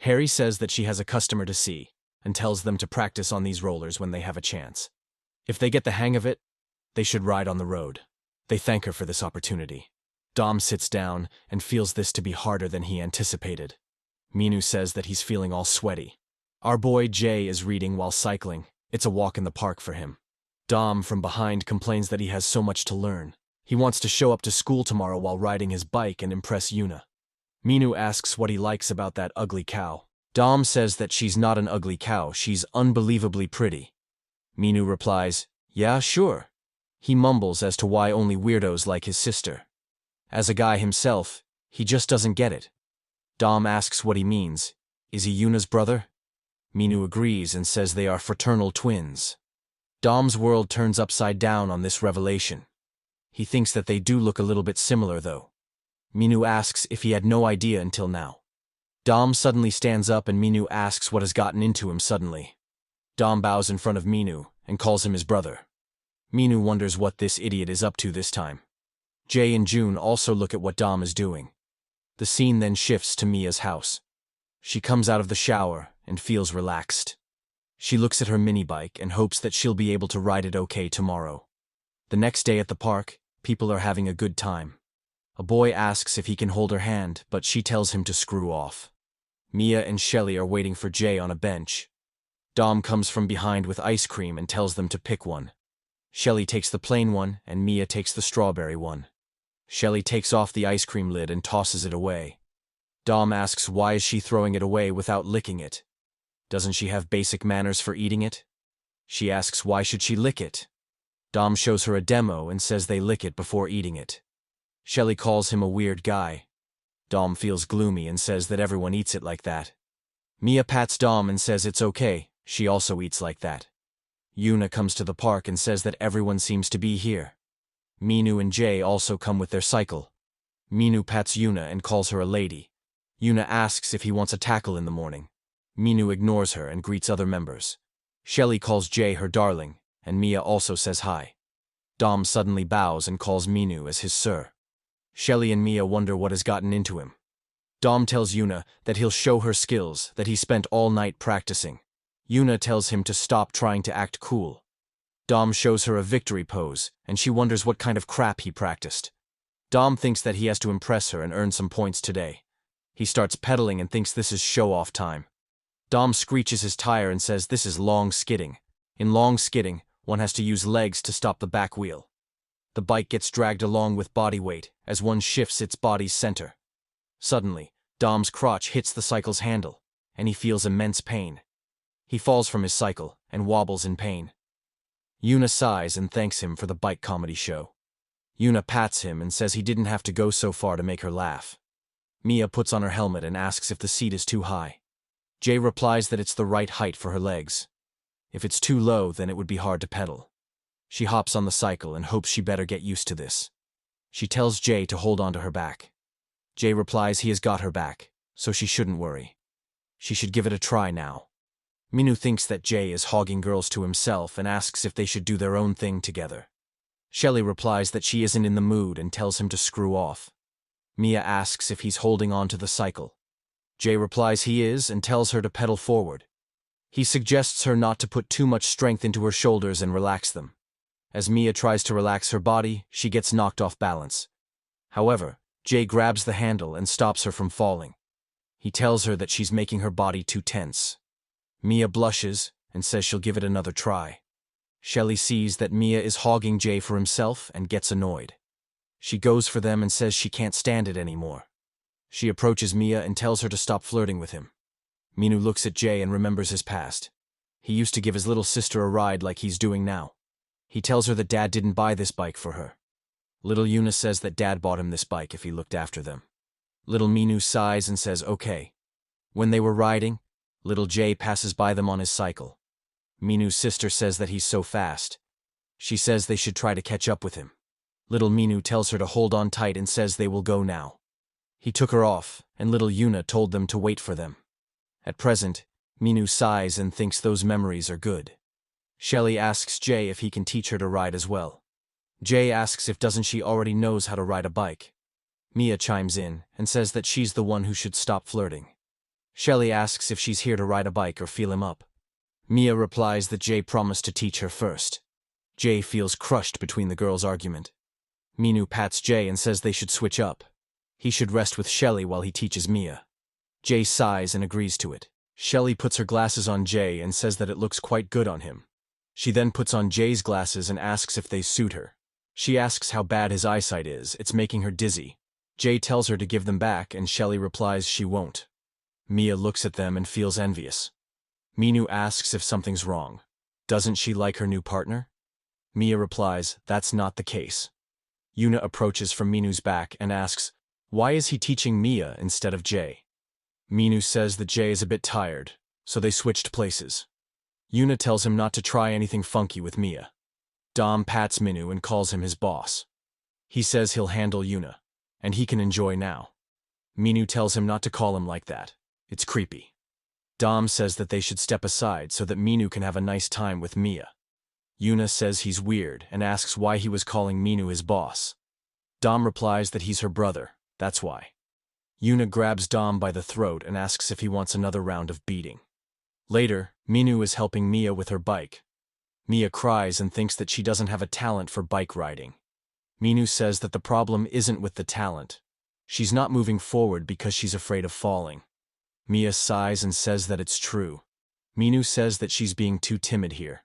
Harry says that she has a customer to see, and tells them to practice on these rollers when they have a chance. If they get the hang of it, they should ride on the road. They thank her for this opportunity. Dom sits down and feels this to be harder than he anticipated. Minu says that he's feeling all sweaty. Our boy Jay is reading while cycling. It's a walk in the park for him. Dom from behind complains that he has so much to learn. He wants to show up to school tomorrow while riding his bike and impress Yuna. Minu asks what he likes about that ugly cow. Dom says that she's not an ugly cow, she's unbelievably pretty. Minu replies, yeah, sure. He mumbles as to why only weirdos like his sister. As a guy himself, he just doesn't get it. Dom asks what he means. Is he Yuna's brother? Minu agrees and says they are fraternal twins. Dom's world turns upside down on this revelation. He thinks that they do look a little bit similar, though. Minu asks if he had no idea until now. Dom suddenly stands up and Minu asks what has gotten into him suddenly. Dom bows in front of Minu and calls him his brother. Minu wonders what this idiot is up to this time. Jay and June also look at what Dom is doing. The scene then shifts to Mia's house. She comes out of the shower and feels relaxed. She looks at her mini bike and hopes that she'll be able to ride it okay tomorrow. The next day at the park, people are having a good time. A boy asks if he can hold her hand, but she tells him to screw off. Mia and Shelly are waiting for Jay on a bench. Dom comes from behind with ice cream and tells them to pick one. Shelly takes the plain one and Mia takes the strawberry one. Shelly takes off the ice cream lid and tosses it away. Dom asks why is she throwing it away without licking it. Doesn't she have basic manners for eating it? She asks why should she lick it. Dom shows her a demo and says they lick it before eating it. Shelly calls him a weird guy. Dom feels gloomy and says that everyone eats it like that. Mia pats Dom and says it's okay, she also eats like that. Yuna comes to the park and says that everyone seems to be here. Minu and Jay also come with their cycle. Minu pats Yuna and calls her a lady. Yuna asks if he wants a tackle in the morning. Minu ignores her and greets other members. Shelly calls Jay her darling, and Mia also says hi. Dom suddenly bows and calls Minu as his sir. Shelly and Mia wonder what has gotten into him. Dom tells Yuna that he'll show her skills that he spent all night practicing. Yuna tells him to stop trying to act cool. Dom shows her a victory pose, and she wonders what kind of crap he practiced. Dom thinks that he has to impress her and earn some points today. He starts pedaling and thinks this is show-off time. Dom screeches his tire and says this is long skidding. In long skidding, one has to use legs to stop the back wheel. The bike gets dragged along with body weight as one shifts its body's center. Suddenly, Dom's crotch hits the cycle's handle, and he feels immense pain. He falls from his cycle and wobbles in pain. Yuna sighs and thanks him for the bike comedy show. Yuna pats him and says he didn't have to go so far to make her laugh. Mia puts on her helmet and asks if the seat is too high. Jay replies that it's the right height for her legs. If it's too low, then it would be hard to pedal. She hops on the cycle and hopes she better get used to this. She tells Jay to hold onto her back. Jay replies he has got her back, so she shouldn't worry. She should give it a try now. Minu thinks that Jay is hogging girls to himself and asks if they should do their own thing together. Shelly replies that she isn't in the mood and tells him to screw off. Mia asks if he's holding on to the cycle. Jay replies he is and tells her to pedal forward. He suggests her not to put too much strength into her shoulders and relax them. As Mia tries to relax her body, she gets knocked off balance. However, Jay grabs the handle and stops her from falling. He tells her that she's making her body too tense. Mia blushes and says she'll give it another try. Shelly sees that Mia is hogging Jay for himself and gets annoyed. She goes for them and says she can't stand it anymore. She approaches Mia and tells her to stop flirting with him. Minu looks at Jay and remembers his past. He used to give his little sister a ride like he's doing now. He tells her that Dad didn't buy this bike for her. Little Yuna says that Dad bought him this bike if he looked after them. Little Minu sighs and says okay. When they were riding, little Jay passes by them on his cycle. Minu's sister says that he's so fast. She says they should try to catch up with him. Little Minu tells her to hold on tight and says they will go now. He took her off, and little Yuna told them to wait for them. At present, Minu sighs and thinks those memories are good. Shelly asks Jay if he can teach her to ride as well. Jay asks if doesn't she already knows how to ride a bike. Mia chimes in and says that she's the one who should stop flirting. Shelly asks if she's here to ride a bike or feel him up. Mia replies that Jay promised to teach her first. Jay feels crushed between the girls' argument. Minu pats Jay and says they should switch up. He should rest with Shelly while he teaches Mia. Jay sighs and agrees to it. Shelly puts her glasses on Jay and says that it looks quite good on him. She then puts on Jay's glasses and asks if they suit her. She asks how bad his eyesight is, it's making her dizzy. Jay tells her to give them back and Shelly replies she won't. Mia looks at them and feels envious. Minu asks if something's wrong. Doesn't she like her new partner? Mia replies that's not the case. Yuna approaches from Minu's back and asks, why is he teaching Mia instead of Jay? Minu says that Jay is a bit tired, so they switched places. Yuna tells him not to try anything funky with Mia. Dom pats Minu and calls him his boss. He says he'll handle Yuna, and he can enjoy now. Minu tells him not to call him like that. It's creepy. Dom says that they should step aside so that Minu can have a nice time with Mia. Yuna says he's weird and asks why he was calling Minu his boss. Dom replies that he's her brother, that's why. Yuna grabs Dom by the throat and asks if he wants another round of beating. Later, Minu is helping Mia with her bike. Mia cries and thinks that she doesn't have a talent for bike riding. Minu says that the problem isn't with the talent. She's not moving forward because she's afraid of falling. Mia sighs and says that it's true. Minu says that she's being too timid here.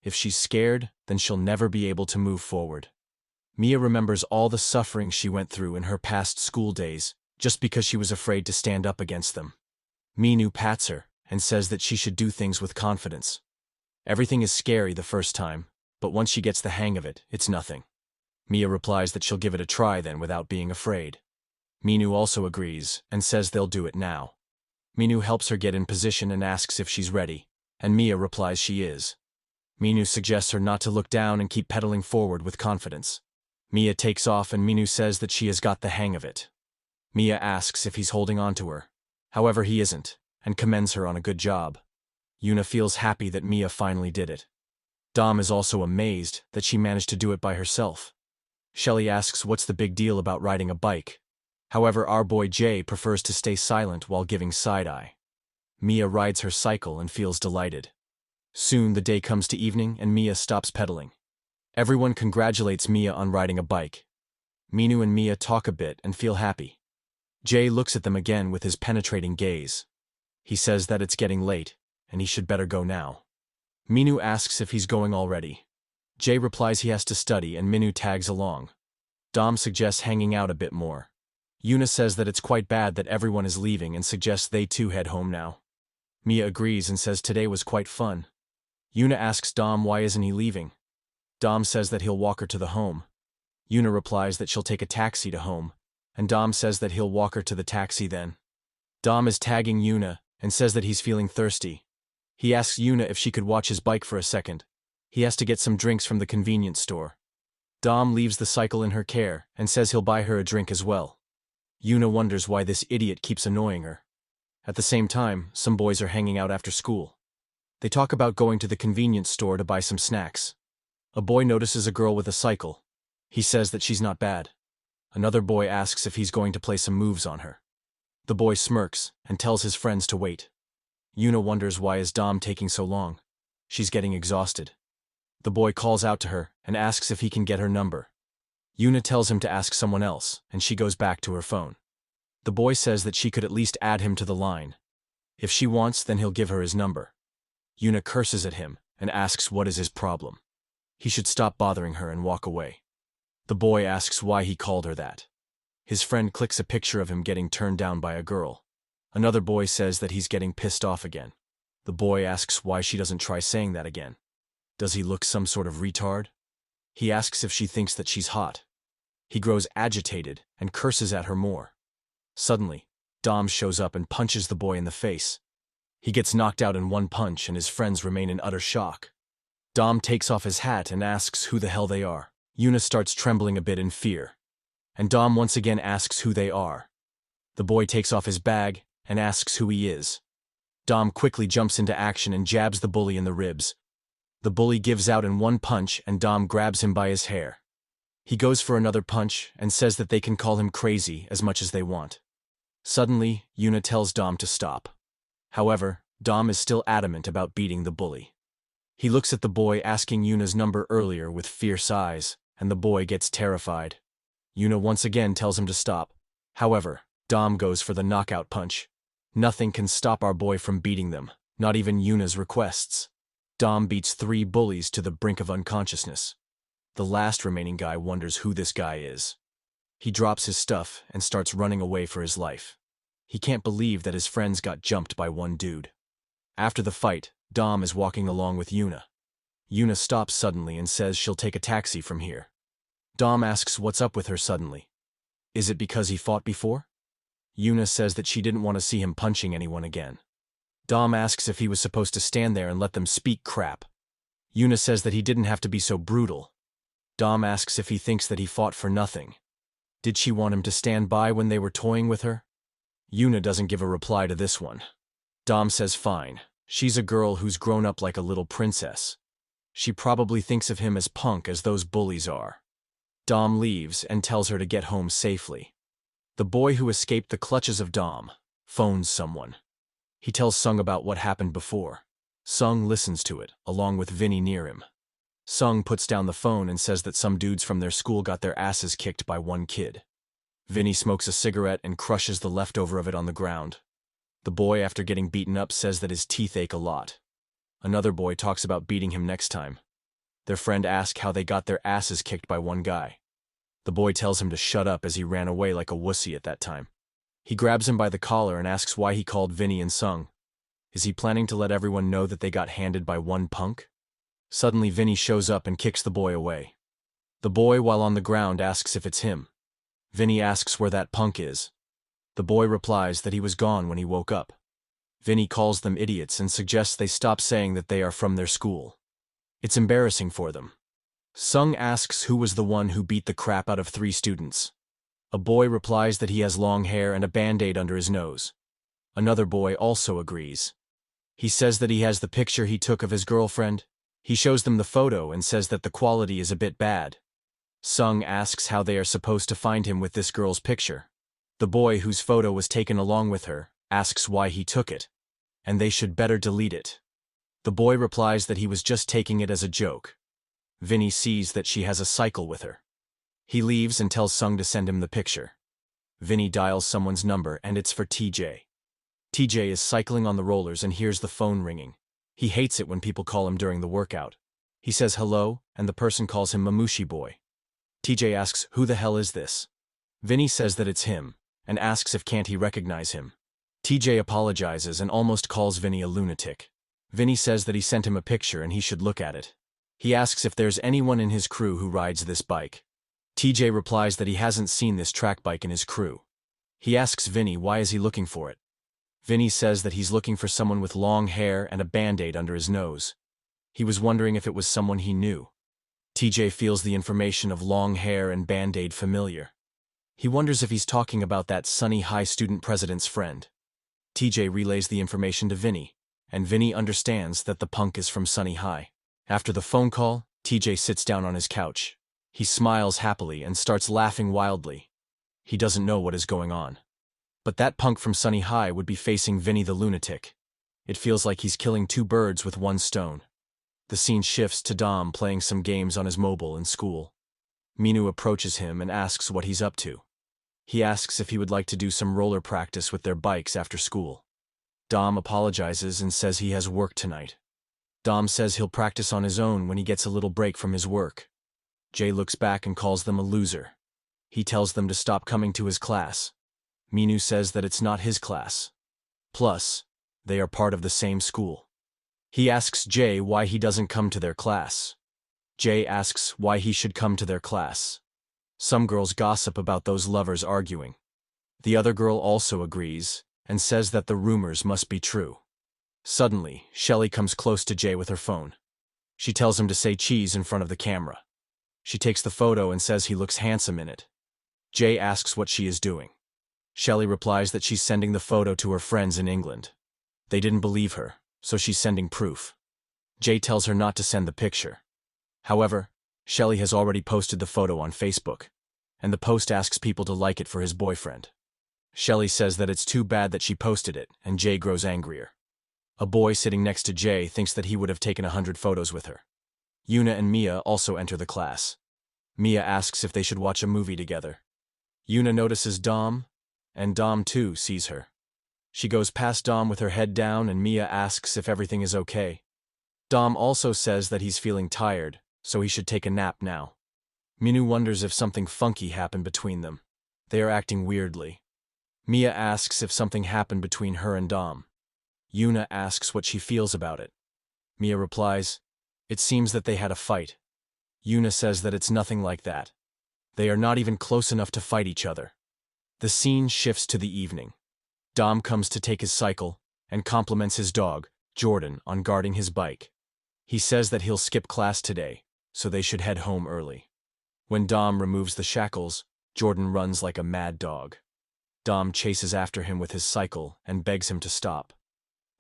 If she's scared, then she'll never be able to move forward. Mia remembers all the suffering she went through in her past school days, just because she was afraid to stand up against them. Minu pats her and says that she should do things with confidence. Everything is scary the first time, but once she gets the hang of it, it's nothing. Mia replies that she'll give it a try then without being afraid. Minu also agrees and says they'll do it now. Minu helps her get in position and asks if she's ready, and Mia replies she is. Minu suggests her not to look down and keep pedaling forward with confidence. Mia takes off and Minu says that she has got the hang of it. Mia asks if he's holding on to her. However, he isn't, and commends her on a good job. Yuna feels happy that Mia finally did it. Dom is also amazed that she managed to do it by herself. Shelly asks what's the big deal about riding a bike. However, our boy Jay prefers to stay silent while giving side-eye. Mia rides her cycle and feels delighted. Soon the day comes to evening and Mia stops pedaling. Everyone congratulates Mia on riding a bike. Minu and Mia talk a bit and feel happy. Jay looks at them again with his penetrating gaze. He says that it's getting late, and he should better go now. Minu asks if he's going already. Jay replies he has to study and Minu tags along. Dom suggests hanging out a bit more. Yuna says that it's quite bad that everyone is leaving and suggests they too head home now. Mia agrees and says today was quite fun. Yuna asks Dom why isn't he leaving. Dom says that he'll walk her to the home. Yuna replies that she'll take a taxi to home, and Dom says that he'll walk her to the taxi then. Dom is tagging Yuna and says that he's feeling thirsty. He asks Yuna if she could watch his bike for a second. He has to get some drinks from the convenience store. Dom leaves the cycle in her care and says he'll buy her a drink as well. Yuna wonders why this idiot keeps annoying her. At the same time, some boys are hanging out after school. They talk about going to the convenience store to buy some snacks. A boy notices a girl with a cycle. He says that she's not bad. Another boy asks if he's going to play some moves on her. The boy smirks and tells his friends to wait. Yuna wonders why is Dom taking so long. She's getting exhausted. The boy calls out to her and asks if he can get her number. Yuna tells him to ask someone else, and she goes back to her phone. The boy says that she could at least add him to the line. If she wants, then he'll give her his number. Yuna curses at him and asks what is his problem. He should stop bothering her and walk away. The boy asks why he called her that. His friend clicks a picture of him getting turned down by a girl. Another boy says that he's getting pissed off again. The boy asks why she doesn't try saying that again. Does he look some sort of retard? He asks if she thinks that she's hot. He grows agitated and curses at her more. Suddenly, Dom shows up and punches the boy in the face. He gets knocked out in one punch and his friends remain in utter shock. Dom takes off his hat and asks who the hell they are. Yuna starts trembling a bit in fear. And Dom once again asks who they are. The boy takes off his bag and asks who he is. Dom quickly jumps into action and jabs the bully in the ribs. The bully gives out in one punch and Dom grabs him by his hair. He goes for another punch and says that they can call him crazy as much as they want. Suddenly, Yuna tells Dom to stop. However, Dom is still adamant about beating the bully. He looks at the boy asking Yuna's number earlier with fierce eyes, and the boy gets terrified. Yuna once again tells him to stop. However, Dom goes for the knockout punch. Nothing can stop our boy from beating them, not even Yuna's requests. Dom beats 3 bullies to the brink of unconsciousness. The last remaining guy wonders who this guy is. He drops his stuff and starts running away for his life. He can't believe that his friends got jumped by one dude. After the fight, Dom is walking along with Yuna. Yuna stops suddenly and says she'll take a taxi from here. Dom asks what's up with her suddenly. Is it because he fought before? Yuna says that she didn't want to see him punching anyone again. Dom asks if he was supposed to stand there and let them speak crap. Yuna says that he didn't have to be so brutal. Dom asks if he thinks that he fought for nothing. Did she want him to stand by when they were toying with her? Yuna doesn't give a reply to this one. Dom says fine. She's a girl who's grown up like a little princess. She probably thinks of him as punk as those bullies are. Dom leaves and tells her to get home safely. The boy who escaped the clutches of Dom phones someone. He tells Sung about what happened before. Sung listens to it, along with Vinny near him. Sung puts down the phone and says that some dudes from their school got their asses kicked by one kid. Vinny smokes a cigarette and crushes the leftover of it on the ground. The boy, after getting beaten up, says that his teeth ache a lot. Another boy talks about beating him next time. Their friend asks how they got their asses kicked by one guy. The boy tells him to shut up as he ran away like a wussy at that time. He grabs him by the collar and asks why he called Vinny and Sung. Is he planning to let everyone know that they got handed by one punk? Suddenly Vinny shows up and kicks the boy away. The boy, while on the ground, asks if it's him. Vinny asks where that punk is. The boy replies that he was gone when he woke up. Vinny calls them idiots and suggests they stop saying that they are from their school. It's embarrassing for them. Sung asks who was the one who beat the crap out of 3 students. A boy replies that he has long hair and a band-aid under his nose. Another boy also agrees. He says that he has the picture he took of his girlfriend. He shows them the photo and says that the quality is a bit bad. Sung asks how they are supposed to find him with this girl's picture. The boy whose photo was taken along with her asks why he took it, and they should better delete it. The boy replies that he was just taking it as a joke. Vinny sees that she has a cycle with her. He leaves and tells Sung to send him the picture. Vinny dials someone's number and it's for TJ. TJ is cycling on the rollers and hears the phone ringing. He hates it when people call him during the workout. He says hello, and the person calls him Mamushi Boy. TJ asks, who the hell is this? Vinny says that it's him, and asks if can't he recognize him. TJ apologizes and almost calls Vinny a lunatic. Vinny says that he sent him a picture and he should look at it. He asks if there's anyone in his crew who rides this bike. TJ replies that he hasn't seen this track bike in his crew. He asks Vinny why is he looking for it. Vinny says that he's looking for someone with long hair and a band-aid under his nose. He was wondering if it was someone he knew. TJ feels the information of long hair and band-aid familiar. He wonders if he's talking about that Sunny High student president's friend. TJ relays the information to Vinny, and Vinny understands that the punk is from Sunny High. After the phone call, TJ sits down on his couch. He smiles happily and starts laughing wildly. He doesn't know what is going on. But that punk from Sunny High would be facing Vinny the lunatic. It feels like he's killing 2 birds with 1 stone. The scene shifts to Dom playing some games on his mobile in school. Minu approaches him and asks what he's up to. He asks if he would like to do some roller practice with their bikes after school. Dom apologizes and says he has work tonight. Dom says he'll practice on his own when he gets a little break from his work. Jay looks back and calls them a loser. He tells them to stop coming to his class. Minu says that it's not his class. Plus, they are part of the same school. He asks Jay why he doesn't come to their class. Jay asks why he should come to their class. Some girls gossip about those lovers arguing. The other girl also agrees and says that the rumors must be true. Suddenly, Shelly comes close to Jay with her phone. She tells him to say cheese in front of the camera. She takes the photo and says he looks handsome in it. Jay asks what she is doing. Shelly replies that she's sending the photo to her friends in England. They didn't believe her, so she's sending proof. Jay tells her not to send the picture. However, Shelly has already posted the photo on Facebook, and the post asks people to like it for his boyfriend. Shelly says that it's too bad that she posted it, and Jay grows angrier. A boy sitting next to Jay thinks that he would have taken 100 photos with her. Yuna and Mia also enter the class. Mia asks if they should watch a movie together. Yuna notices Dom, and Dom too sees her. She goes past Dom with her head down and Mia asks if everything is okay. Dom also says that he's feeling tired, so he should take a nap now. Minu wonders if something funky happened between them. They are acting weirdly. Mia asks if something happened between her and Dom. Yuna asks what she feels about it. Mia replies, it seems that they had a fight. Yuna says that it's nothing like that. They are not even close enough to fight each other. The scene shifts to the evening. Dom comes to take his cycle and compliments his dog, Jordan, on guarding his bike. He says that he'll skip class today, so they should head home early. When Dom removes the shackles, Jordan runs like a mad dog. Dom chases after him with his cycle and begs him to stop.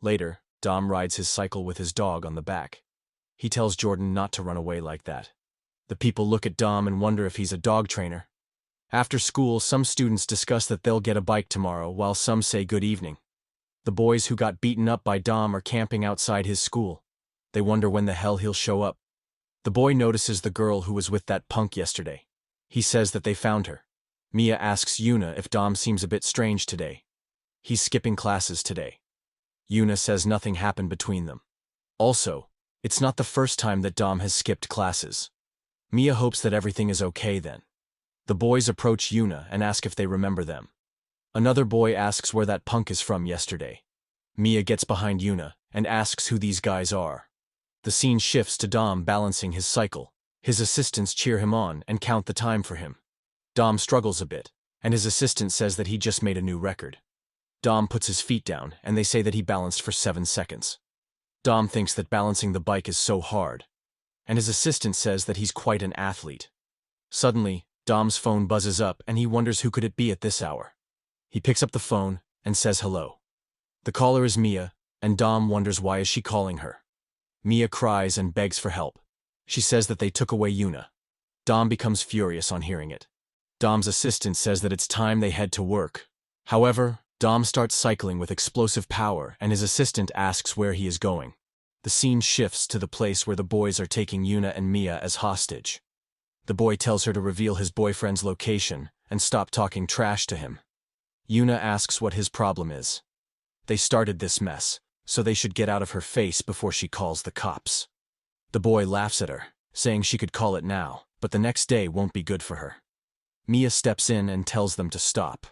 Later, Dom rides his cycle with his dog on the back. He tells Jordan not to run away like that. The people look at Dom and wonder if he's a dog trainer. After school, some students discuss that they'll get a bike tomorrow, while some say good evening. The boys who got beaten up by Dom are camping outside his school. They wonder when the hell he'll show up. The boy notices the girl who was with that punk yesterday. He says that they found her. Mia asks Yuna if Dom seems a bit strange today. He's skipping classes today. Yuna says nothing happened between them. Also, it's not the first time that Dom has skipped classes. Mia hopes that everything is okay then. The boys approach Yuna and ask if they remember them. Another boy asks where that punk is from yesterday. Mia gets behind Yuna and asks who these guys are. The scene shifts to Dom balancing his cycle. His assistants cheer him on and count the time for him. Dom struggles a bit, and his assistant says that he just made a new record. Dom puts his feet down, and they say that he balanced for 7 seconds. Dom thinks that balancing the bike is so hard, and his assistant says that he's quite an athlete. Suddenly, Dom's phone buzzes up, and he wonders who could it be at this hour. He picks up the phone and says hello. The caller is Mia, and Dom wonders why is she calling her. Mia cries and begs for help. She says that they took away Yuna. Dom becomes furious on hearing it. Dom's assistant says that it's time they head to work. However, Dom starts cycling with explosive power, and his assistant asks where he is going. The scene shifts to the place where the boys are taking Yuna and Mia as hostage. The boy tells her to reveal his boyfriend's location and stop talking trash to him. Yuna asks what his problem is. They started this mess, so they should get out of her face before she calls the cops. The boy laughs at her, saying she could call it now, but the next day won't be good for her. Mia steps in and tells them to stop.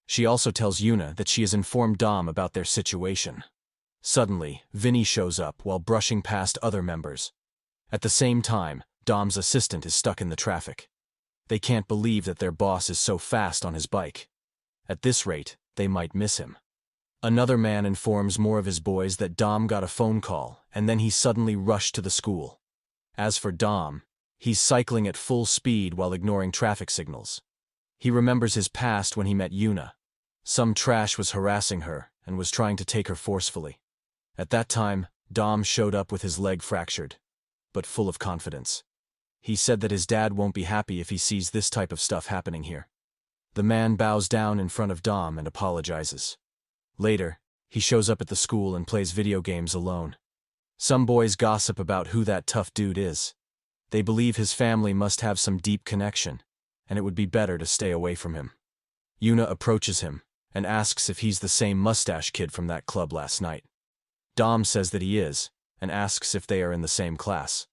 She also tells Yuna that she has informed Dom about their situation. Suddenly, Vinny shows up while brushing past other members. At the same time, Dom's assistant is stuck in the traffic. They can't believe that their boss is so fast on his bike. At this rate, they might miss him. Another man informs more of his boys that Dom got a phone call, and then he suddenly rushed to the school. As for Dom, he's cycling at full speed while ignoring traffic signals. He remembers his past when he met Yuna. Some trash was harassing her and was trying to take her forcefully. At that time, Dom showed up with his leg fractured, but full of confidence. He said that his dad won't be happy if he sees this type of stuff happening here. The man bows down in front of Dom and apologizes. Later, he shows up at the school and plays video games alone. Some boys gossip about who that tough dude is. They believe his family must have some deep connection, and it would be better to stay away from him. Yuna approaches him and asks if he's the same mustache kid from that club last night. Dom says that he is, and asks if they are in the same class.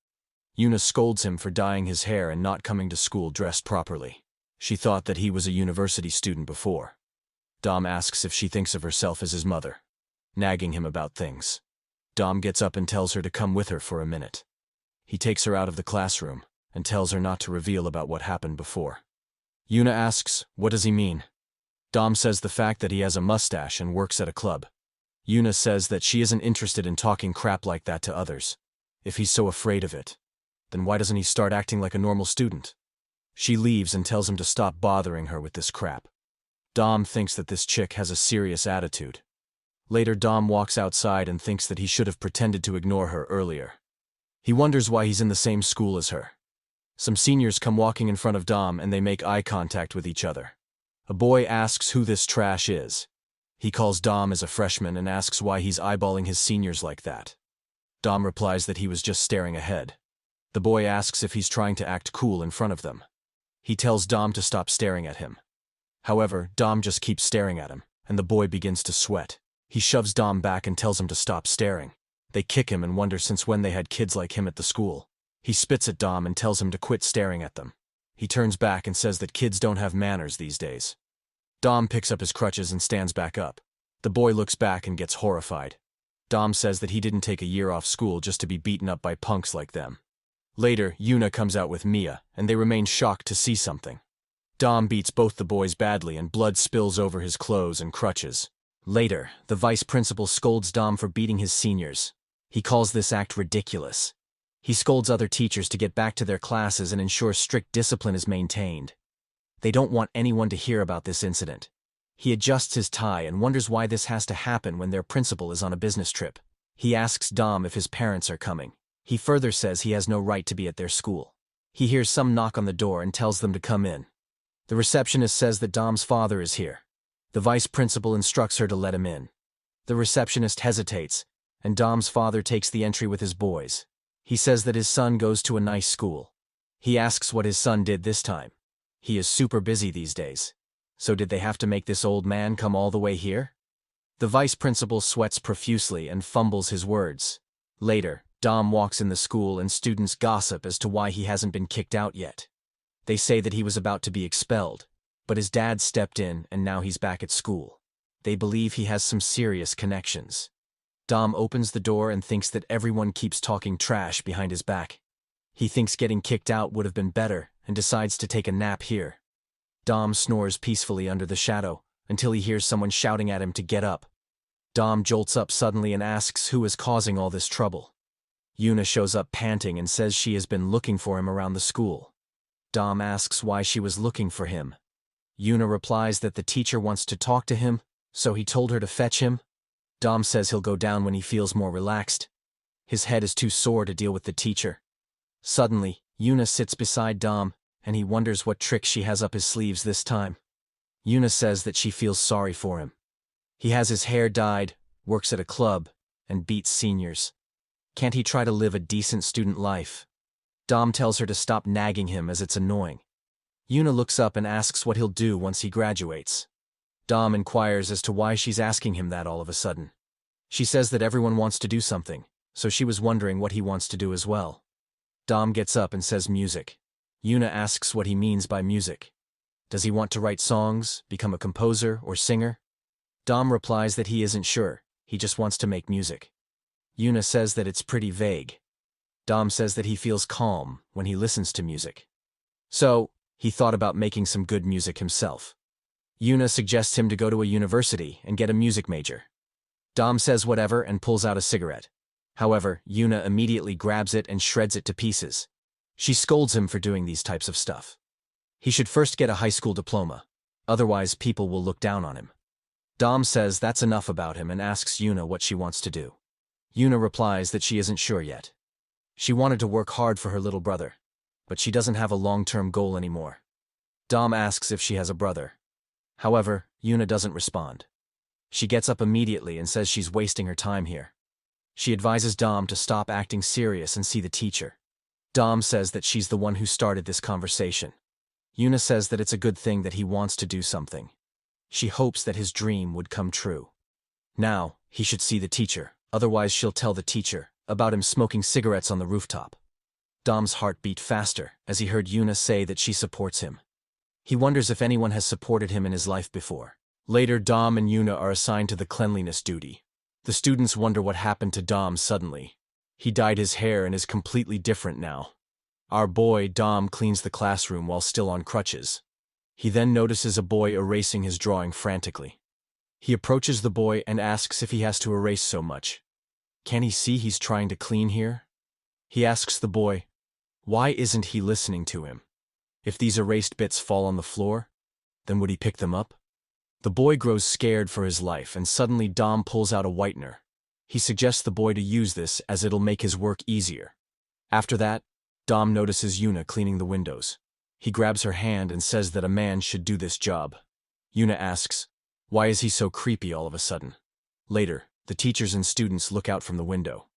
Yuna scolds him for dyeing his hair and not coming to school dressed properly. She thought that he was a university student before. Dom asks if she thinks of herself as his mother, nagging him about things. Dom gets up and tells her to come with her for a minute. He takes her out of the classroom and tells her not to reveal about what happened before. Yuna asks, what does he mean? Dom says the fact that he has a mustache and works at a club. Yuna says that she isn't interested in talking crap like that to others. If he's so afraid of it, then why doesn't he start acting like a normal student? She leaves and tells him to stop bothering her with this crap. Dom thinks that this chick has a serious attitude. Later, Dom walks outside and thinks that he should have pretended to ignore her earlier. He wonders why he's in the same school as her. Some seniors come walking in front of Dom and they make eye contact with each other. A boy asks who this trash is. He calls Dom as a freshman and asks why he's eyeballing his seniors like that. Dom replies that he was just staring ahead. The boy asks if he's trying to act cool in front of them. He tells Dom to stop staring at him. However, Dom just keeps staring at him, and the boy begins to sweat. He shoves Dom back and tells him to stop staring. They kick him and wonder since when they had kids like him at the school. He spits at Dom and tells him to quit staring at them. He turns back and says that kids don't have manners these days. Dom picks up his crutches and stands back up. The boy looks back and gets horrified. Dom says that he didn't take a year off school just to be beaten up by punks like them. Later, Yuna comes out with Mia, and they remain shocked to see something. Dom beats both the boys badly and blood spills over his clothes and crutches. Later, the vice principal scolds Dom for beating his seniors. He calls this act ridiculous. He scolds other teachers to get back to their classes and ensure strict discipline is maintained. They don't want anyone to hear about this incident. He adjusts his tie and wonders why this has to happen when their principal is on a business trip. He asks Dom if his parents are coming. He further says he has no right to be at their school. He hears some knock on the door and tells them to come in. The receptionist says that Dom's father is here. The vice principal instructs her to let him in. The receptionist hesitates, and Dom's father takes the entry with his boys. He says that his son goes to a nice school. He asks what his son did this time. He is super busy these days. So did they have to make this old man come all the way here? The vice principal sweats profusely and fumbles his words. Later, Dom walks in the school and students gossip as to why he hasn't been kicked out yet. They say that he was about to be expelled. But his dad stepped in and now he's back at school. They believe he has some serious connections. Dom opens the door and thinks that everyone keeps talking trash behind his back. He thinks getting kicked out would have been better and decides to take a nap here. Dom snores peacefully under the shadow until he hears someone shouting at him to get up. Dom jolts up suddenly and asks who is causing all this trouble. Yuna shows up panting and says she has been looking for him around the school. Dom asks why she was looking for him. Yuna replies that the teacher wants to talk to him, so he told her to fetch him. Dom says he'll go down when he feels more relaxed. His head is too sore to deal with the teacher. Suddenly, Yuna sits beside Dom, and he wonders what trick she has up his sleeves this time. Yuna says that she feels sorry for him. He has his hair dyed, works at a club, and beats seniors. Can't he try to live a decent student life? Dom tells her to stop nagging him as it's annoying. Yuna looks up and asks what he'll do once he graduates. Dom inquires as to why she's asking him that all of a sudden. She says that everyone wants to do something, so she was wondering what he wants to do as well. Dom gets up and says music. Yuna asks what he means by music. Does he want to write songs, become a composer, or singer? Dom replies that he isn't sure, he just wants to make music. Yuna says that it's pretty vague. Dom says that he feels calm when he listens to music. So, he thought about making some good music himself. Yuna suggests him to go to a university and get a music major. Dom says whatever and pulls out a cigarette. However, Yuna immediately grabs it and shreds it to pieces. She scolds him for doing these types of stuff. He should first get a high school diploma, otherwise people will look down on him. Dom says that's enough about him and asks Yuna what she wants to do. Yuna replies that she isn't sure yet. She wanted to work hard for her little brother, but she doesn't have a long-term goal anymore. Dom asks if she has a brother. However, Yuna doesn't respond. She gets up immediately and says she's wasting her time here. She advises Dom to stop acting serious and see the teacher. Dom says that she's the one who started this conversation. Yuna says that it's a good thing that he wants to do something. She hopes that his dream would come true. Now, he should see the teacher, otherwise she'll tell the teacher about him smoking cigarettes on the rooftop. Dom's heart beat faster as he heard Yuna say that she supports him. He wonders if anyone has supported him in his life before. Later, Dom and Yuna are assigned to the cleanliness duty. The students wonder what happened to Dom suddenly. He dyed his hair and is completely different now. Our boy, Dom, cleans the classroom while still on crutches. He then notices a boy erasing his drawing frantically. He approaches the boy and asks if he has to erase so much. Can he see he's trying to clean here? He asks the boy, why isn't he listening to him? If these erased bits fall on the floor, then would he pick them up? The boy grows scared for his life and suddenly Dom pulls out a whitener. He suggests the boy to use this as it'll make his work easier. After that, Dom notices Yuna cleaning the windows. He grabs her hand and says that a man should do this job. Yuna asks, why is he so creepy all of a sudden? Later, the teachers and students look out from the window.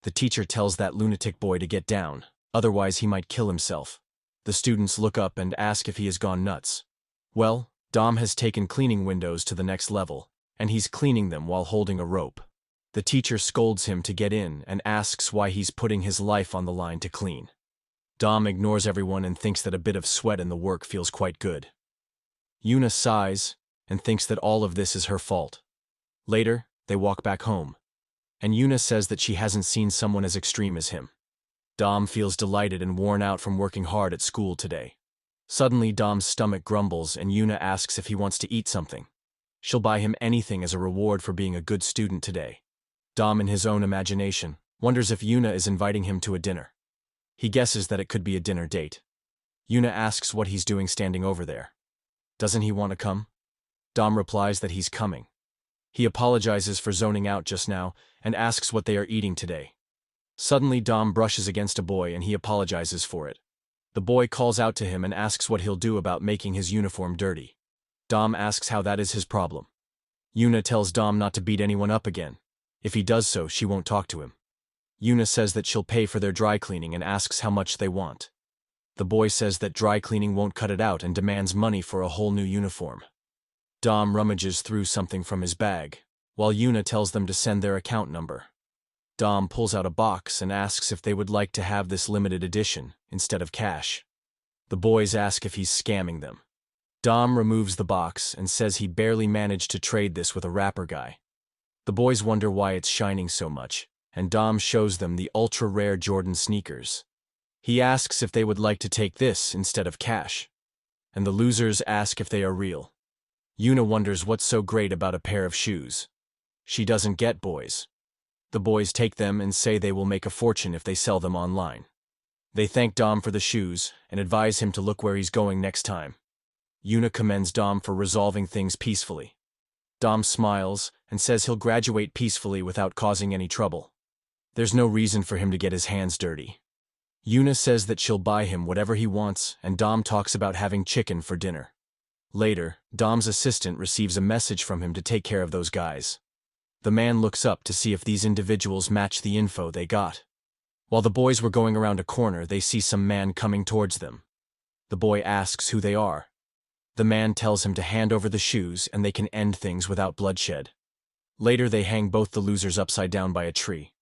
The teacher tells that lunatic boy to get down, otherwise he might kill himself. The students look up and ask if he has gone nuts. Well, Dom has taken cleaning windows to the next level, and he's cleaning them while holding a rope. The teacher scolds him to get in and asks why he's putting his life on the line to clean. Dom ignores everyone and thinks that a bit of sweat in the work feels quite good. Yuna sighs and thinks that all of this is her fault. Later, they walk back home, and Yuna says that she hasn't seen someone as extreme as him. Dom feels delighted and worn out from working hard at school today. Suddenly, Dom's stomach grumbles and Yuna asks if he wants to eat something. She'll buy him anything as a reward for being a good student today. Dom, in his own imagination, wonders if Yuna is inviting him to a dinner. He guesses that it could be a dinner date. Yuna asks what he's doing standing over there. Doesn't he want to come? Dom replies that he's coming. He apologizes for zoning out just now and asks what they are eating today. Suddenly, Dom brushes against a boy and he apologizes for it. The boy calls out to him and asks what he'll do about making his uniform dirty. Dom asks how that is his problem. Yuna tells Dom not to beat anyone up again. If he does so, she won't talk to him. Yuna says that she'll pay for their dry cleaning and asks how much they want. The boy says that dry cleaning won't cut it out and demands money for a whole new uniform. Dom rummages through something from his bag, while Yuna tells them to send their account number. Dom pulls out a box and asks if they would like to have this limited edition instead of cash. The boys ask if he's scamming them. Dom removes the box and says he barely managed to trade this with a rapper guy. The boys wonder why it's shining so much, and Dom shows them the ultra-rare Jordan sneakers. He asks if they would like to take this instead of cash, and the losers ask if they are real. Yuna wonders what's so great about a pair of shoes. She doesn't get boys. The boys take them and say they will make a fortune if they sell them online. They thank Dom for the shoes and advise him to look where he's going next time. Yuna commends Dom for resolving things peacefully. Dom smiles and says he'll graduate peacefully without causing any trouble. There's no reason for him to get his hands dirty. Yuna says that she'll buy him whatever he wants, and Dom talks about having chicken for dinner. Later, Dom's assistant receives a message from him to take care of those guys. The man looks up to see if these individuals match the info they got. While the boys were going around a corner, they see some man coming towards them. The boy asks who they are. The man tells him to hand over the shoes and they can end things without bloodshed. Later they hang both the losers upside down by a tree.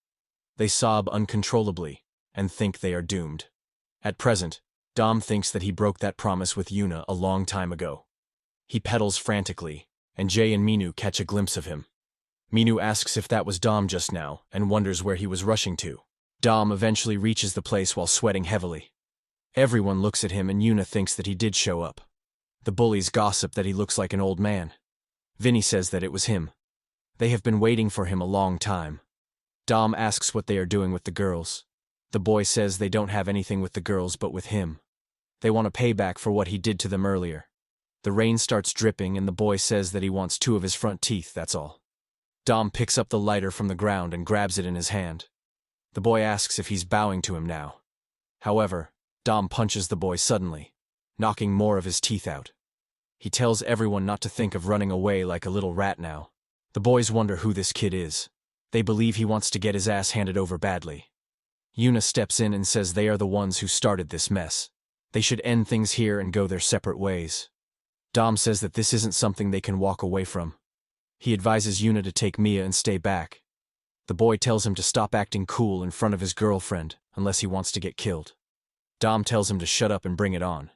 They sob uncontrollably and think they are doomed. At present, Dom thinks that he broke that promise with Yuna a long time ago. He pedals frantically, and Jay and Minu catch a glimpse of him. Minu asks if that was Dom just now and wonders where he was rushing to. Dom eventually reaches the place while sweating heavily. Everyone looks at him and Yuna thinks that he did show up. The bullies gossip that he looks like an old man. Vinny says that it was him. They have been waiting for him a long time. Dom asks what they are doing with the girls. The boy says they don't have anything with the girls but with him. They want a payback for what he did to them earlier. The rain starts dripping and the boy says that he wants 2 of his front teeth, that's all. Dom picks up the lighter from the ground and grabs it in his hand. The boy asks if he's bowing to him now. However, Dom punches the boy suddenly, knocking more of his teeth out. He tells everyone not to think of running away like a little rat now. The boys wonder who this kid is. They believe he wants to get his ass handed over badly. Yuna steps in and says they are the ones who started this mess. They should end things here and go their separate ways. Dom says that this isn't something they can walk away from. He advises Yuna to take Mia and stay back. The boy tells him to stop acting cool in front of his girlfriend unless he wants to get killed. Dom tells him to shut up and bring it on.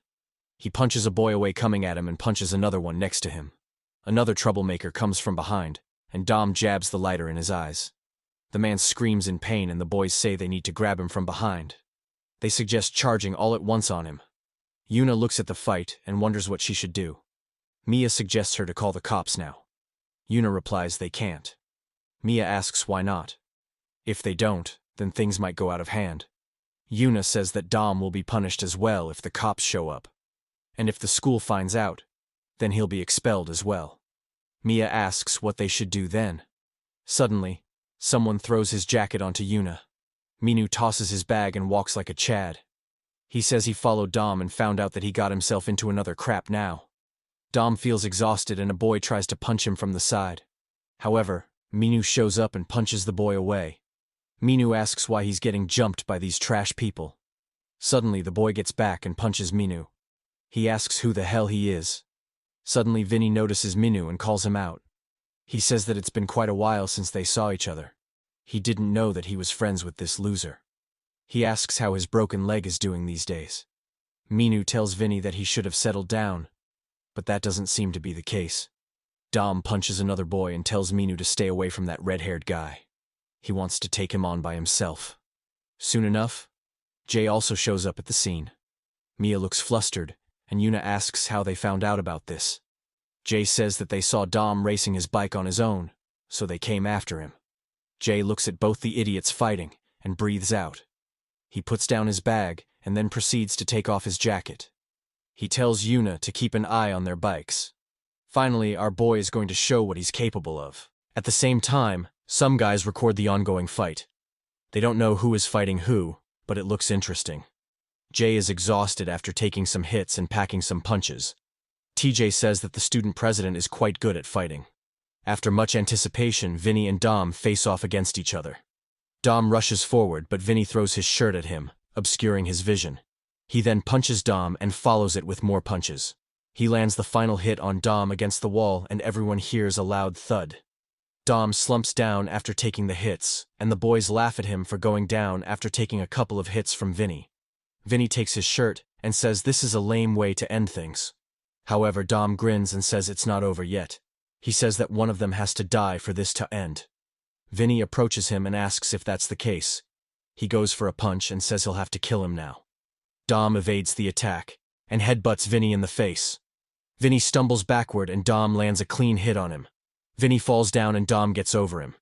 He punches a boy away coming at him and punches another one next to him. Another troublemaker comes from behind, and Dom jabs the lighter in his eyes. The man screams in pain and the boys say they need to grab him from behind. They suggest charging all at once on him. Yuna looks at the fight and wonders what she should do. Mia suggests her to call the cops now. Yuna replies they can't. Mia asks why not. If they don't, then things might go out of hand. Yuna says that Dom will be punished as well if the cops show up. And if the school finds out, then he'll be expelled as well. Mia asks what they should do then. Suddenly, someone throws his jacket onto Yuna. Minu tosses his bag and walks like a Chad. He says he followed Dom and found out that he got himself into another crap now. Dom feels exhausted and a boy tries to punch him from the side. However, Minu shows up and punches the boy away. Minu asks why he's getting jumped by these trash people. Suddenly, the boy gets back and punches Minu. He asks who the hell he is. Suddenly, Vinny notices Minu and calls him out. He says that it's been quite a while since they saw each other. He didn't know that he was friends with this loser. He asks how his broken leg is doing these days. Minu tells Vinny that he should have settled down, but that doesn't seem to be the case. Dom punches another boy and tells Minu to stay away from that red-haired guy. He wants to take him on by himself. Soon enough, Jay also shows up at the scene. Mia looks flustered, and Yuna asks how they found out about this. Jay says that they saw Dom racing his bike on his own, so they came after him. Jay looks at both the idiots fighting and breathes out. He puts down his bag and then proceeds to take off his jacket. He tells Yuna to keep an eye on their bikes. Finally, our boy is going to show what he's capable of. At the same time, some guys record the ongoing fight. They don't know who is fighting who, but it looks interesting. Jay is exhausted after taking some hits and packing some punches. TJ says that the student president is quite good at fighting. After much anticipation, Vinny and Dom face off against each other. Dom rushes forward, but Vinny throws his shirt at him, obscuring his vision. He then punches Dom and follows it with more punches. He lands the final hit on Dom against the wall and everyone hears a loud thud. Dom slumps down after taking the hits, and the boys laugh at him for going down after taking a couple of hits from Vinny. Vinny takes his shirt and says this is a lame way to end things. However, Dom grins and says it's not over yet. He says that one of them has to die for this to end. Vinny approaches him and asks if that's the case. He goes for a punch and says he'll have to kill him now. Dom evades the attack and headbutts Vinny in the face. Vinny stumbles backward and Dom lands a clean hit on him. Vinny falls down and Dom gets over him.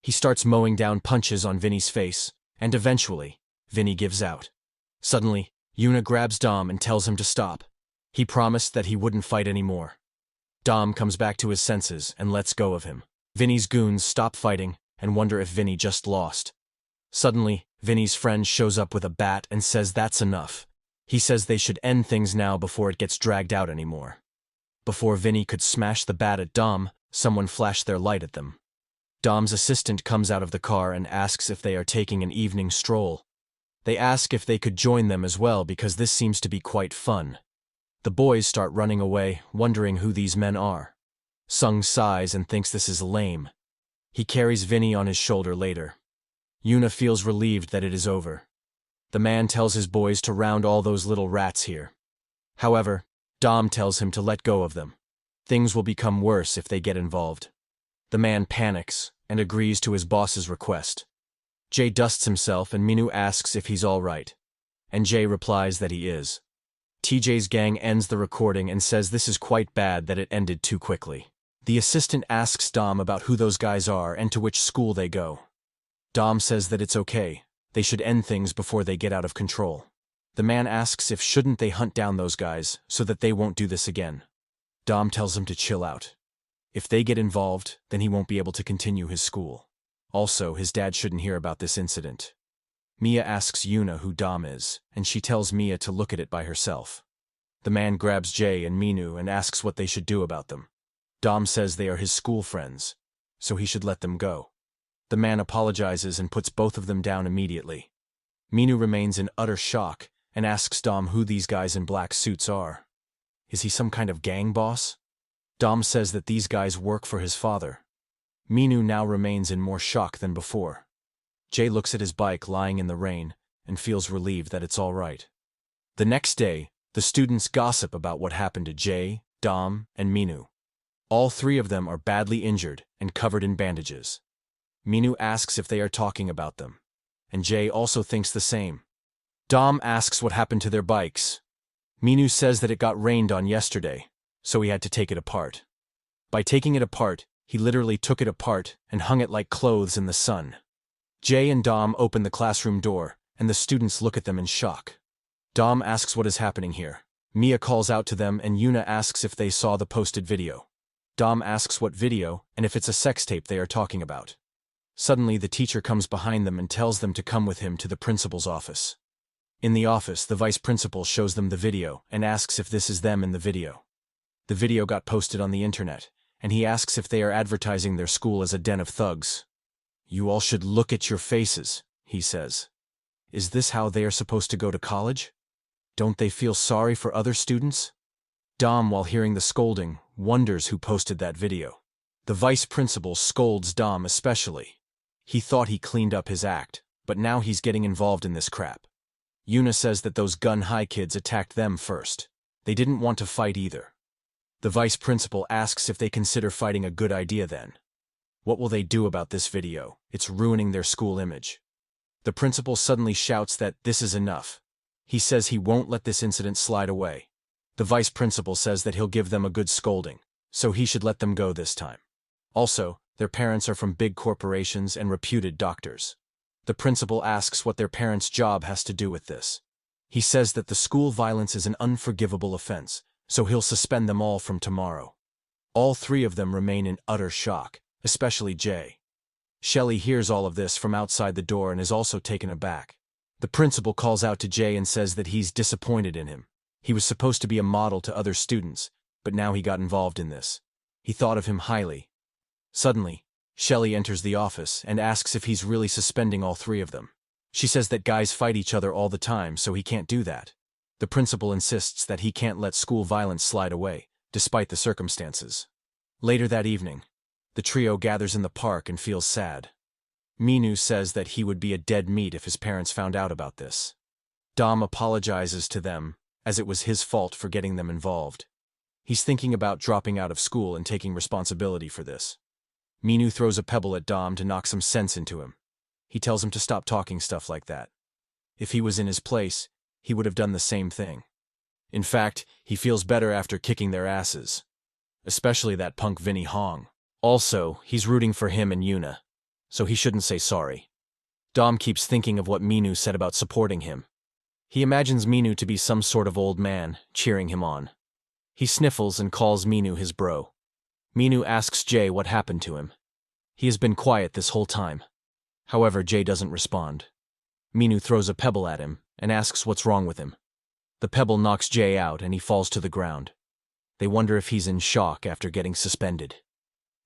He starts mowing down punches on Vinny's face, and eventually, Vinny gives out. Suddenly, Yuna grabs Dom and tells him to stop. He promised that he wouldn't fight anymore. Dom comes back to his senses and lets go of him. Vinny's goons stop fighting and wonder if Vinny just lost. Suddenly, Vinny's friend shows up with a bat and says that's enough. He says they should end things now before it gets dragged out anymore. Before Vinny could smash the bat at Dom, someone flashed their light at them. Dom's assistant comes out of the car and asks if they are taking an evening stroll. They ask if they could join them as well because this seems to be quite fun. The boys start running away, wondering who these men are. Sung sighs and thinks this is lame. He carries Vinny on his shoulder later. Yuna feels relieved that it is over. The man tells his boys to round all those little rats here. However, Dom tells him to let go of them. Things will become worse if they get involved. The man panics and agrees to his boss's request. Jay dusts himself and Minu asks if he's all right. And Jay replies that he is. TJ's gang ends the recording and says this is quite bad that it ended too quickly. The assistant asks Dom about who those guys are and to which school they go. Dom says that it's okay, they should end things before they get out of control. The man asks if shouldn't they hunt down those guys so that they won't do this again. Dom tells him to chill out. If they get involved, then he won't be able to continue his school. Also, his dad shouldn't hear about this incident. Mia asks Yuna who Dom is, and she tells Mia to look at it by herself. The man grabs Jay and Minu and asks what they should do about them. Dom says they are his school friends, so he should let them go. The man apologizes and puts both of them down immediately. Minu remains in utter shock and asks Dom who these guys in black suits are. Is he some kind of gang boss? Dom says that these guys work for his father. Minu now remains in more shock than before. Jay looks at his bike lying in the rain and feels relieved that it's all right. The next day, the students gossip about what happened to Jay, Dom, and Minu. All three of them are badly injured and covered in bandages. Minu asks if they are talking about them, and Jay also thinks the same. Dom asks what happened to their bikes. Minu says that it got rained on yesterday, so he had to take it apart. By taking it apart, he literally took it apart and hung it like clothes in the sun. Jay and Dom open the classroom door, and the students look at them in shock. Dom asks what is happening here. Mia calls out to them and Yuna asks if they saw the posted video. Dom asks what video and if it's a sex tape they are talking about. Suddenly the teacher comes behind them and tells them to come with him to the principal's office. In the office, the vice principal shows them the video and asks if this is them in the video. The video got posted on the internet, and he asks if they are advertising their school as a den of thugs. You all should look at your faces, he says. Is this how they are supposed to go to college? Don't they feel sorry for other students? Dom, while hearing the scolding, wonders who posted that video. The vice principal scolds Dom especially. He thought he cleaned up his act, but now he's getting involved in this crap. Yuna says that those gun-high kids attacked them first. They didn't want to fight either. The vice principal asks if they consider fighting a good idea then. What will they do about this video? It's ruining their school image. The principal suddenly shouts that this is enough. He says he won't let this incident slide away. The vice principal says that he'll give them a good scolding, so he should let them go this time. Also, their parents are from big corporations and reputed doctors. The principal asks what their parents' job has to do with this. He says that the school violence is an unforgivable offense, so he'll suspend them all from tomorrow. All three of them remain in utter shock, especially Jay. Shelley hears all of this from outside the door and is also taken aback. The principal calls out to Jay and says that he's disappointed in him. He was supposed to be a model to other students, but now he got involved in this. He thought of him highly. Suddenly, Shelley enters the office and asks if he's really suspending all three of them. She says that guys fight each other all the time, so he can't do that. The principal insists that he can't let school violence slide away, despite the circumstances. Later that evening, the trio gathers in the park and feels sad. Minu says that he would be a dead meat if his parents found out about this. Dom apologizes to them, as it was his fault for getting them involved. He's thinking about dropping out of school and taking responsibility for this. Minu throws a pebble at Dom to knock some sense into him. He tells him to stop talking stuff like that. If he was in his place, he would have done the same thing. In fact, he feels better after kicking their asses. Especially that punk Vinny Hong. Also, he's rooting for him and Yuna, so he shouldn't say sorry. Dom keeps thinking of what Minu said about supporting him. He imagines Minu to be some sort of old man, cheering him on. He sniffles and calls Minu his bro. Minu asks Jay what happened to him. He has been quiet this whole time. However, Jay doesn't respond. Minu throws a pebble at him and asks what's wrong with him. The pebble knocks Jay out and he falls to the ground. They wonder if he's in shock after getting suspended.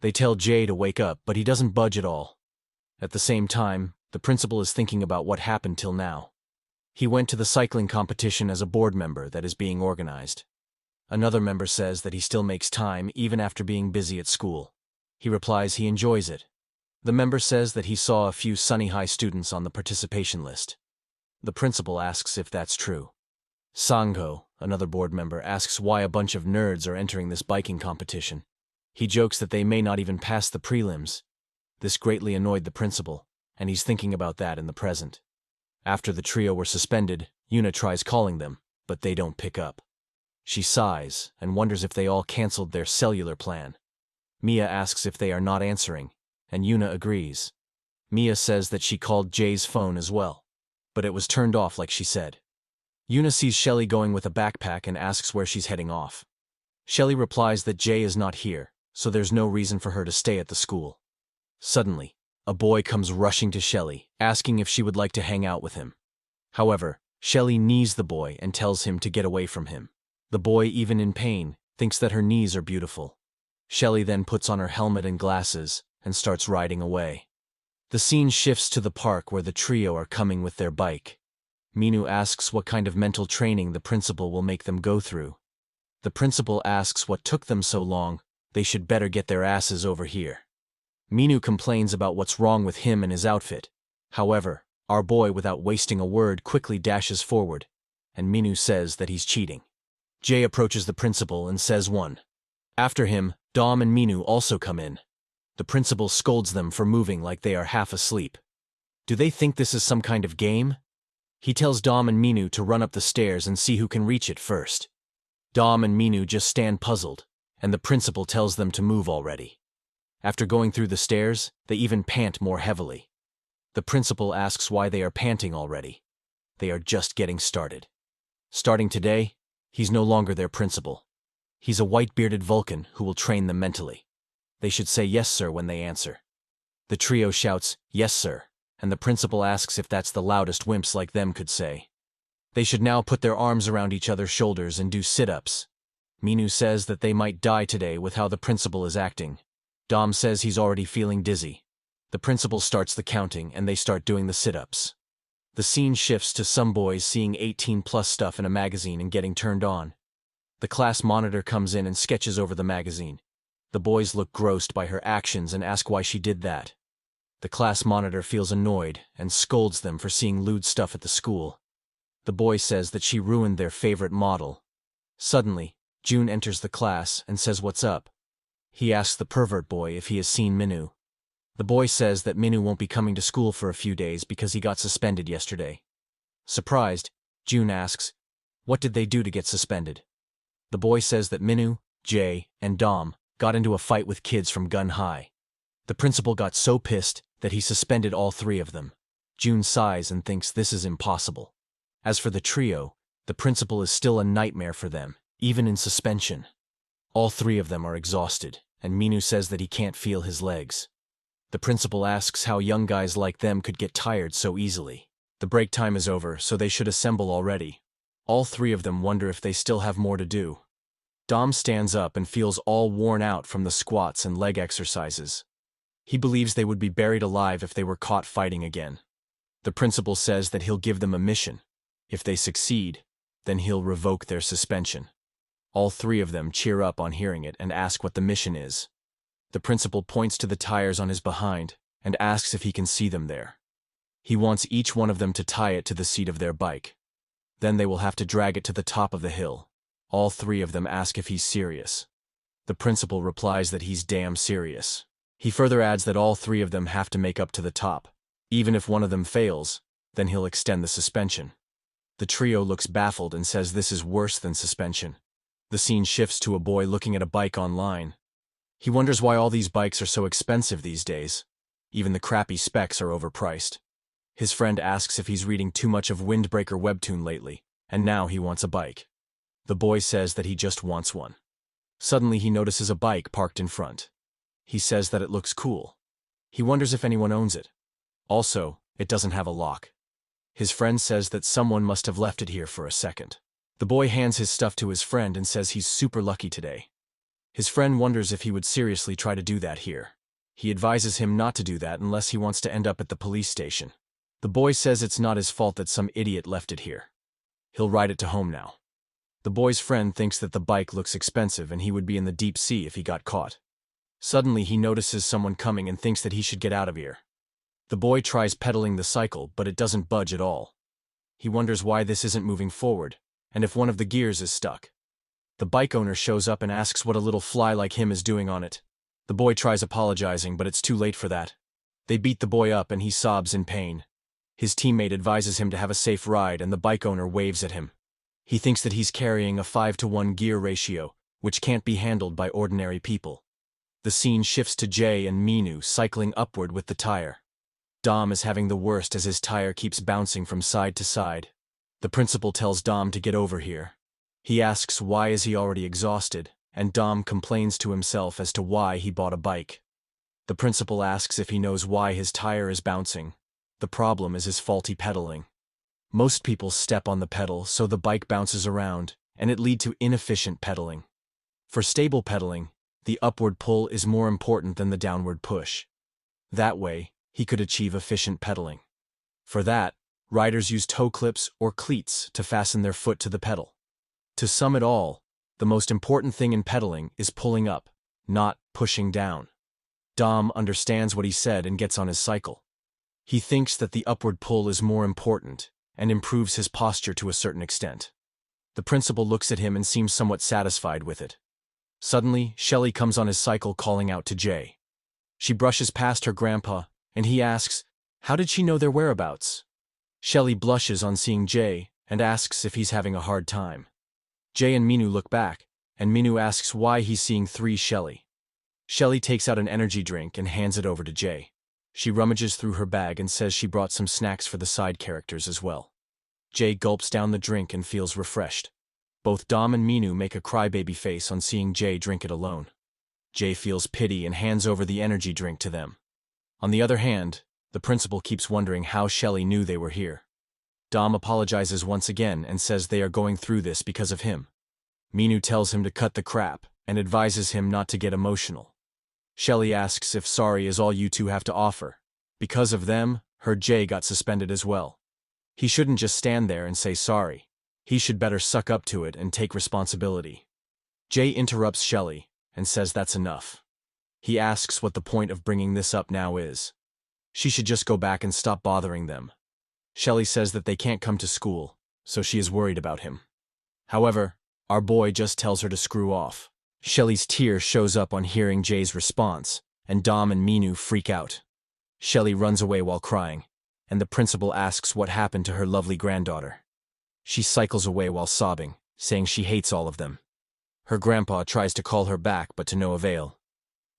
They tell Jay to wake up, but he doesn't budge at all. At the same time, the principal is thinking about what happened till now. He went to the cycling competition as a board member that is being organized. Another member says that he still makes time even after being busy at school. He replies he enjoys it. The member says that he saw a few Sunny High students on the participation list. The principal asks if that's true. Sangho, another board member, asks why a bunch of nerds are entering this biking competition. He jokes that they may not even pass the prelims. This greatly annoyed the principal, and he's thinking about that in the present. After the trio were suspended, Yuna tries calling them, but they don't pick up. She sighs and wonders if they all canceled their cellular plan. Mia asks if they are not answering, and Yuna agrees. Mia says that she called Jay's phone as well, but it was turned off like she said. Yuna sees Shelly going with a backpack and asks where she's heading off. Shelly replies that Jay is not here, so there's no reason for her to stay at the school. Suddenly, a boy comes rushing to Shelly, asking if she would like to hang out with him. However, Shelly knees the boy and tells him to get away from him. The boy, even in pain, thinks that her knees are beautiful. Shelly then puts on her helmet and glasses and starts riding away. The scene shifts to the park where the trio are coming with their bike. Minu asks what kind of mental training the principal will make them go through. The principal asks what took them so long, they should better get their asses over here. Minu complains about what's wrong with him and his outfit. However, our boy, without wasting a word, quickly dashes forward, and Minu says that he's cheating. Jay approaches the principal and says one. After him, Dom and Minu also come in. The principal scolds them for moving like they are half asleep. Do they think this is some kind of game? He tells Dom and Minu to run up the stairs and see who can reach it first. Dom and Minu just stand puzzled, and the principal tells them to move already. After going through the stairs, they even pant more heavily. The principal asks why they are panting already. They are just getting started. Starting today, he's no longer their principal. He's a white-bearded Vulcan who will train them mentally. They should say yes, sir, when they answer. The trio shouts, yes, sir, and the principal asks if that's the loudest wimps like them could say. They should now put their arms around each other's shoulders and do sit-ups. Minu says that they might die today with how the principal is acting. Dom says he's already feeling dizzy. The principal starts the counting and they start doing the sit-ups. The scene shifts to some boys seeing 18+ stuff in a magazine and getting turned on. The class monitor comes in and sketches over the magazine. The boys look grossed by her actions and ask why she did that. The class monitor feels annoyed and scolds them for seeing lewd stuff at the school. The boy says that she ruined their favorite model. Suddenly, June enters the class and says what's up. He asks the pervert boy if he has seen Minu. The boy says that Minu won't be coming to school for a few days because he got suspended yesterday. Surprised, June asks, what did they do to get suspended? The boy says that Minu, Jay, and Dom got into a fight with kids from Gun High. The principal got so pissed that he suspended all three of them. June sighs and thinks this is impossible. As for the trio, the principal is still a nightmare for them, even in suspension. All three of them are exhausted, and Minu says that he can't feel his legs. The principal asks how young guys like them could get tired so easily. The break time is over, so they should assemble already. All three of them wonder if they still have more to do. Dom stands up and feels all worn out from the squats and leg exercises. He believes they would be buried alive if they were caught fighting again. The principal says that he'll give them a mission. If they succeed, then he'll revoke their suspension. All three of them cheer up on hearing it and ask what the mission is. The principal points to the tires on his behind and asks if he can see them there. He wants each one of them to tie it to the seat of their bike. Then they will have to drag it to the top of the hill. All three of them ask if he's serious. The principal replies that he's damn serious. He further adds that all three of them have to make up to the top. Even if one of them fails, then he'll extend the suspension. The trio looks baffled and says this is worse than suspension. The scene shifts to a boy looking at a bike online. He wonders why all these bikes are so expensive these days. Even the crappy specs are overpriced. His friend asks if he's reading too much of Windbreaker webtoon lately, and now he wants a bike. The boy says that he just wants one. Suddenly he notices a bike parked in front. He says that it looks cool. He wonders if anyone owns it. Also, it doesn't have a lock. His friend says that someone must have left it here for a second. The boy hands his stuff to his friend and says he's super lucky today. His friend wonders if he would seriously try to do that here. He advises him not to do that unless he wants to end up at the police station. The boy says it's not his fault that some idiot left it here. He'll ride it to home now. The boy's friend thinks that the bike looks expensive and he would be in the deep sea if he got caught. Suddenly he notices someone coming and thinks that he should get out of here. The boy tries pedaling the cycle, but it doesn't budge at all. He wonders why this isn't moving forward, and if one of the gears is stuck. The bike owner shows up and asks what a little fly like him is doing on it. The boy tries apologizing, but it's too late for that. They beat the boy up and he sobs in pain. His teammate advises him to have a safe ride and the bike owner waves at him. He thinks that he's carrying a 5-to-1 gear ratio, which can't be handled by ordinary people. The scene shifts to Jay and Minu cycling upward with the tire. Dom is having the worst as his tire keeps bouncing from side to side. The principal tells Dom to get over here. He asks why is he already exhausted, and Dom complains to himself as to why he bought a bike. The principal asks if he knows why his tire is bouncing. The problem is his faulty pedaling. Most people step on the pedal so the bike bounces around, and it leads to inefficient pedaling. For stable pedaling, the upward pull is more important than the downward push. That way, he could achieve efficient pedaling. For that, riders use toe clips or cleats to fasten their foot to the pedal. To sum it all, the most important thing in pedaling is pulling up, not pushing down. Dom understands what he said and gets on his cycle. He thinks that the upward pull is more important and improves his posture to a certain extent. The principal looks at him and seems somewhat satisfied with it. Suddenly, Shelley comes on his cycle calling out to Jay. She brushes past her grandpa, and he asks, how did she know their whereabouts? Shelley blushes on seeing Jay and asks if he's having a hard time. Jay and Minu look back, and Minu asks why he's seeing 3 Shelley. Shelley takes out an energy drink and hands it over to Jay. She rummages through her bag and says she brought some snacks for the side characters as well. Jay gulps down the drink and feels refreshed. Both Dom and Minu make a crybaby face on seeing Jay drink it alone. Jay feels pity and hands over the energy drink to them. On the other hand, the principal keeps wondering how Shelley knew they were here. Dom apologizes once again and says they are going through this because of him. Minu tells him to cut the crap and advises him not to get emotional. Shelley asks if sorry is all you two have to offer. Because of them, her Jay got suspended as well. He shouldn't just stand there and say sorry. He should better suck up to it and take responsibility. Jay interrupts Shelley and says that's enough. He asks what the point of bringing this up now is. She should just go back and stop bothering them. Shelley says that they can't come to school, so she is worried about him. However, our boy just tells her to screw off. Shelley's tear shows up on hearing Jay's response, and Dom and Minu freak out. Shelley runs away while crying, and the principal asks what happened to her lovely granddaughter. She cycles away while sobbing, saying she hates all of them. Her grandpa tries to call her back, but to no avail.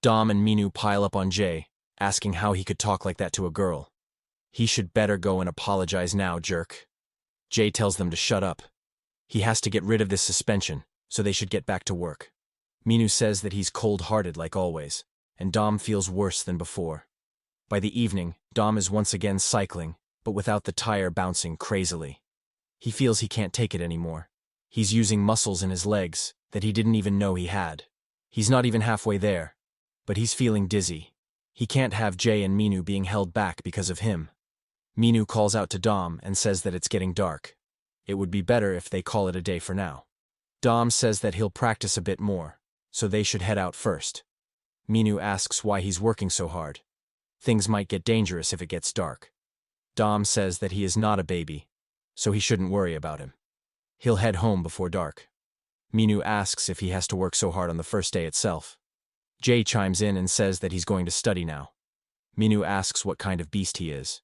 Dom and Minu pile up on Jay, asking how he could talk like that to a girl. He should better go and apologize now, jerk. Jay tells them to shut up. He has to get rid of this suspension, so they should get back to work. Minu says that he's cold-hearted like always, and Dom feels worse than before. By the evening, Dom is once again cycling, but without the tire bouncing crazily. He feels he can't take it anymore. He's using muscles in his legs that he didn't even know he had. He's not even halfway there, but he's feeling dizzy. He can't have Jay and Minu being held back because of him. Minu calls out to Dom and says that it's getting dark. It would be better if they call it a day for now. Dom says that he'll practice a bit more, so they should head out first. Minu asks why he's working so hard. Things might get dangerous if it gets dark. Dom says that he is not a baby, so he shouldn't worry about him. He'll head home before dark. Minu asks if he has to work so hard on the first day itself. Jae chimes in and says that he's going to study now. Minu asks what kind of beast he is.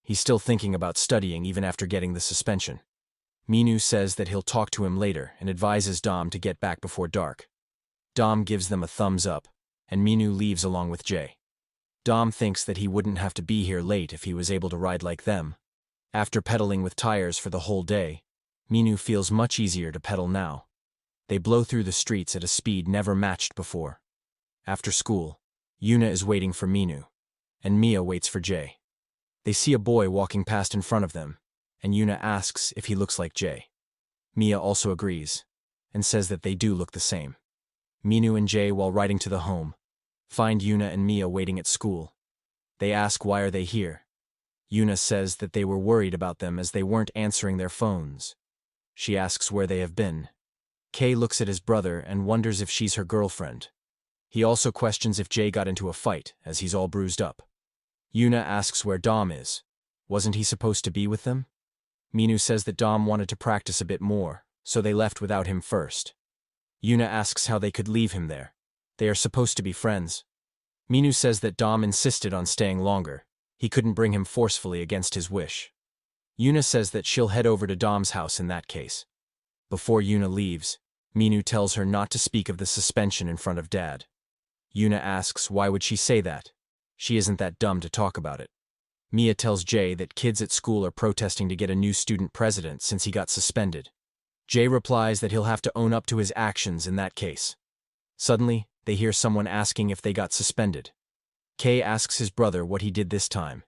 He's still thinking about studying even after getting the suspension. Minu says that he'll talk to him later and advises Dom to get back before dark. Dom gives them a thumbs up, and Minu leaves along with Jae. Dom thinks that he wouldn't have to be here late if he was able to ride like them. After pedaling with tires for the whole day, Minu feels much easier to pedal now. They blow through the streets at a speed never matched before. After school, Yuna is waiting for Minu, and Mia waits for Jae. They see a boy walking past in front of them, and Yuna asks if he looks like Jae. Mia also agrees, and says that they do look the same. Minu and Jae, while riding to the home, find Yuna and Mia waiting at school. They ask why are they here. Yuna says that they were worried about them as they weren't answering their phones. She asks where they have been. Kay looks at his brother and wonders if she's her girlfriend. He also questions if Jae got into a fight, as he's all bruised up. Yuna asks where Dom is. Wasn't he supposed to be with them? Minu says that Dom wanted to practice a bit more, so they left without him first. Yuna asks how they could leave him there. They are supposed to be friends. Minu says that Dom insisted on staying longer. He couldn't bring him forcefully against his wish. Yuna says that she'll head over to Dom's house in that case. Before Yuna leaves, Minu tells her not to speak of the suspension in front of Dad. Yuna asks why would she say that? She isn't that dumb to talk about it. Mia tells Jae that kids at school are protesting to get a new student president since he got suspended. Jae replies that he'll have to own up to his actions in that case. Suddenly, they hear someone asking if they got suspended. Kay asks his brother what he did this time.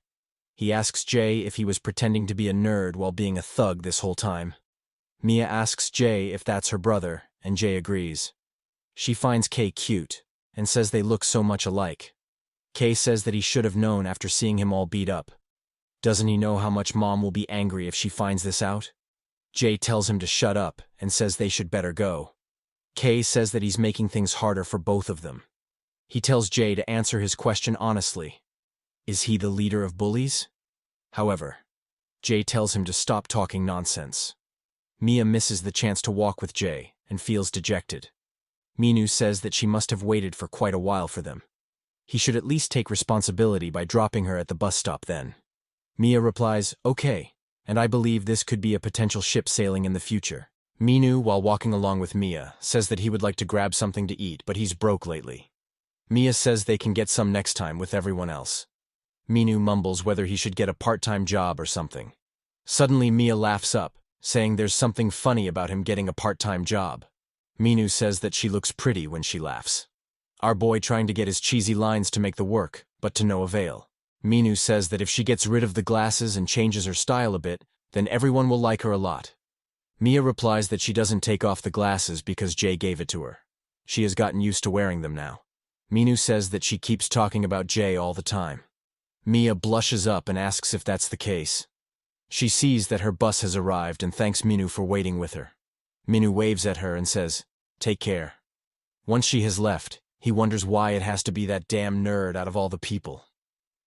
He asks Jae if he was pretending to be a nerd while being a thug this whole time. Mia asks Jae if that's her brother, and Jae agrees. She finds Kay cute, and says they look so much alike. Kay says that he should have known after seeing him all beat up. Doesn't he know how much Mom will be angry if she finds this out? Jae tells him to shut up and says they should better go. Kay says that he's making things harder for both of them. He tells Jae to answer his question honestly. Is he the leader of bullies? However, Jae tells him to stop talking nonsense. Mia misses the chance to walk with Jae and feels dejected. Minu says that she must have waited for quite a while for them. He should at least take responsibility by dropping her at the bus stop then. Mia replies, okay, and I believe this could be a potential ship sailing in the future. Minu, while walking along with Mia, says that he would like to grab something to eat, but he's broke lately. Mia says they can get some next time with everyone else. Minu mumbles whether he should get a part-time job or something. Suddenly Mia laughs up, saying there's something funny about him getting a part-time job. Minu says that she looks pretty when she laughs. Our boy trying to get his cheesy lines to make the work, but to no avail. Minu says that if she gets rid of the glasses and changes her style a bit, then everyone will like her a lot. Mia replies that she doesn't take off the glasses because Jae gave it to her. She has gotten used to wearing them now. Minu says that she keeps talking about Jae all the time. Mia blushes up and asks if that's the case. She sees that her bus has arrived and thanks Minu for waiting with her. Minu waves at her and says, take care. Once she has left, he wonders why it has to be that damn nerd out of all the people.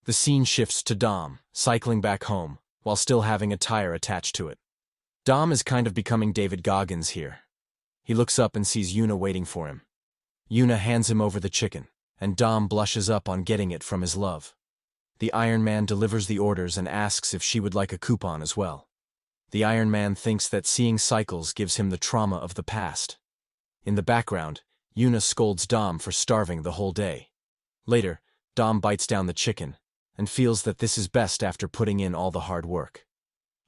The scene shifts to Dom, cycling back home, while still having a tire attached to it. Dom is kind of becoming David Goggins here. He looks up and sees Yuna waiting for him. Yuna hands him over the chicken, and Dom blushes up on getting it from his love. The Iron Man delivers the orders and asks if she would like a coupon as well. The Iron Man thinks that seeing cycles gives him the trauma of the past. In the background, Yuna scolds Dom for starving the whole day. Later, Dom bites down the chicken, and feels that this is best after putting in all the hard work.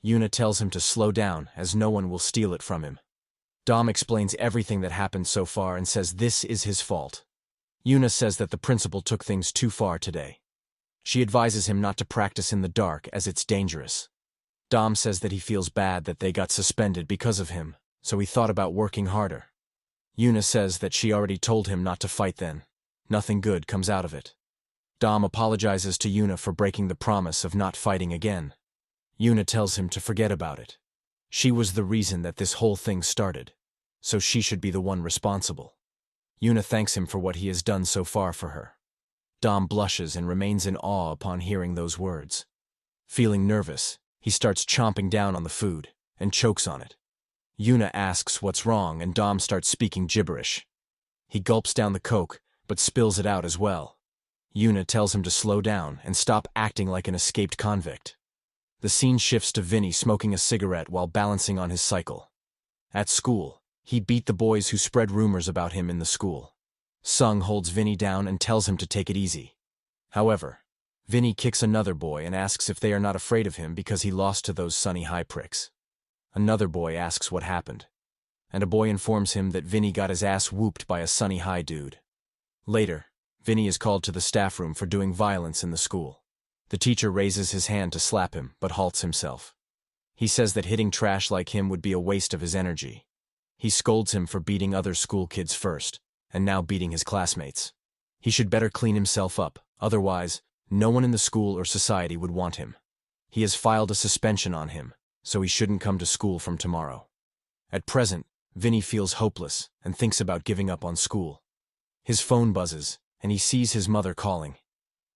Yuna tells him to slow down as no one will steal it from him. Dom explains everything that happened so far and says this is his fault. Yuna says that the principal took things too far today. She advises him not to practice in the dark as it's dangerous. Dom says that he feels bad that they got suspended because of him, so he thought about working harder. Yuna says that she already told him not to fight then. Nothing good comes out of it. Dom apologizes to Yuna for breaking the promise of not fighting again. Yuna tells him to forget about it. She was the reason that this whole thing started, so she should be the one responsible. Yuna thanks him for what he has done so far for her. Dom blushes and remains in awe upon hearing those words. Feeling nervous, he starts chomping down on the food and chokes on it. Yuna asks what's wrong and Dom starts speaking gibberish. He gulps down the coke, but spills it out as well. Yuna tells him to slow down and stop acting like an escaped convict. The scene shifts to Vinny smoking a cigarette while balancing on his cycle. At school, he beat the boys who spread rumors about him in the school. Sung holds Vinny down and tells him to take it easy. However, Vinny kicks another boy and asks if they are not afraid of him because he lost to those Sunny High pricks. Another boy asks what happened, and a boy informs him that Vinny got his ass whooped by a Sunny High dude. Later, Vinny is called to the staff room for doing violence in the school. The teacher raises his hand to slap him, but halts himself. He says that hitting trash like him would be a waste of his energy. He scolds him for beating other school kids first, and now beating his classmates. He should better clean himself up, otherwise, no one in the school or society would want him. He has filed a suspension on him, so he shouldn't come to school from tomorrow. At present, Vinny feels hopeless and thinks about giving up on school. His phone buzzes, and he sees his mother calling.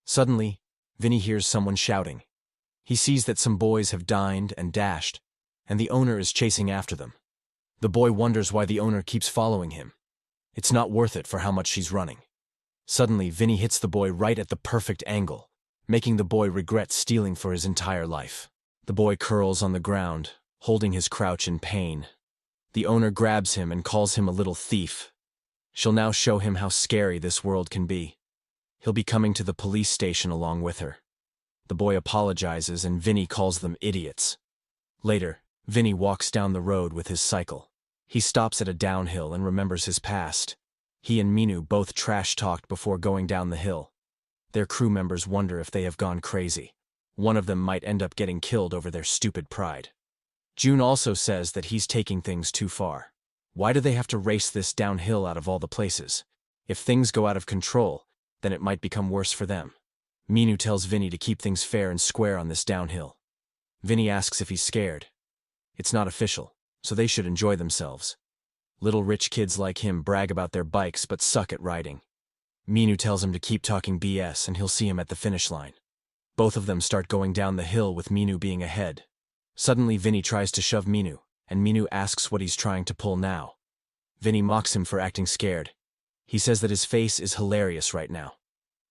Suddenly, Vinny hears someone shouting. He sees that some boys have dined and dashed, and the owner is chasing after them. The boy wonders why the owner keeps following him. It's not worth it for how much she's running. Suddenly, Vinny hits the boy right at the perfect angle, making the boy regret stealing for his entire life. The boy curls on the ground, holding his crouch in pain. The owner grabs him and calls him a little thief. She'll now show him how scary this world can be. He'll be coming to the police station along with her. The boy apologizes and Vinny calls them idiots. Later, Vinny walks down the road with his cycle. He stops at a downhill and remembers his past. He and Minu both trash-talked before going down the hill. Their crew members wonder if they have gone crazy. One of them might end up getting killed over their stupid pride. June also says that he's taking things too far. Why do they have to race this downhill out of all the places? If things go out of control, then it might become worse for them. Minu tells Vinny to keep things fair and square on this downhill. Vinny asks if he's scared. It's not official, so they should enjoy themselves. Little rich kids like him brag about their bikes but suck at riding. Minu tells him to keep talking BS and he'll see him at the finish line. Both of them start going down the hill with Minu being ahead. Suddenly Vinny tries to shove Minu, and Minu asks what he's trying to pull now. Vinny mocks him for acting scared. He says that his face is hilarious right now.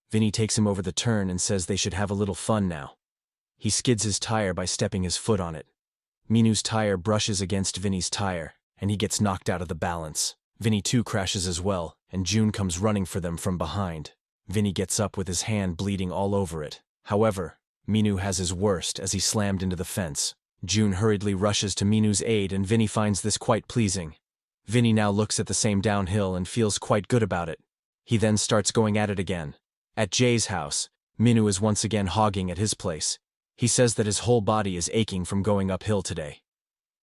Vinny takes him over the turn and says they should have a little fun now. He skids his tire by stepping his foot on it. Minu's tire brushes against Vinny's tire, and he gets knocked out of the balance. Vinny too crashes as well, and June comes running for them from behind. Vinny gets up with his hand bleeding all over it. However, Minu has his worst as he slammed into the fence. June hurriedly rushes to Minu's aid and Vinny finds this quite pleasing. Vinny now looks at the same downhill and feels quite good about it. He then starts going at it again. At Jay's house, Minu is once again hogging at his place. He says that his whole body is aching from going uphill today.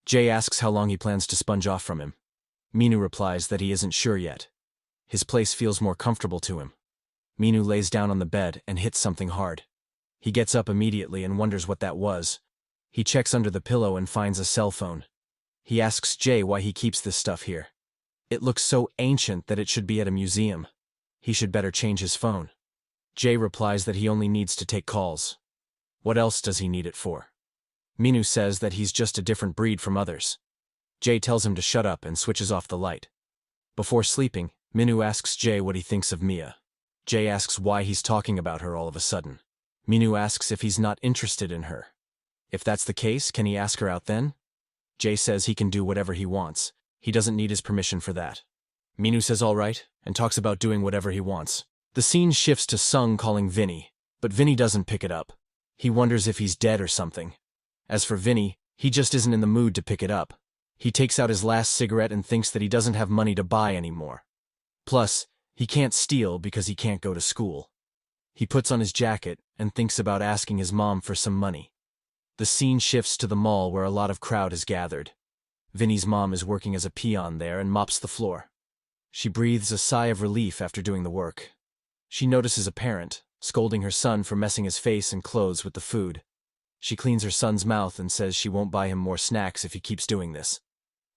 Jay asks how long he plans to sponge off from him. Minu replies that he isn't sure yet. His place feels more comfortable to him. Minu lays down on the bed and hits something hard. He gets up immediately and wonders what that was. He checks under the pillow and finds a cell phone. He asks Jay why he keeps this stuff here. It looks so ancient that it should be at a museum. He should better change his phone. Jay replies that he only needs to take calls. What else does he need it for? Minu says that he's just a different breed from others. Jay tells him to shut up and switches off the light. Before sleeping, Minu asks Jay what he thinks of Mia. Jay asks why he's talking about her all of a sudden. Minu asks if he's not interested in her. If that's the case, can he ask her out then? Jay says he can do whatever he wants. He doesn't need his permission for that. Minu says all right, and talks about doing whatever he wants. The scene shifts to Sung calling Vinny, but Vinny doesn't pick it up. He wonders if he's dead or something. As for Vinny, he just isn't in the mood to pick it up. He takes out his last cigarette and thinks that he doesn't have money to buy anymore. Plus, he can't steal because he can't go to school. He puts on his jacket and thinks about asking his mom for some money. The scene shifts to the mall where a lot of crowd has gathered. Vinny's mom is working as a peon there and mops the floor. She breathes a sigh of relief after doing the work. She notices a parent, scolding her son for messing his face and clothes with the food. She cleans her son's mouth and says she won't buy him more snacks if he keeps doing this.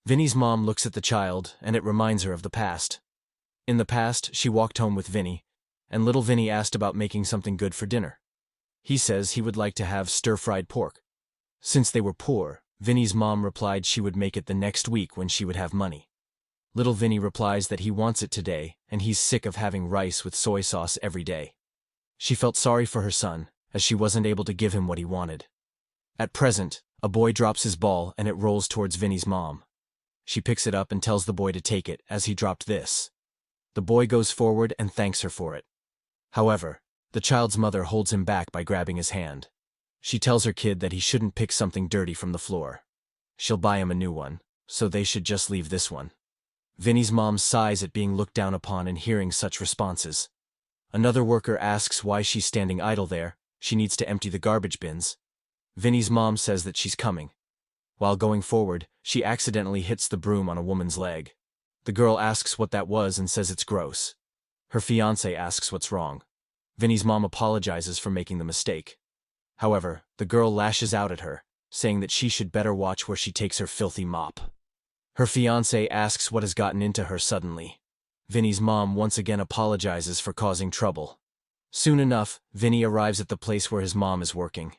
Vinny's mom looks at the child, and it reminds her of the past. In the past, she walked home with Vinny, and little Vinny asked about making something good for dinner. He says he would like to have stir-fried pork. Since they were poor, Vinny's mom replied she would make it the next week when she would have money. Little Vinny replies that he wants it today and he's sick of having rice with soy sauce every day. She felt sorry for her son, as she wasn't able to give him what he wanted. At present, a boy drops his ball and it rolls towards Vinny's mom. She picks it up and tells the boy to take it as he dropped this. The boy goes forward and thanks her for it. However, the child's mother holds him back by grabbing his hand. She tells her kid that he shouldn't pick something dirty from the floor. She'll buy him a new one, so they should just leave this one. Vinny's mom sighs at being looked down upon and hearing such responses. Another worker asks why she's standing idle there. She needs to empty the garbage bins. Vinny's mom says that she's coming. While going forward, she accidentally hits the broom on a woman's leg. The girl asks what that was and says it's gross. Her fiancé asks what's wrong. Vinny's mom apologizes for making the mistake. However, the girl lashes out at her, saying that she should better watch where she takes her filthy mop. Her fiancé asks what has gotten into her suddenly. Vinny's mom once again apologizes for causing trouble. Soon enough, Vinny arrives at the place where his mom is working.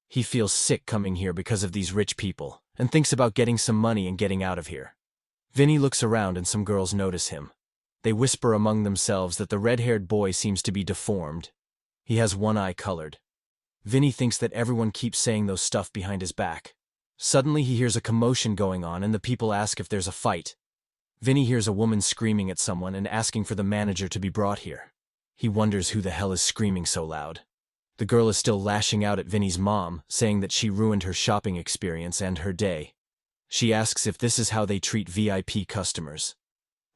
He feels sick coming here because of these rich people, and thinks about getting some money and getting out of here. Vinny looks around and some girls notice him. They whisper among themselves that the red-haired boy seems to be deformed. He has one eye colored. Vinny thinks that everyone keeps saying those stuff behind his back. Suddenly he hears a commotion going on and the people ask if there's a fight. Vinny hears a woman screaming at someone and asking for the manager to be brought here. He wonders who the hell is screaming so loud. The girl is still lashing out at Vinny's mom, saying that she ruined her shopping experience and her day. She asks if this is how they treat VIP customers.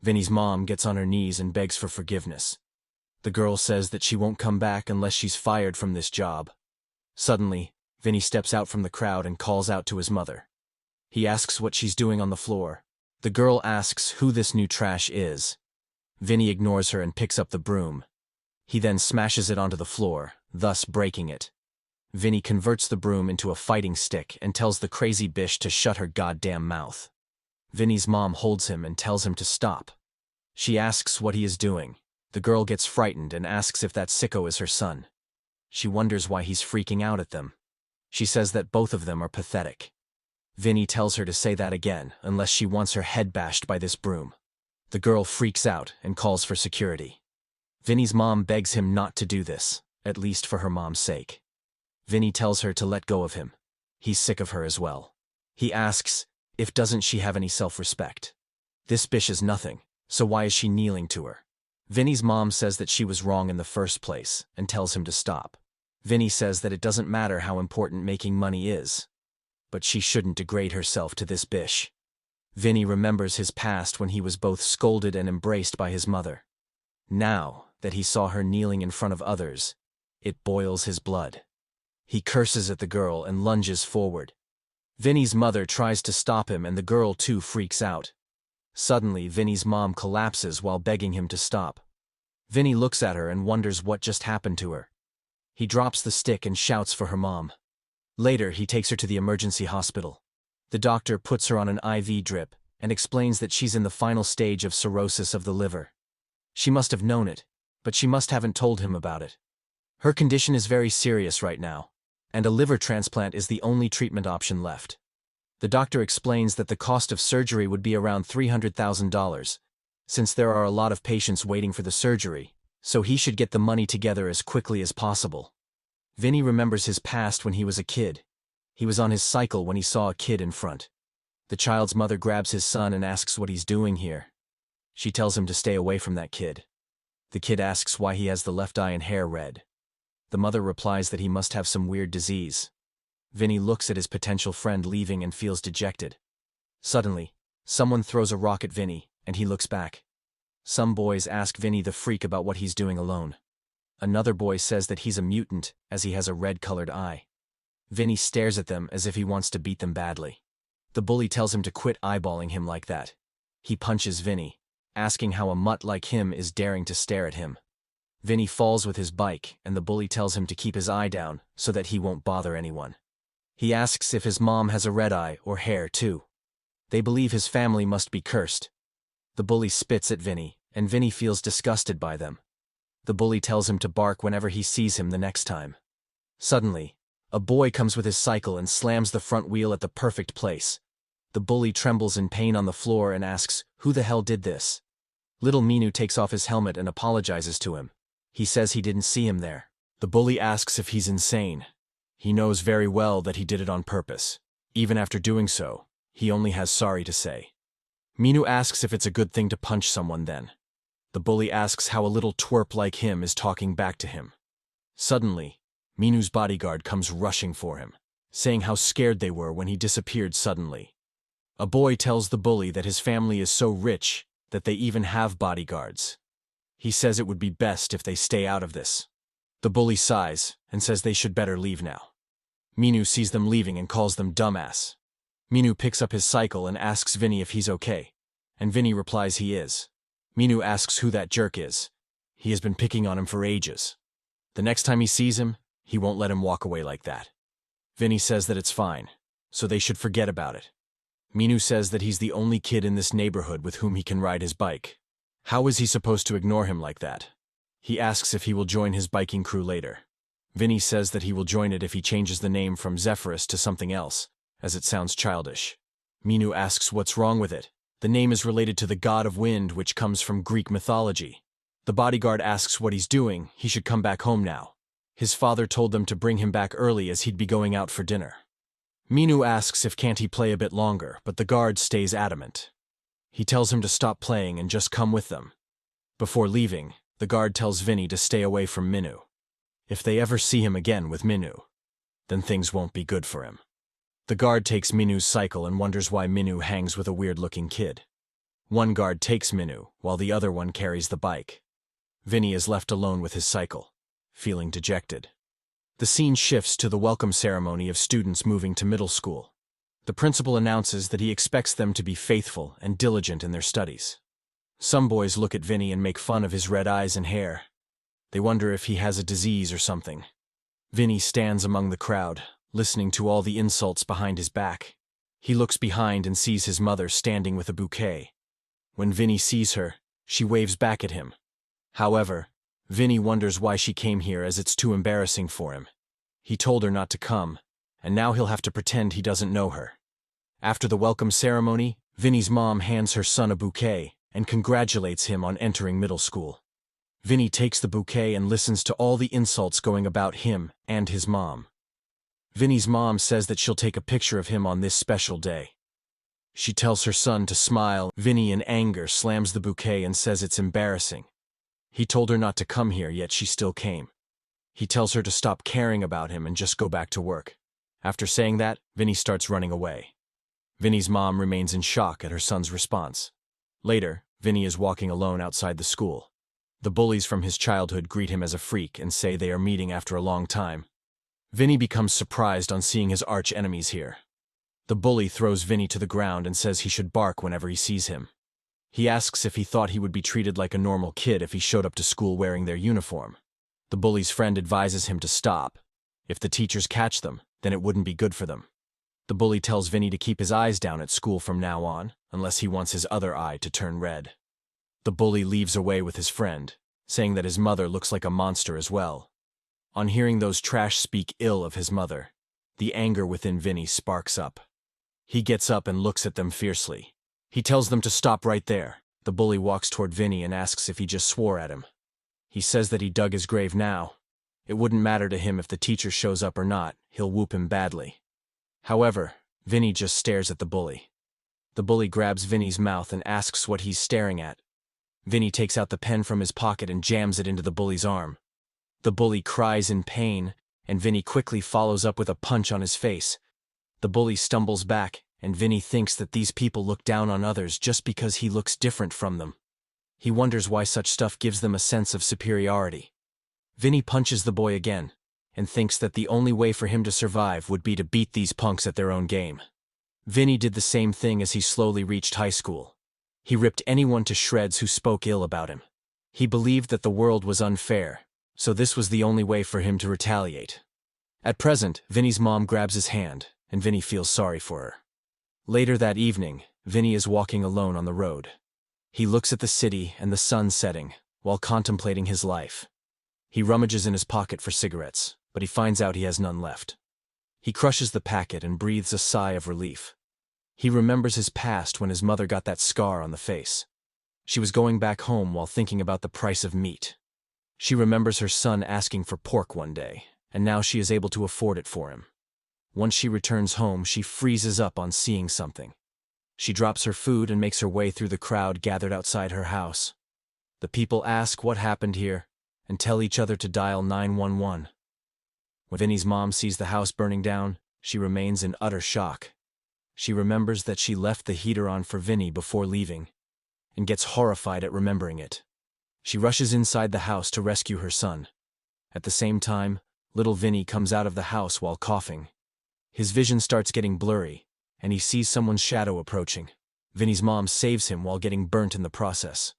Vinny's mom gets on her knees and begs for forgiveness. The girl says that she won't come back unless she's fired from this job. Suddenly, Vinny steps out from the crowd and calls out to his mother. He asks what she's doing on the floor. The girl asks who this new trash is. Vinny ignores her and picks up the broom. He then smashes it onto the floor, thus breaking it. Vinny converts the broom into a fighting stick and tells the crazy bitch to shut her goddamn mouth. Vinny's mom holds him and tells him to stop. She asks what he is doing. The girl gets frightened and asks if that sicko is her son. She wonders why he's freaking out at them. She says that both of them are pathetic. Vinny tells her to say that again, unless she wants her head bashed by this broom. The girl freaks out and calls for security. Vinny's mom begs him not to do this, at least for her mom's sake. Vinny tells her to let go of him. He's sick of her as well. He asks if doesn't she have any self-respect. This bitch is nothing, so why is she kneeling to her? Vinny's mom says that she was wrong in the first place and tells him to stop. Vinny says that it doesn't matter how important making money is, but she shouldn't degrade herself to this bitch. Vinny remembers his past when he was both scolded and embraced by his mother. Now that he saw her kneeling in front of others, it boils his blood. He curses at the girl and lunges forward. Vinny's mother tries to stop him and the girl too freaks out. Suddenly, Vinny's mom collapses while begging him to stop. Vinny looks at her and wonders what just happened to her. He drops the stick and shouts for her mom. Later, he takes her to the emergency hospital. The doctor puts her on an IV drip and explains that she's in the final stage of cirrhosis of the liver. She must have known it, but she must haven't told him about it. Her condition is very serious right now, and a liver transplant is the only treatment option left. The doctor explains that the cost of surgery would be around $300,000, since there are a lot of patients waiting for the surgery, so he should get the money together as quickly as possible. Vinny remembers his past when he was a kid. He was on his cycle when he saw a kid in front. The child's mother grabs his son and asks what he's doing here. She tells him to stay away from that kid. The kid asks why he has the left eye and hair red. The mother replies that he must have some weird disease. Vinny looks at his potential friend leaving and feels dejected. Suddenly, someone throws a rock at Vinny, and he looks back. Some boys ask Vinny the freak about what he's doing alone. Another boy says that he's a mutant, as he has a red-colored eye. Vinny stares at them as if he wants to beat them badly. The bully tells him to quit eyeballing him like that. He punches Vinny, asking how a mutt like him is daring to stare at him. Vinny falls with his bike, and the bully tells him to keep his eye down so that he won't bother anyone. He asks if his mom has a red eye or hair too. They believe his family must be cursed. The bully spits at Vinny, and Vinny feels disgusted by them. The bully tells him to bark whenever he sees him the next time. Suddenly, A boy comes with his cycle and slams the front wheel at the perfect place. The bully trembles in pain on the floor and asks, "Who the hell did this?" Little Minu takes off his helmet and apologizes to him. He says he didn't see him there. The bully asks if he's insane. He knows very well that he did it on purpose. Even after doing so, he only has sorry to say. Minu asks if it's a good thing to punch someone then. The bully asks how a little twerp like him is talking back to him. Suddenly, Minu's bodyguard comes rushing for him, saying how scared they were when he disappeared suddenly. A boy tells the bully that his family is so rich that they even have bodyguards. He says it would be best if they stay out of this. The bully sighs and says they should better leave now. Minu sees them leaving and calls them dumbass. Minu picks up his cycle and asks Vinny if he's okay, and Vinny replies he is. Minu asks who that jerk is. He has been picking on him for ages. The next time he sees him, he won't let him walk away like that. Vinny says that it's fine, so they should forget about it. Minu says that he's the only kid in this neighborhood with whom he can ride his bike. How is he supposed to ignore him like that? He asks if he will join his biking crew later. Vinny says that he will join it if he changes the name from Zephyrus to something else, as it sounds childish. Minu asks what's wrong with it. The name is related to the god of wind, which comes from Greek mythology. The bodyguard asks what he's doing. He should come back home now. His father told them to bring him back early as he'd be going out for dinner. Minu asks if can't he play a bit longer, but the guard stays adamant. He tells him to stop playing and just come with them. Before leaving, the guard tells Vinny to stay away from Minu. If they ever see him again with Minu, then things won't be good for him. The guard takes Minu's cycle and wonders why Minu hangs with a weird-looking kid. One guard takes Minu, while the other one carries the bike. Vinny is left alone with his cycle, feeling dejected. The scene shifts to the welcome ceremony of students moving to middle school. The principal announces that he expects them to be faithful and diligent in their studies. Some boys look at Vinny and make fun of his red eyes and hair. They wonder if he has a disease or something. Vinny stands among the crowd, listening to all the insults behind his back. He looks behind and sees his mother standing with a bouquet. When Vinny sees her, she waves back at him. However, Vinny wonders why she came here as it's too embarrassing for him. He told her not to come, and now he'll have to pretend he doesn't know her. After the welcome ceremony, Vinny's mom hands her son a bouquet and congratulates him on entering middle school. Vinny takes the bouquet and listens to all the insults going about him and his mom. Vinny's mom says that she'll take a picture of him on this special day. She tells her son to smile. Vinny, in anger, slams the bouquet and says it's embarrassing. He told her not to come here, yet she still came. He tells her to stop caring about him and just go back to work. After saying that, Vinny starts running away. Vinny's mom remains in shock at her son's response. Later, Vinny is walking alone outside the school. The bullies from his childhood greet him as a freak and say they are meeting after a long time. Vinny becomes surprised on seeing his arch-enemies here. The bully throws Vinny to the ground and says he should bark whenever he sees him. He asks if he thought he would be treated like a normal kid if he showed up to school wearing their uniform. The bully's friend advises him to stop. If the teachers catch them, then it wouldn't be good for them. The bully tells Vinny to keep his eyes down at school from now on, unless he wants his other eye to turn red. The bully leaves away with his friend, saying that his mother looks like a monster as well. On hearing those trash speak ill of his mother, the anger within Vinny sparks up. He gets up and looks at them fiercely. He tells them to stop right there. The bully walks toward Vinny and asks if he just swore at him. He says that he dug his grave now. It wouldn't matter to him if the teacher shows up or not, he'll whoop him badly. However, Vinny just stares at the bully. The bully grabs Vinny's mouth and asks what he's staring at. Vinny takes out the pen from his pocket and jams it into the bully's arm. The bully cries in pain, and Vinny quickly follows up with a punch on his face. The bully stumbles back, and Vinny thinks that these people look down on others just because he looks different from them. He wonders why such stuff gives them a sense of superiority. Vinny punches the boy again, and thinks that the only way for him to survive would be to beat these punks at their own game. Vinny did the same thing as he slowly reached high school. He ripped anyone to shreds who spoke ill about him. He believed that the world was unfair, so this was the only way for him to retaliate. At present, Vinny's mom grabs his hand, and Vinny feels sorry for her. Later that evening, Vinny is walking alone on the road. He looks at the city and the sun setting, while contemplating his life. He rummages in his pocket for cigarettes, but he finds out he has none left. He crushes the packet and breathes a sigh of relief. He remembers his past when his mother got that scar on the face. She was going back home while thinking about the price of meat. She remembers her son asking for pork one day, and now she is able to afford it for him. Once she returns home, she freezes up on seeing something. She drops her food and makes her way through the crowd gathered outside her house. The people ask what happened here and tell each other to dial 911. When Vinny's mom sees the house burning down, she remains in utter shock. She remembers that she left the heater on for Vinny before leaving, and gets horrified at remembering it. She rushes inside the house to rescue her son. At the same time, little Vinny comes out of the house while coughing. His vision starts getting blurry, and he sees someone's shadow approaching. Vinny's mom saves him while getting burnt in the process.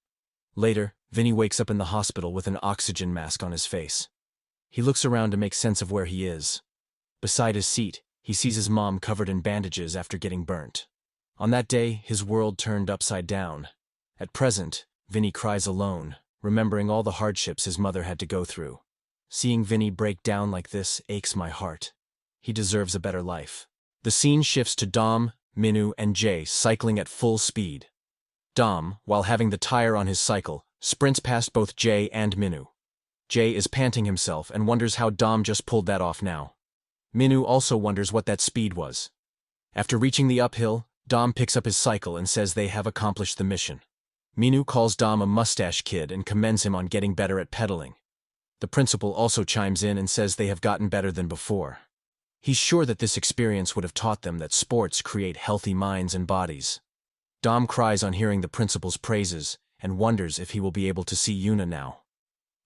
Later, Vinny wakes up in the hospital with an oxygen mask on his face. He looks around to make sense of where he is. Beside his seat, he sees his mom covered in bandages after getting burnt. On that day, his world turned upside down. At present, Vinny cries alone, remembering all the hardships his mother had to go through. Seeing Vinny break down like this aches my heart. He deserves a better life. The scene shifts to Dom, Minu, and Jay cycling at full speed. Dom, while having the tire on his cycle, sprints past both Jay and Minu. Jay is panting himself and wonders how Dom just pulled that off now. Minu also wonders what that speed was. After reaching the uphill, Dom picks up his cycle and says they have accomplished the mission. Minu calls Dom a mustache kid and commends him on getting better at pedaling. The principal also chimes in and says they have gotten better than before. He's sure that this experience would have taught them that sports create healthy minds and bodies. Dom cries on hearing the principal's praises and wonders if he will be able to see Yuna now.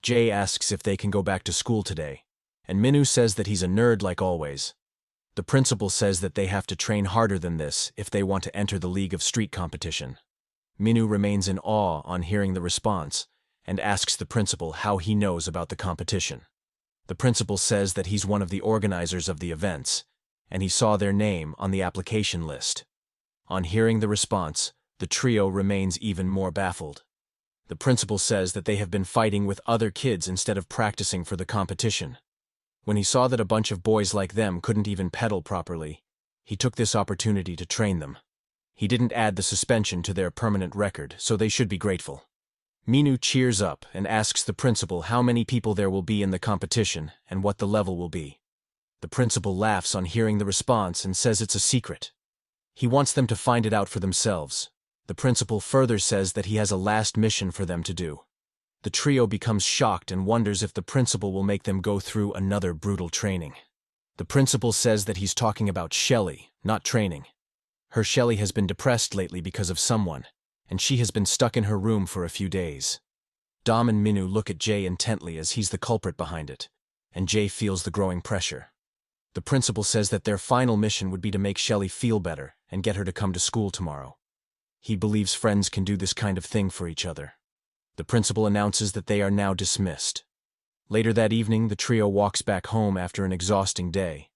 Jay asks if they can go back to school today, and Minu says that he's a nerd like always. The principal says that they have to train harder than this if they want to enter the League of Street competition. Minu remains in awe on hearing the response and asks the principal how he knows about the competition. The principal says that he's one of the organizers of the events, and he saw their name on the application list. On hearing the response, the trio remains even more baffled. The principal says that they have been fighting with other kids instead of practicing for the competition. When he saw that a bunch of boys like them couldn't even pedal properly, he took this opportunity to train them. He didn't add the suspension to their permanent record, so they should be grateful. Minu cheers up and asks the principal how many people there will be in the competition and what the level will be. The principal laughs on hearing the response and says it's a secret. He wants them to find it out for themselves. The principal further says that he has a last mission for them to do. The trio becomes shocked and wonders if the principal will make them go through another brutal training. The principal says that he's talking about Shelly, not training. Her Shelly has been depressed lately because of someone, and she has been stuck in her room for a few days. Dom and Minu look at Jay intently as he's the culprit behind it, and Jay feels the growing pressure. The principal says that their final mission would be to make Shelly feel better and get her to come to school tomorrow. He believes friends can do this kind of thing for each other. The principal announces that they are now dismissed. Later that evening, the trio walks back home after an exhausting day.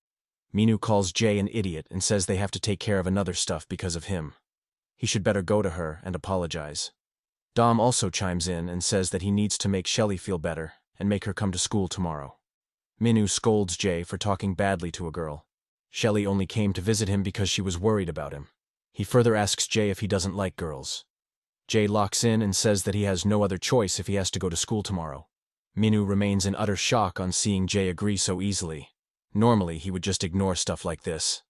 Minu calls Jay an idiot and says they have to take care of another stuff because of him. He should better go to her and apologize. Dom also chimes in and says that he needs to make Shelly feel better and make her come to school tomorrow. Minu scolds Jay for talking badly to a girl. Shelly only came to visit him because she was worried about him. He further asks Jay if he doesn't like girls. Jay locks in and says that he has no other choice if he has to go to school tomorrow. Minu remains in utter shock on seeing Jay agree so easily. Normally, he would just ignore stuff like this.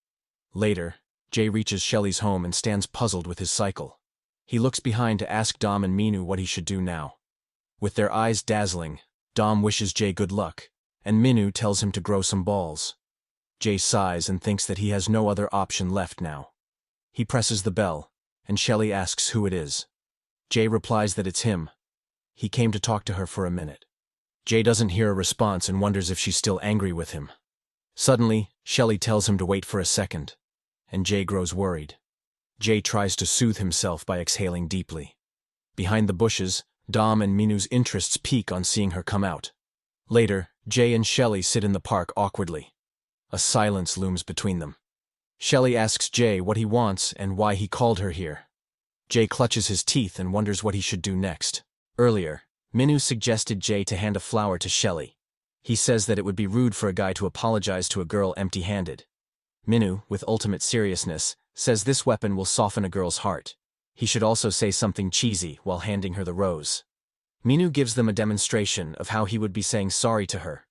Later, Jay reaches Shelly's home and stands puzzled with his cycle. He looks behind to ask Dom and Minu what he should do now. With their eyes dazzling, Dom wishes Jay good luck, and Minu tells him to grow some balls. Jay sighs and thinks that he has no other option left now. He presses the bell, and Shelly asks who it is. Jay replies that it's him. He came to talk to her for a minute. Jay doesn't hear a response and wonders if she's still angry with him. Suddenly, Shelly tells him to wait for a second, and Jay grows worried. Jay tries to soothe himself by exhaling deeply. Behind the bushes, Dom and Minu's interests peak on seeing her come out. Later, Jay and Shelly sit in the park awkwardly. A silence looms between them. Shelly asks Jay what he wants and why he called her here. Jay clutches his teeth and wonders what he should do next. Earlier, Minu suggested Jay to hand a flower to Shelly. He says that it would be rude for a guy to apologize to a girl empty-handed. Minu, with ultimate seriousness, says this weapon will soften a girl's heart. He should also say something cheesy while handing her the rose. Minu gives them a demonstration of how he would be saying sorry to her,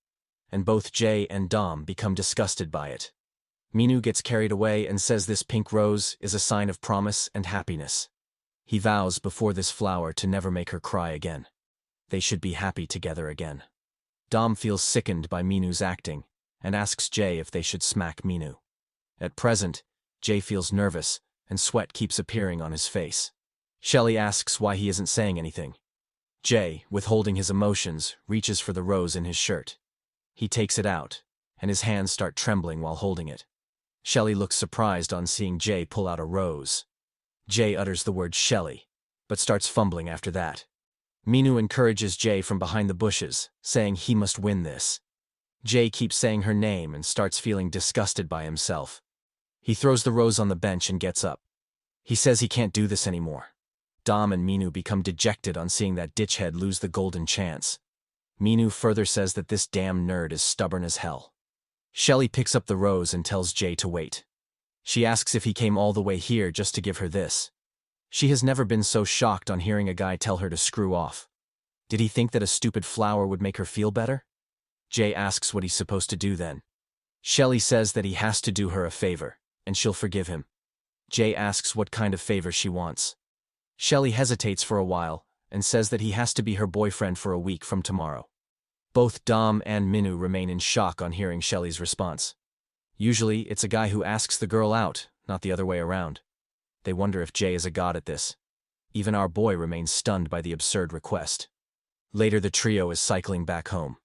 and both Jay and Dom become disgusted by it. Minu gets carried away and says this pink rose is a sign of promise and happiness. He vows before this flower to never make her cry again. They should be happy together again. Dom feels sickened by Minu's acting and asks Jay if they should smack Minu. At present, Jay feels nervous and sweat keeps appearing on his face. Shelly asks why he isn't saying anything. Jay, withholding his emotions, reaches for the rose in his shirt. He takes it out, and his hands start trembling while holding it. Shelly looks surprised on seeing Jay pull out a rose. Jay utters the word Shelly, but starts fumbling after that. Minu encourages Jay from behind the bushes, saying he must win this. Jay keeps saying her name and starts feeling disgusted by himself. He throws the rose on the bench and gets up. He says he can't do this anymore. Dom and Minu become dejected on seeing that ditchhead lose the golden chance. Minu further says that this damn nerd is stubborn as hell. Shelly picks up the rose and tells Jay to wait. She asks if he came all the way here just to give her this. She has never been so shocked on hearing a guy tell her to screw off. Did he think that a stupid flower would make her feel better? Jay asks what he's supposed to do then. Shelly says that he has to do her a favor, and she'll forgive him. Jay asks what kind of favor she wants. Shelly hesitates for a while and says that he has to be her boyfriend for a week from tomorrow. Both Dom and Minu remain in shock on hearing Shelly's response. Usually, it's a guy who asks the girl out, not the other way around. They wonder if Jay is a god at this. Even our boy remains stunned by the absurd request. Later, the trio is cycling back home.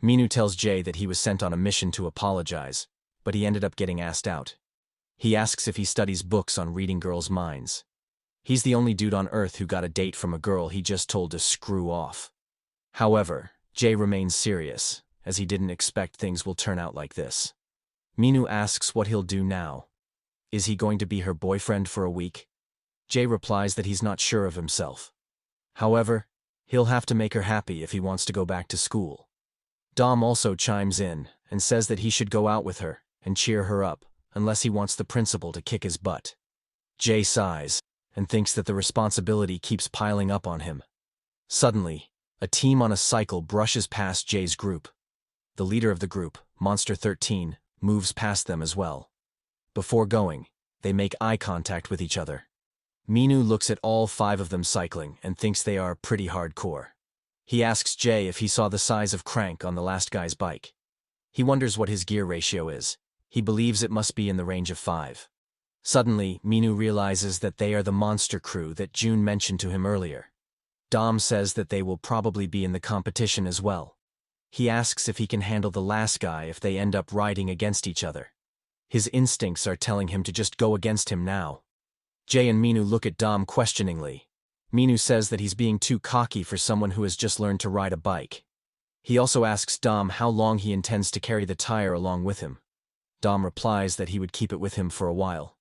Minu tells Jay that he was sent on a mission to apologize, but he ended up getting asked out. He asks if he studies books on reading girls' minds. He's the only dude on Earth who got a date from a girl he just told to screw off. However, Jay remains serious, as he didn't expect things will turn out like this. Minu asks what he'll do now. Is he going to be her boyfriend for a week? Jay replies that he's not sure of himself. However, he'll have to make her happy if he wants to go back to school. Dom also chimes in and says that he should go out with her and cheer her up, unless he wants the principal to kick his butt. Jay sighs and thinks that the responsibility keeps piling up on him. Suddenly, a team on a cycle brushes past Jay's group. The leader of the group, Monster 13, moves past them as well. Before going, they make eye contact with each other. Minu looks at all 5 of them cycling and thinks they are pretty hardcore. He asks Jay if he saw the size of crank on the last guy's bike. He wonders what his gear ratio is. He believes it must be in the range of 5. Suddenly, Minu realizes that they are the monster crew that June mentioned to him earlier. Dom says that they will probably be in the competition as well. He asks if he can handle the last guy if they end up riding against each other. His instincts are telling him to just go against him now. Jay and Minu look at Dom questioningly. Minu says that he's being too cocky for someone who has just learned to ride a bike. He also asks Dom how long he intends to carry the tire along with him. Dom replies that he would keep it with him for a while.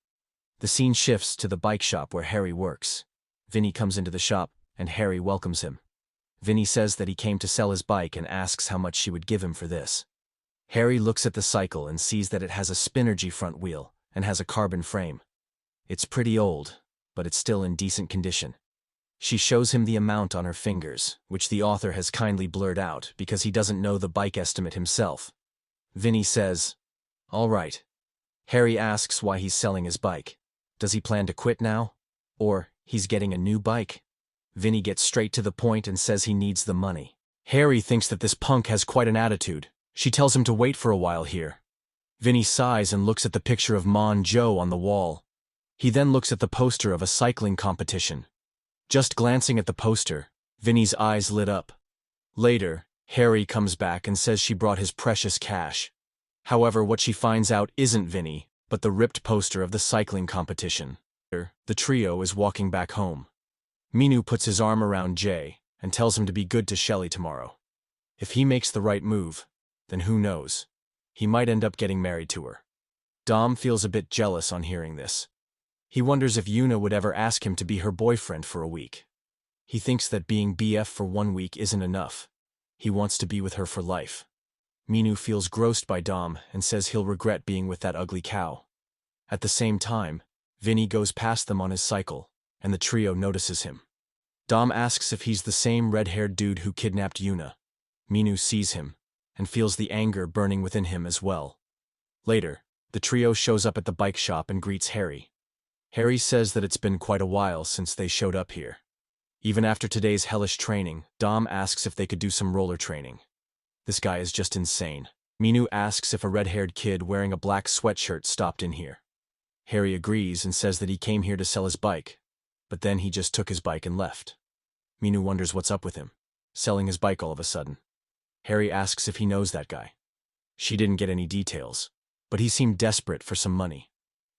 The scene shifts to the bike shop where Harry works. Vinny comes into the shop, and Harry welcomes him. Vinny says that he came to sell his bike and asks how much she would give him for this. Harry looks at the cycle and sees that it has a Spinergy front wheel and has a carbon frame. It's pretty old, but it's still in decent condition. She shows him the amount on her fingers, which the author has kindly blurred out because he doesn't know the bike estimate himself. Vinny says, "All right." Harry asks why he's selling his bike. Does he plan to quit now? Or he's getting a new bike? Vinny gets straight to the point and says he needs the money. Harry thinks that this punk has quite an attitude. She tells him to wait for a while here. Vinny sighs and looks at the picture of Ma and Joe on the wall. He then looks at the poster of a cycling competition. Just glancing at the poster, Vinny's eyes lit up. Later, Harry comes back and says she brought his precious cash. However, what she finds out isn't Vinny, but the ripped poster of the cycling competition. The trio is walking back home. Minu puts his arm around Jay and tells him to be good to Shelly tomorrow. If he makes the right move, then who knows? He might end up getting married to her. Dom feels a bit jealous on hearing this. He wonders if Yuna would ever ask him to be her boyfriend for a week. He thinks that being BF for 1 week isn't enough. He wants to be with her for life. Minu feels grossed by Dom and says he'll regret being with that ugly cow. At the same time, Vinny goes past them on his cycle, and the trio notices him. Dom asks if he's the same red-haired dude who kidnapped Yuna. Minu sees him, and feels the anger burning within him as well. Later, the trio shows up at the bike shop and greets Harry. Harry says that it's been quite a while since they showed up here. Even after today's hellish training, Dom asks if they could do some roller training. This guy is just insane. Minu asks if a red-haired kid wearing a black sweatshirt stopped in here. Harry agrees and says that he came here to sell his bike, but then he just took his bike and left. Minu wonders what's up with him, selling his bike all of a sudden. Harry asks if he knows that guy. She didn't get any details, but he seemed desperate for some money.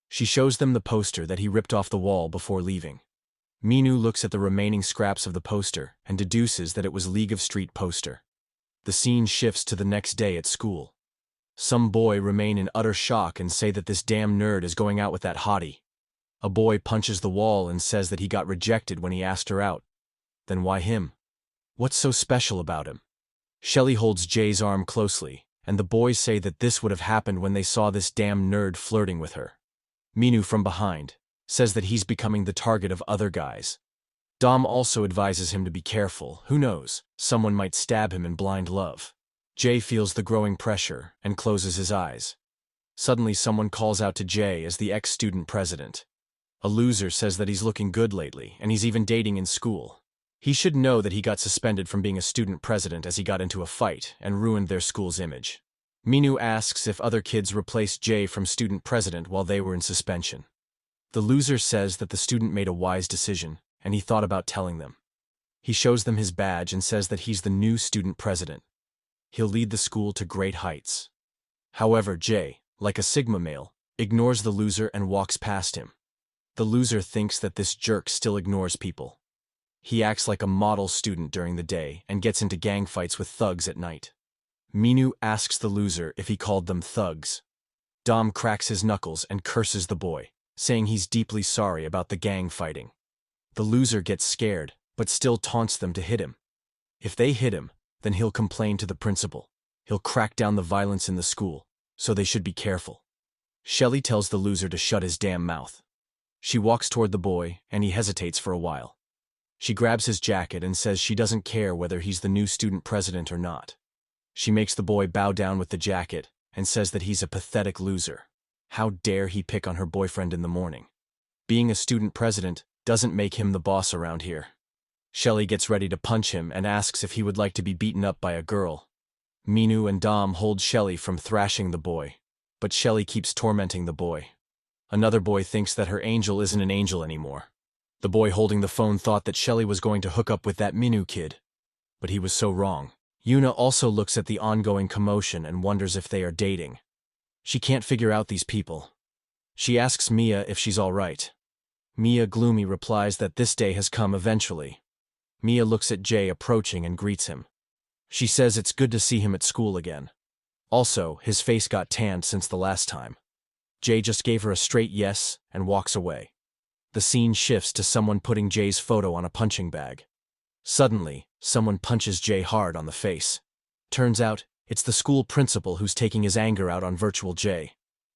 She shows them the poster that he ripped off the wall before leaving. Minu looks at the remaining scraps of the poster and deduces that it was League of Street poster. The scene shifts to the next day at school. Some boy remain in utter shock and say that this damn nerd is going out with that hottie. A boy punches the wall and says that he got rejected when he asked her out. Then why him? What's so special about him? Shelley holds Jay's arm closely, and the boys say that this would have happened when they saw this damn nerd flirting with her. Minu from behind says that he's becoming the target of other guys. Dom also advises him to be careful. Who knows, someone might stab him in blind love. Jay feels the growing pressure and closes his eyes. Suddenly someone calls out to Jay as the ex-student president. A loser says that he's looking good lately, and he's even dating in school. He should know that he got suspended from being a student president as he got into a fight and ruined their school's image. Minu asks if other kids replaced Jay from student president while they were in suspension. The loser says that the student made a wise decision, and he thought about telling them. He shows them his badge and says that he's the new student president. He'll lead the school to great heights. However, Jay, like a Sigma male, ignores the loser and walks past him. The loser thinks that this jerk still ignores people. He acts like a model student during the day and gets into gang fights with thugs at night. Minu asks the loser if he called them thugs. Dom cracks his knuckles and curses the boy, saying he's deeply sorry about the gang fighting. The loser gets scared, but still taunts them to hit him. If they hit him, then he'll complain to the principal. He'll crack down the violence in the school, so they should be careful. Shelley tells the loser to shut his damn mouth. She walks toward the boy, and he hesitates for a while. She grabs his jacket and says she doesn't care whether he's the new student president or not. She makes the boy bow down with the jacket and says that he's a pathetic loser. How dare he pick on her boyfriend in the morning? Being a student president doesn't make him the boss around here. Shelley gets ready to punch him and asks if he would like to be beaten up by a girl. Minu and Dom hold Shelley from thrashing the boy, but Shelley keeps tormenting the boy. Another boy thinks that her angel isn't an angel anymore. The boy holding the phone thought that Shelley was going to hook up with that Minu kid, but he was so wrong. Yuna also looks at the ongoing commotion and wonders if they are dating. She can't figure out these people. She asks Mia if she's all right. Mia gloomy replies that this day has come eventually. Mia looks at Jay approaching and greets him. She says it's good to see him at school again. Also, his face got tanned since the last time. Jay just gave her a straight yes and walks away. The scene shifts to someone putting Jay's photo on a punching bag. Suddenly, someone punches Jay hard on the face. Turns out, it's the school principal who's taking his anger out on virtual Jay.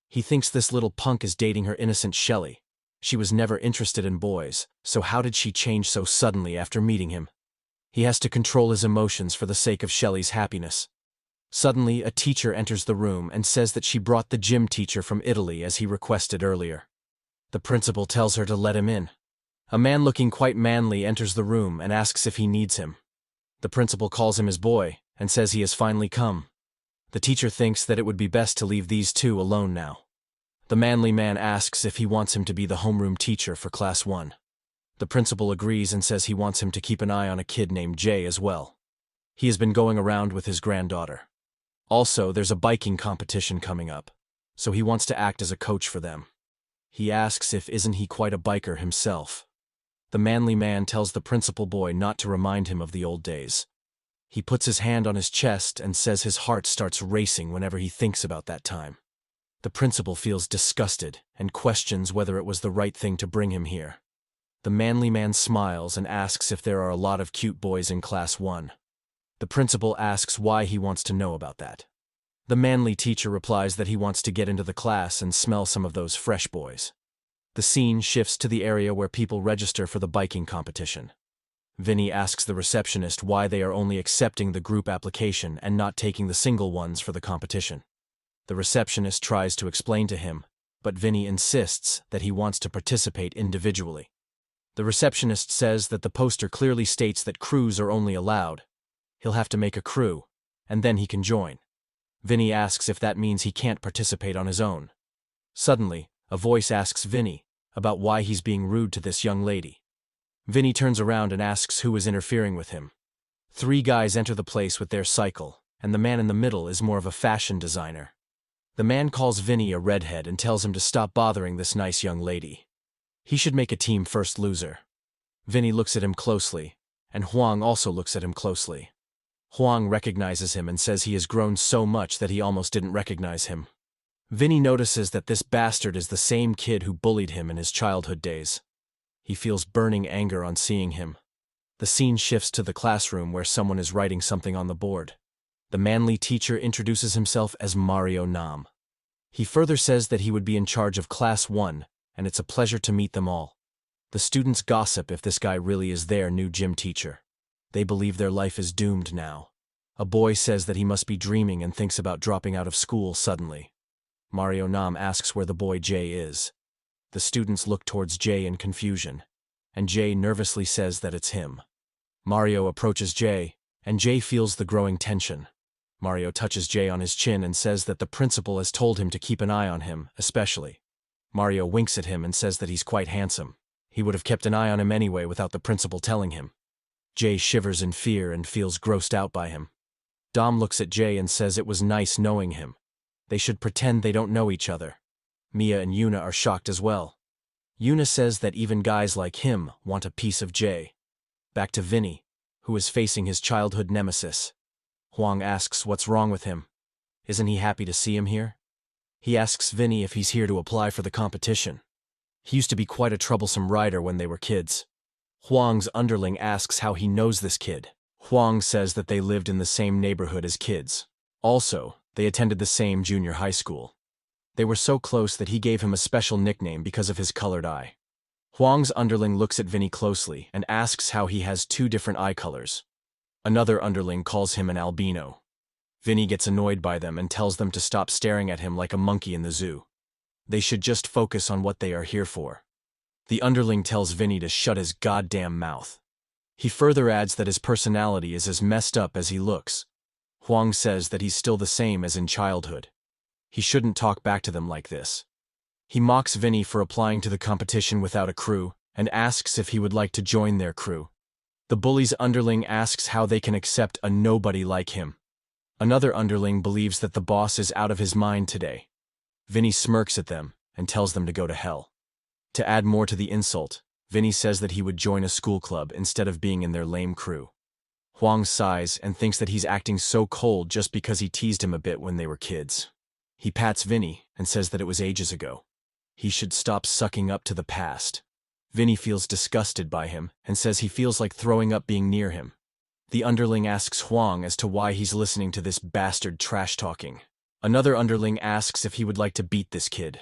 He thinks this little punk is dating her innocent Shelley. She was never interested in boys, so how did she change so suddenly after meeting him? He has to control his emotions for the sake of Shelley's happiness. Suddenly, a teacher enters the room and says that she brought the gym teacher from Italy as he requested earlier. The principal tells her to let him in. A man looking quite manly enters the room and asks if he needs him. The principal calls him his boy and says he has finally come. The teacher thinks that it would be best to leave these two alone now. The manly man asks if he wants him to be the homeroom teacher for Class 1. The principal agrees and says he wants him to keep an eye on a kid named Jay as well. He has been going around with his granddaughter. Also, there's a biking competition coming up, so he wants to act as a coach for them. He asks if isn't he quite a biker himself. The manly man tells the principal boy not to remind him of the old days. He puts his hand on his chest and says his heart starts racing whenever he thinks about that time. The principal feels disgusted and questions whether it was the right thing to bring him here. The manly man smiles and asks if there are a lot of cute boys in Class 1. The principal asks why he wants to know about that. The manly teacher replies that he wants to get into the class and smell some of those fresh boys. The scene shifts to the area where people register for the biking competition. Vinny asks the receptionist why they are only accepting the group application and not taking the single ones for the competition. The receptionist tries to explain to him, but Vinny insists that he wants to participate individually. The receptionist says that the poster clearly states that crews are only allowed. He'll have to make a crew, and then he can join. Vinny asks if that means he can't participate on his own. Suddenly, a voice asks Vinny about why he's being rude to this young lady. Vinny turns around and asks who is interfering with him. 3 guys enter the place with their cycle, and the man in the middle is more of a fashion designer. The man calls Vinny a redhead and tells him to stop bothering this nice young lady. He should make a team first loser. Vinny looks at him closely, and Huang also looks at him closely. Huang recognizes him and says he has grown so much that he almost didn't recognize him. Vinny notices that this bastard is the same kid who bullied him in his childhood days. He feels burning anger on seeing him. The scene shifts to the classroom where someone is writing something on the board. The manly teacher introduces himself as Mario Nam. He further says that he would be in charge of Class 1, and it's a pleasure to meet them all. The students gossip if this guy really is their new gym teacher. They believe their life is doomed now. A boy says that he must be dreaming and thinks about dropping out of school suddenly. Mario Nam asks where the boy Jay is. The students look towards Jay in confusion, and Jay nervously says that it's him. Mario approaches Jay, and Jay feels the growing tension. Mario touches Jay on his chin and says that the principal has told him to keep an eye on him, especially. Mario winks at him and says that he's quite handsome. He would have kept an eye on him anyway without the principal telling him. Jay shivers in fear and feels grossed out by him. Dom looks at Jay and says it was nice knowing him. They should pretend they don't know each other. Mia and Yuna are shocked as well. Yuna says that even guys like him want a piece of Jay. Back to Vinny, who is facing his childhood nemesis. Huang asks what's wrong with him. Isn't he happy to see him here? He asks Vinny if he's here to apply for the competition. He used to be quite a troublesome rider when they were kids. Huang's underling asks how he knows this kid. Huang says that they lived in the same neighborhood as kids. Also, they attended the same junior high school. They were so close that he gave him a special nickname because of his colored eye. Huang's underling looks at Vinny closely and asks how he has 2 different eye colors. Another underling calls him an albino. Vinny gets annoyed by them and tells them to stop staring at him like a monkey in the zoo. They should just focus on what they are here for. The underling tells Vinny to shut his goddamn mouth. He further adds that his personality is as messed up as he looks. Huang says that he's still the same as in childhood. He shouldn't talk back to them like this. He mocks Vinny for applying to the competition without a crew and asks if he would like to join their crew. The bully's underling asks how they can accept a nobody like him. Another underling believes that the boss is out of his mind today. Vinny smirks at them and tells them to go to hell. To add more to the insult, Vinny says that he would join a school club instead of being in their lame crew. Huang sighs and thinks that he's acting so cold just because he teased him a bit when they were kids. He pats Vinny and says that it was ages ago. He should stop sucking up to the past. Vinny feels disgusted by him and says he feels like throwing up being near him. The underling asks Huang as to why he's listening to this bastard trash-talking. Another underling asks if he would like to beat this kid.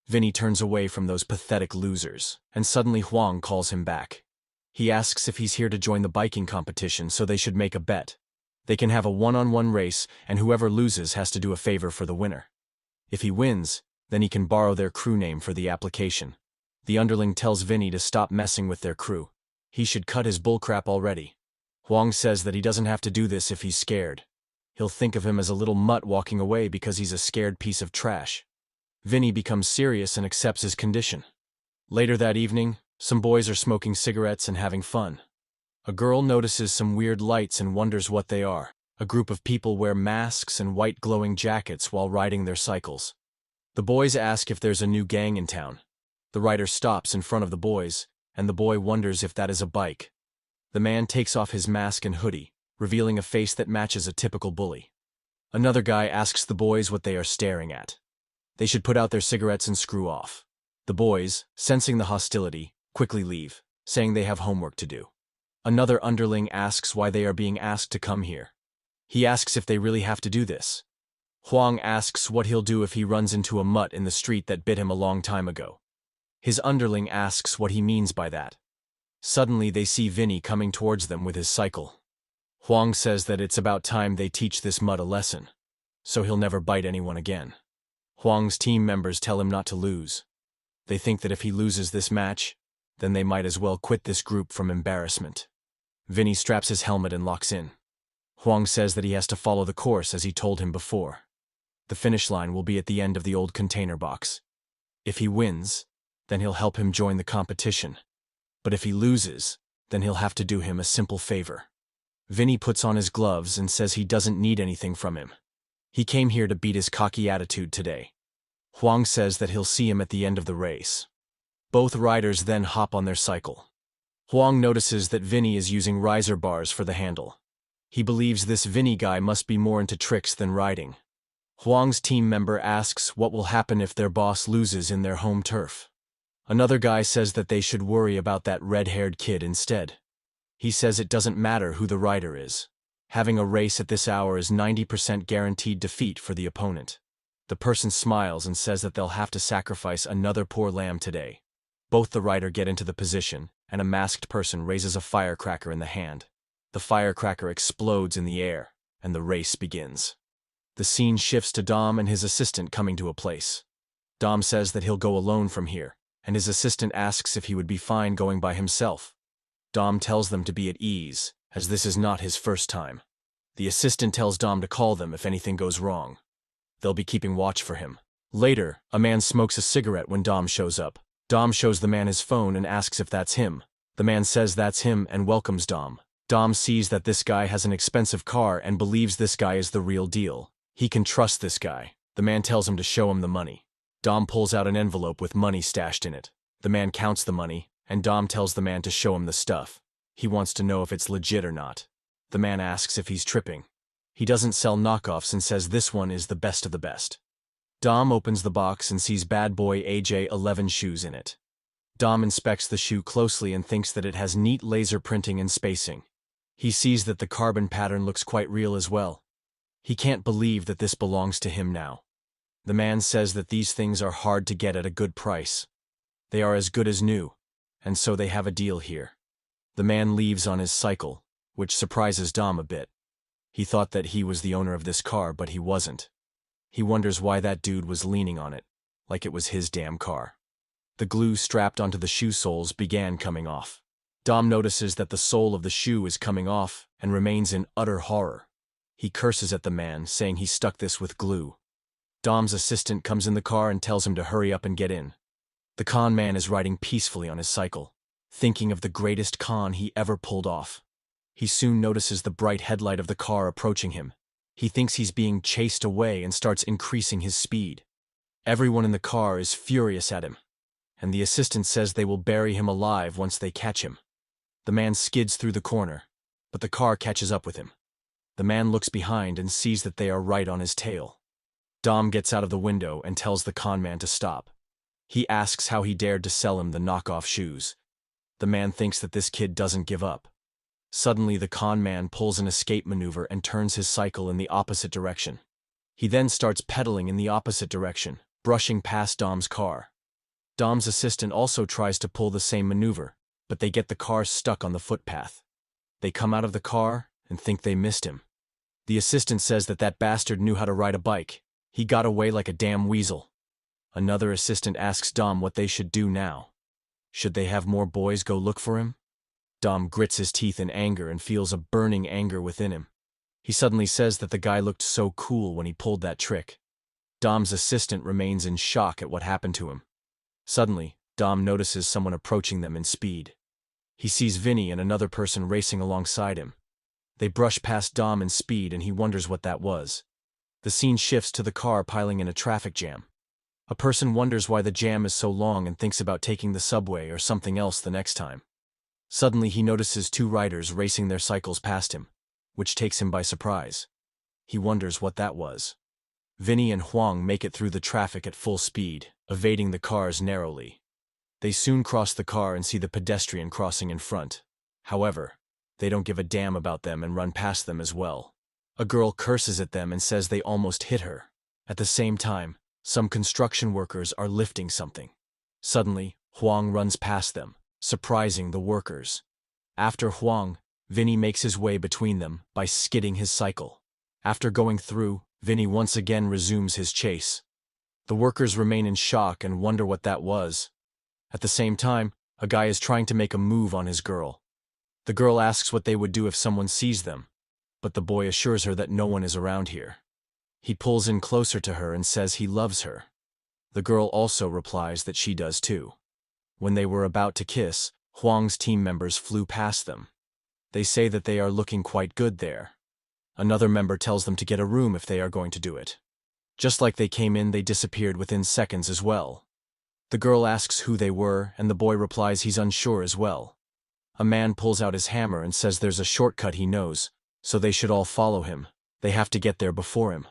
Vinny turns away from those pathetic losers, and suddenly Huang calls him back. He asks if he's here to join the biking competition, so they should make a bet. They can have a one-on-one race, and whoever loses has to do a favor for the winner. If he wins, then he can borrow their crew name for the application. The underling tells Vinny to stop messing with their crew. He should cut his bullcrap already. Huang says that he doesn't have to do this if he's scared. He'll think of him as a little mutt walking away because he's a scared piece of trash. Vinny becomes serious and accepts his condition. Later that evening, some boys are smoking cigarettes and having fun. A girl notices some weird lights and wonders what they are. A group of people wear masks and white glowing jackets while riding their cycles. The boys ask if there's a new gang in town. The rider stops in front of the boys, and the boy wonders if that is a bike. The man takes off his mask and hoodie, revealing a face that matches a typical bully. Another guy asks the boys what they are staring at. They should put out their cigarettes and screw off. The boys, sensing the hostility, quickly leave, saying they have homework to do. Another underling asks why they are being asked to come here. He asks if they really have to do this. Huang asks what he'll do if he runs into a mutt in the street that bit him a long time ago. His underling asks what he means by that. Suddenly they see Vinny coming towards them with his cycle. Huang says that it's about time they teach this mutt a lesson, so he'll never bite anyone again. Huang's team members tell him not to lose. They think that if he loses this match, then they might as well quit this group from embarrassment. Vinny straps his helmet and locks in. Huang says that he has to follow the course as he told him before. The finish line will be at the end of the old container box. If he wins, then he'll help him join the competition. But if he loses, then he'll have to do him a simple favor. Vinny puts on his gloves and says he doesn't need anything from him. He came here to beat his cocky attitude today. Huang says that he'll see him at the end of the race. Both riders then hop on their cycle. Huang notices that Vinny is using riser bars for the handle. He believes this Vinny guy must be more into tricks than riding. Huang's team member asks what will happen if their boss loses in their home turf. Another guy says that they should worry about that red-haired kid instead. He says it doesn't matter who the rider is. Having a race at this hour is 90% guaranteed defeat for the opponent. The person smiles and says that they'll have to sacrifice another poor lamb today. Both the rider get into the position, and a masked person raises a firecracker in the hand. The firecracker explodes in the air, and the race begins. The scene shifts to Dom and his assistant coming to a place. Dom says that he'll go alone from here, and his assistant asks if he would be fine going by himself. Dom tells them to be at ease, as this is not his first time. The assistant tells Dom to call them if anything goes wrong. They'll be keeping watch for him. Later, a man smokes a cigarette when Dom shows up. Dom shows the man his phone and asks if that's him. The man says that's him and welcomes Dom. Dom sees that this guy has an expensive car and believes this guy is the real deal. He can trust this guy. The man tells him to show him the money. Dom pulls out an envelope with money stashed in it. The man counts the money, and Dom tells the man to show him the stuff. He wants to know if it's legit or not. The man asks if he's tripping. He doesn't sell knockoffs and says this one is the best of the best. Dom opens the box and sees Bad Boy AJ-11 shoes in it. Dom inspects the shoe closely and thinks that it has neat laser printing and spacing. He sees that the carbon pattern looks quite real as well. He can't believe that this belongs to him now. The man says that these things are hard to get at a good price. They are as good as new, and so they have a deal here. The man leaves on his cycle, which surprises Dom a bit. He thought that he was the owner of this car, but he wasn't. He wonders why that dude was leaning on it, like it was his damn car. The glue strapped onto the shoe soles began coming off. Dom notices that the sole of the shoe is coming off and remains in utter horror. He curses at the man, saying he stuck this with glue. Dom's assistant comes in the car and tells him to hurry up and get in. The con man is riding peacefully on his cycle, thinking of the greatest con he ever pulled off. He soon notices the bright headlight of the car approaching him. He thinks he's being chased away and starts increasing his speed. Everyone in the car is furious at him, and the assistant says they will bury him alive once they catch him. The man skids through the corner, but the car catches up with him. The man looks behind and sees that they are right on his tail. Dom gets out of the window and tells the con man to stop. He asks how he dared to sell him the knockoff shoes. The man thinks that this kid doesn't give up. Suddenly the con man pulls an escape maneuver and turns his cycle in the opposite direction. He then starts pedaling in the opposite direction, brushing past Dom's car. Dom's assistant also tries to pull the same maneuver, but they get the car stuck on the footpath. They come out of the car and think they missed him. The assistant says that that bastard knew how to ride a bike. He got away like a damn weasel. Another assistant asks Dom what they should do now. Should they have more boys go look for him? Dom grits his teeth in anger and feels a burning anger within him. He suddenly says that the guy looked so cool when he pulled that trick. Dom's assistant remains in shock at what happened to him. Suddenly, Dom notices someone approaching them in speed. He sees Vinny and another person racing alongside him. They brush past Dom in speed and he wonders what that was. The scene shifts to the car piling in a traffic jam. A person wonders why the jam is so long and thinks about taking the subway or something else the next time. Suddenly he notices two riders racing their cycles past him, which takes him by surprise. He wonders what that was. Vinny and Huang make it through the traffic at full speed, evading the cars narrowly. They soon cross the car and see the pedestrian crossing in front. However, they don't give a damn about them and run past them as well. A girl curses at them and says they almost hit her. At the same time, some construction workers are lifting something. Suddenly, Huang runs past them, surprising the workers. After Huang, Vinny makes his way between them by skidding his cycle. After going through, Vinny once again resumes his chase. The workers remain in shock and wonder what that was. At the same time, a guy is trying to make a move on his girl. The girl asks what they would do if someone sees them, but the boy assures her that no one is around here. He pulls in closer to her and says he loves her. The girl also replies that she does too. When they were about to kiss, Huang's team members flew past them. They say that they are looking quite good there. Another member tells them to get a room if they are going to do it. Just like they came in, they disappeared within seconds as well. The girl asks who they were, and the boy replies he's unsure as well. A man pulls out his hammer and says there's a shortcut he knows, so they should all follow him. They have to get there before him.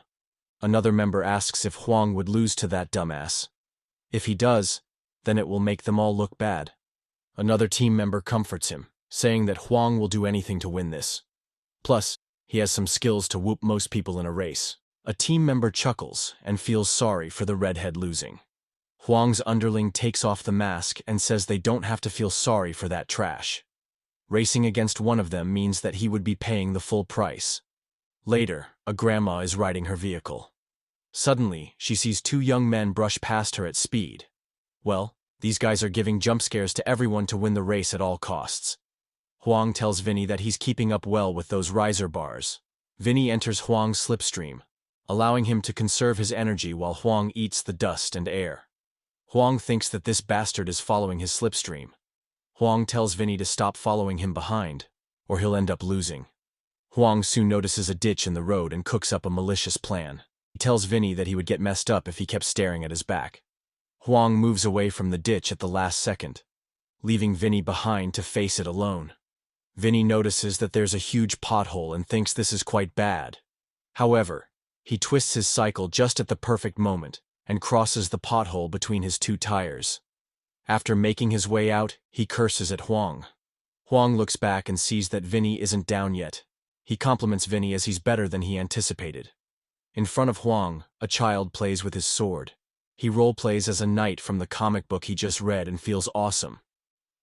Another member asks if Huang would lose to that dumbass. If he does, then it will make them all look bad. Another team member comforts him, saying that Huang will do anything to win this. Plus, he has some skills to whoop most people in a race. A team member chuckles and feels sorry for the redhead losing. Huang's underling takes off the mask and says they don't have to feel sorry for that trash. Racing against one of them means that he would be paying the full price. Later, a grandma is riding her vehicle. Suddenly, she sees two young men brush past her at speed. Well, these guys are giving jump scares to everyone to win the race at all costs. Huang tells Vinny that he's keeping up well with those riser bars. Vinny enters Huang's slipstream, allowing him to conserve his energy while Huang eats the dust and air. Huang thinks that this bastard is following his slipstream. Huang tells Vinny to stop following him behind, or he'll end up losing. Huang soon notices a ditch in the road and cooks up a malicious plan. He tells Vinny that he would get messed up if he kept staring at his back. Huang moves away from the ditch at the last second, leaving Vinny behind to face it alone. Vinny notices that there's a huge pothole and thinks this is quite bad. However, he twists his cycle just at the perfect moment and crosses the pothole between his two tires. After making his way out, he curses at Huang. Huang looks back and sees that Vinny isn't down yet. He compliments Vinny as he's better than he anticipated. In front of Huang, a child plays with his sword. He role-plays as a knight from the comic book he just read and feels awesome.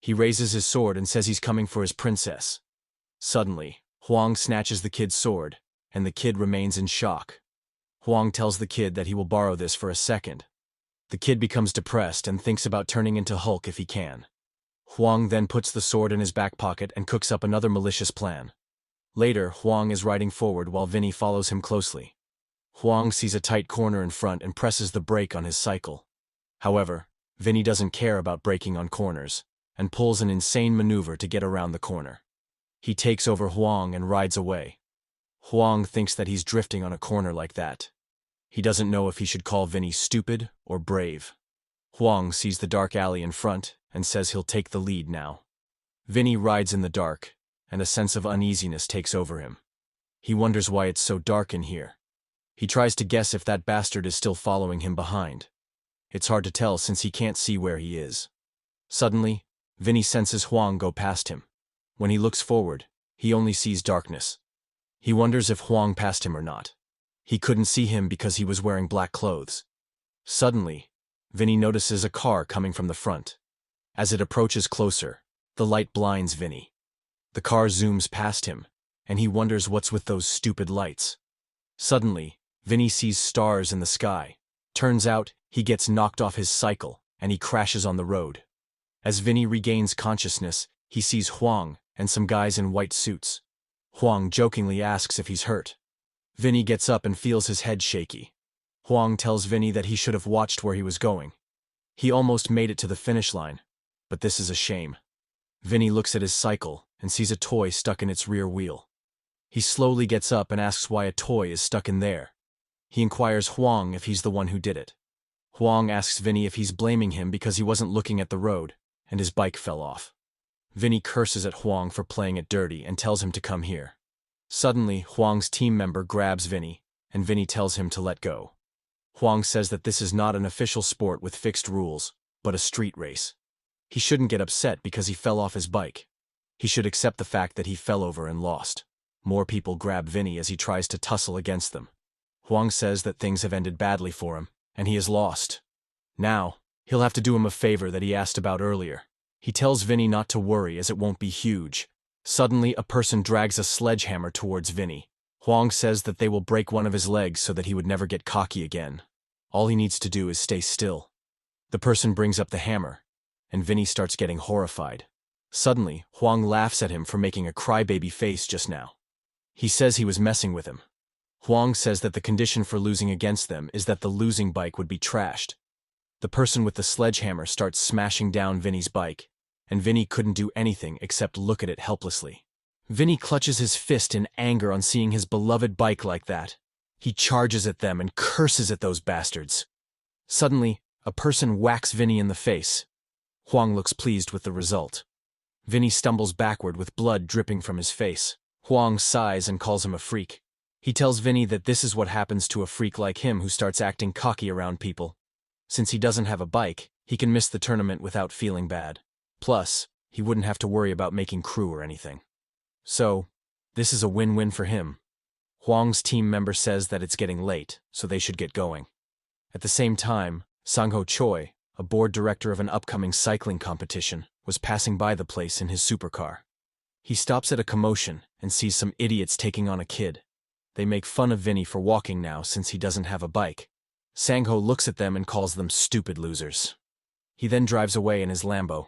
He raises his sword and says he's coming for his princess. Suddenly, Huang snatches the kid's sword, and the kid remains in shock. Huang tells the kid that he will borrow this for a second. The kid becomes depressed and thinks about turning into Hulk if he can. Huang then puts the sword in his back pocket and cooks up another malicious plan. Later, Huang is riding forward while Vinny follows him closely. Huang sees a tight corner in front and presses the brake on his cycle. However, Vinny doesn't care about braking on corners, and pulls an insane maneuver to get around the corner. He takes over Huang and rides away. Huang thinks that he's drifting on a corner like that. He doesn't know if he should call Vinny stupid or brave. Huang sees the dark alley in front and says he'll take the lead now. Vinny rides in the dark, and a sense of uneasiness takes over him. He wonders why it's so dark in here. He tries to guess if that bastard is still following him behind. It's hard to tell since he can't see where he is. Suddenly, Vinny senses Huang go past him. When he looks forward, he only sees darkness. He wonders if Huang passed him or not. He couldn't see him because he was wearing black clothes. Suddenly, Vinny notices a car coming from the front. As it approaches closer, the light blinds Vinny. The car zooms past him, and he wonders what's with those stupid lights. Suddenly, Vinny sees stars in the sky. Turns out, he gets knocked off his cycle, and he crashes on the road. As Vinny regains consciousness, he sees Huang and some guys in white suits. Huang jokingly asks if he's hurt. Vinny gets up and feels his head shaky. Huang tells Vinny that he should have watched where he was going. He almost made it to the finish line, but this is a shame. Vinny looks at his cycle and sees a toy stuck in its rear wheel. He slowly gets up and asks why a toy is stuck in there. He inquires Huang if he's the one who did it. Huang asks Vinny if he's blaming him because he wasn't looking at the road, and his bike fell off. Vinny curses at Huang for playing it dirty and tells him to come here. Suddenly, Huang's team member grabs Vinny, and Vinny tells him to let go. Huang says that this is not an official sport with fixed rules, but a street race. He shouldn't get upset because he fell off his bike. He should accept the fact that he fell over and lost. More people grab Vinny as he tries to tussle against them. Huang says that things have ended badly for him, and he is lost. Now, he'll have to do him a favor that he asked about earlier. He tells Vinny not to worry as it won't be huge. Suddenly, a person drags a sledgehammer towards Vinny. Huang says that they will break one of his legs so that he would never get cocky again. All he needs to do is stay still. The person brings up the hammer, and Vinny starts getting horrified. Suddenly, Huang laughs at him for making a crybaby face just now. He says he was messing with him. Huang says that the condition for losing against them is that the losing bike would be trashed. The person with the sledgehammer starts smashing down Vinny's bike, and Vinny couldn't do anything except look at it helplessly. Vinny clutches his fist in anger on seeing his beloved bike like that. He charges at them and curses at those bastards. Suddenly, a person whacks Vinny in the face. Huang looks pleased with the result. Vinny stumbles backward with blood dripping from his face. Huang sighs and calls him a freak. He tells Vinny that this is what happens to a freak like him who starts acting cocky around people. Since he doesn't have a bike, he can miss the tournament without feeling bad. Plus, he wouldn't have to worry about making crew or anything. So, this is a win-win for him. Huang's team member says that it's getting late, so they should get going. At the same time, Sang-ho Choi, a board director of an upcoming cycling competition, was passing by the place in his supercar. He stops at a commotion and sees some idiots taking on a kid. They make fun of Vinny for walking now since he doesn't have a bike. Sang-ho looks at them and calls them stupid losers. He then drives away in his Lambo.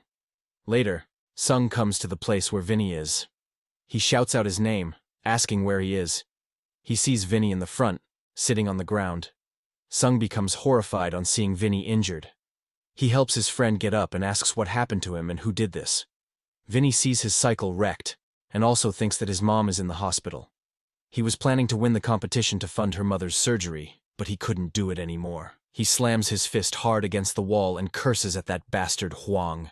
Later, Sung comes to the place where Vinny is. He shouts out his name, asking where he is. He sees Vinny in the front, sitting on the ground. Sung becomes horrified on seeing Vinny injured. He helps his friend get up and asks what happened to him and who did this. Vinny sees his cycle wrecked, and also thinks that his mom is in the hospital. He was planning to win the competition to fund her mother's surgery, but he couldn't do it anymore. He slams his fist hard against the wall and curses at that bastard Huang.